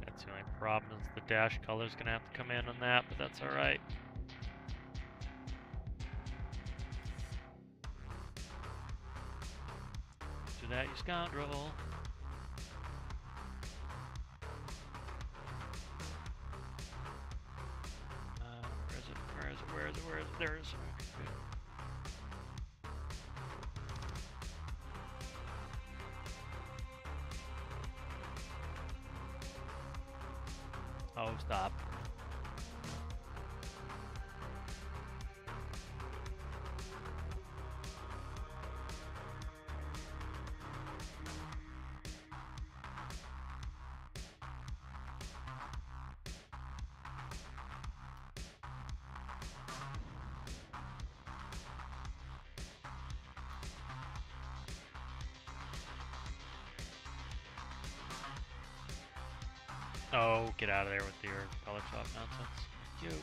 That's the only problem is the dash color's gonna have to come in on that, but that's all right. Do that, you scoundrel. Where is it? Where is it? Where is it? Where is it? There it is. Oh, stop. Oh, get out of there with your color swap nonsense. Thank you.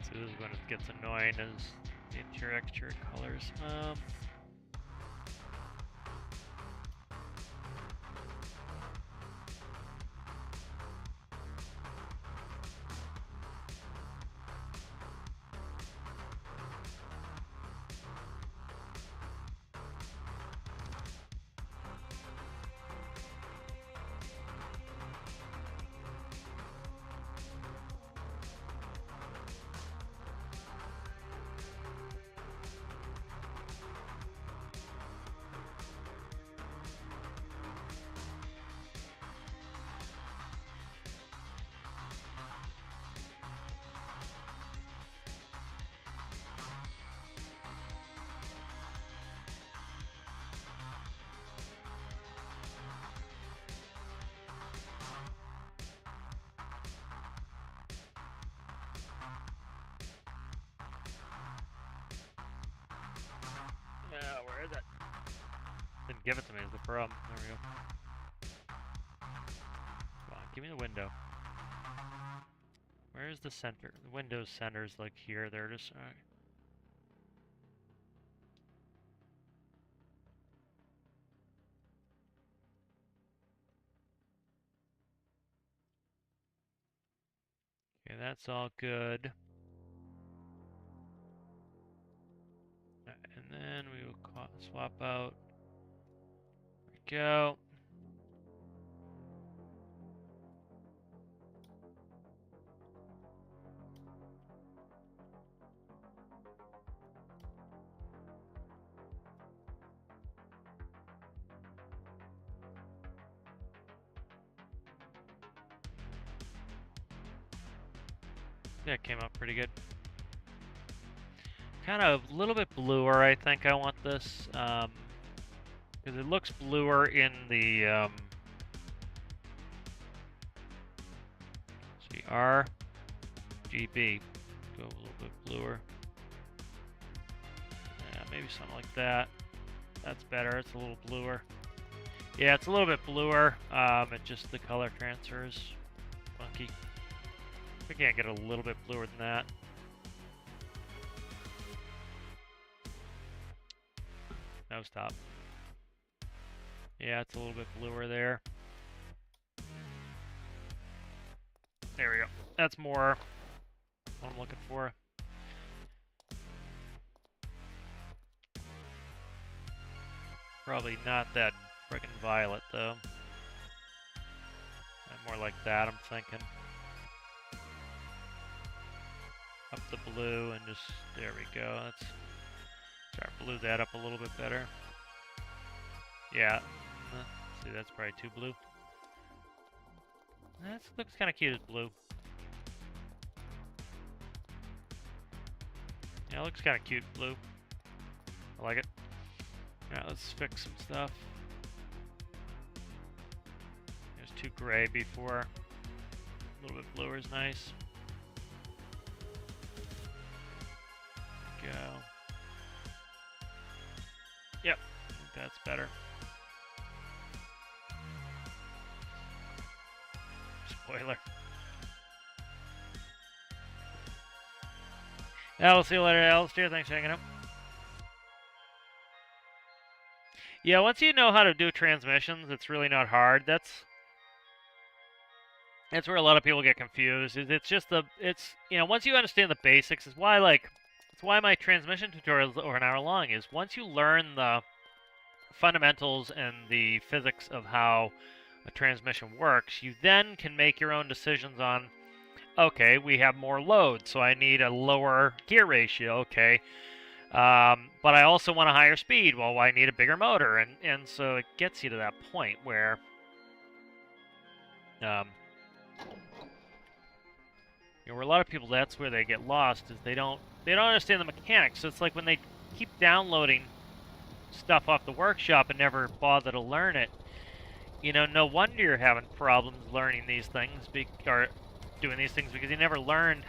So this is when it gets annoying, is your extra colors. give it to me is the problem. There we go. Come on, give me the window. Where's the center? The Windows center's like here. There it is. All right. Okay, that's all good. And then we will swap out. There we go. That came out pretty good. Kind of a little bit bluer, I think I want this. Because it looks bluer in the see, RGB. Go a little bit bluer. Yeah, maybe something like that. That's better. It's a little bluer. Yeah, it's a little bit bluer. It just the color transfer is funky. We can't get a little bit bluer than that. No stop. Yeah, it's a little bit bluer there. There we go. That's more what I'm looking for. Probably not that friggin' violet though. More like that, I'm thinking. Up the blue and just, there we go. Let's start blue that up a little bit better. Yeah, see, that's probably too blue. That looks kind of cute as blue. Yeah, it looks kind of cute blue. I like it. Yeah, let's fix some stuff. It was too gray before. A little bit bluer is nice. Go. Yep, I think that's better. Spoiler. Yeah, we'll see you later, Alistair. Thanks for hanging out. Yeah, once you know how to do transmissions, it's really not hard. That's where a lot of people get confused. It's just once you understand the basics, it's why my transmission tutorials over an hour long is once you learn the fundamentals and the physics of how a transmission works, you then can make your own decisions on, okay, we have more load, so I need a lower gear ratio, okay. But I also want a higher speed, well, I need a bigger motor, and so it gets you to that point where where a lot of people, that's where they get lost, is they don't understand the mechanics. So it's like when they keep downloading stuff off the workshop and never bother to learn it, no wonder you're having problems learning these things or doing these things, because you never learned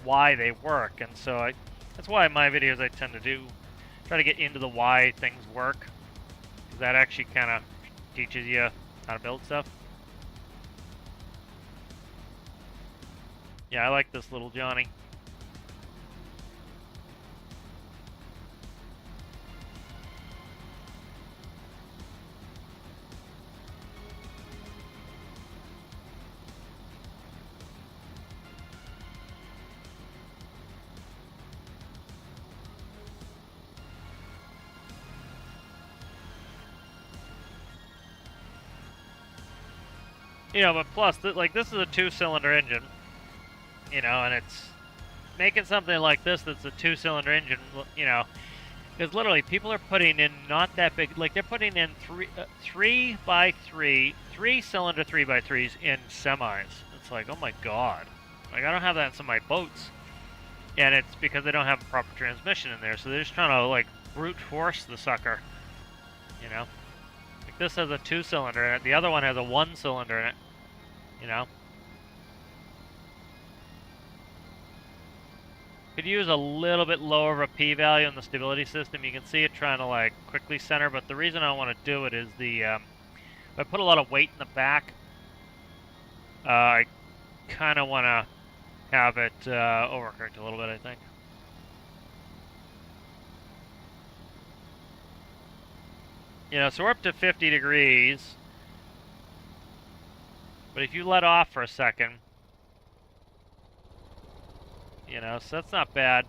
why they work. And so that's why in my videos I tend to try to get into the why things work, because that actually kind of teaches you how to build stuff. Yeah, I like this little Johnny. But plus, this is a 2-cylinder engine, and it's making something like this that's a 2-cylinder engine, because literally people are putting in not that big, they're putting in 3x3, 3-cylinder 3x3s in semis. It's like, oh my god. I don't have that in some of my boats. And it's because they don't have a proper transmission in there, so they're just trying to, brute force the sucker, this has a 2-cylinder in it, the other one has a 1-cylinder in it, Could use a little bit lower of a p-value in the stability system. You can see it trying to like quickly center, but the reason I want to do it is if I put a lot of weight in the back, I kind of want to have it overcorrect a little bit, I think. You know, so we're up to 50 degrees, but if you let off for a second, you know, so that's not bad.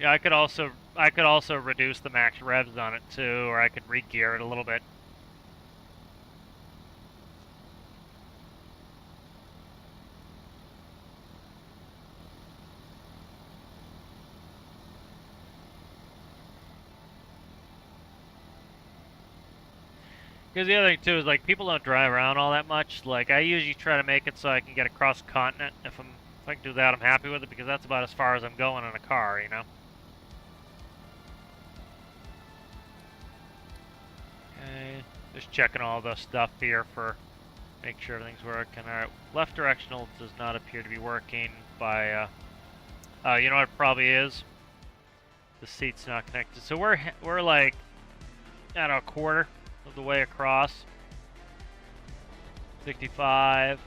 Yeah, I could also reduce the max revs on it too, or I could re-gear it a little bit. Because the other thing too is like people don't drive around all that much. Like I usually try to make it so I can get across the continent. If I can do that, I'm happy with it because that's about as far as I'm going in a car, you know. Okay, just checking all the stuff here for make sure everything's working. All right, left directional does not appear to be working. By you know what it probably is? The seat's not connected. So we're like I don't know, a quarter of the way across. 65.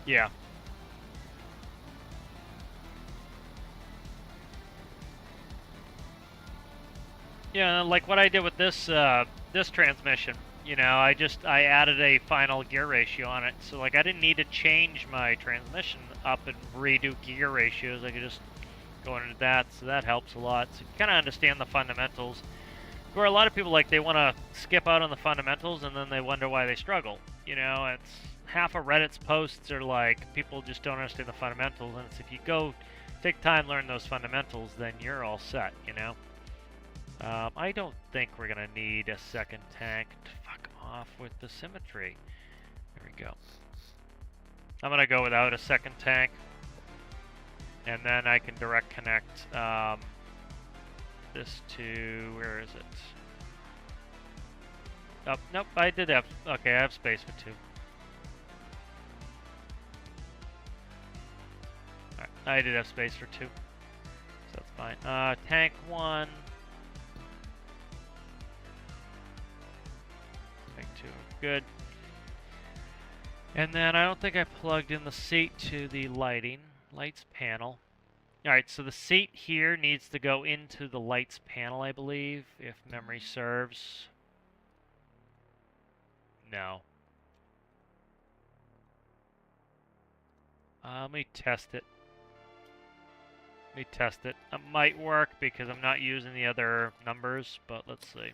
Yeah. Yeah, like what I did with this this transmission, you know, I added a final gear ratio on it. So like I didn't need to change my transmission up and redo gear ratios. I could just go into that, so that helps a lot. So you kind of understand the fundamentals. Where a lot of people like they want to skip out on the fundamentals and then they wonder why they struggle. You know, it's half of Reddit's posts are like people just don't understand the fundamentals, and it's if you go take time learn those fundamentals, then you're all set. You know. I don't think we're gonna need a second tank. Fuck off with the symmetry. There we go. I'm gonna go without a second tank, and then I can direct connect this to where is it? Oh, nope. I did have. Okay, I have space for two. All right, I did have space for two, so that's fine. Tank one. Good. And then I don't think I plugged in the seat to the lights panel. Alright, so the seat here needs to go into the lights panel, I believe, if memory serves. No. Let me test it. It might work because I'm not using the other numbers, but let's see.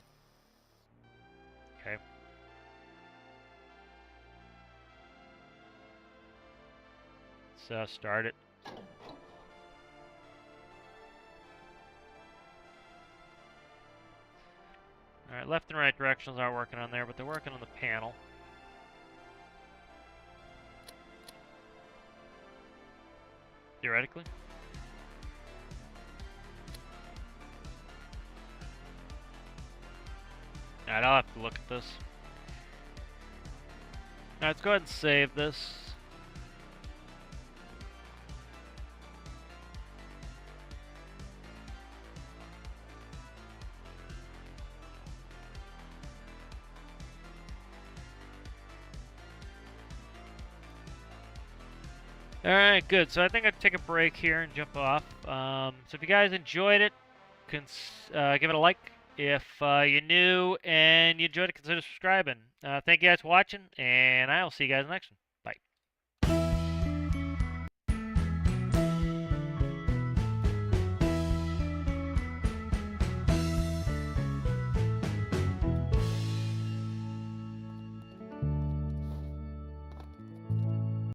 Okay. Start it. Alright, left and right directionals aren't working on there, but they're working on the panel. Theoretically. Alright, I'll have to look at this. Alright, let's go ahead and save this. Alright, good. So I think I'd take a break here and jump off. So if you guys enjoyed it, give it a like. If you're new and you enjoyed it, consider subscribing. Thank you guys for watching, and I will see you guys next one.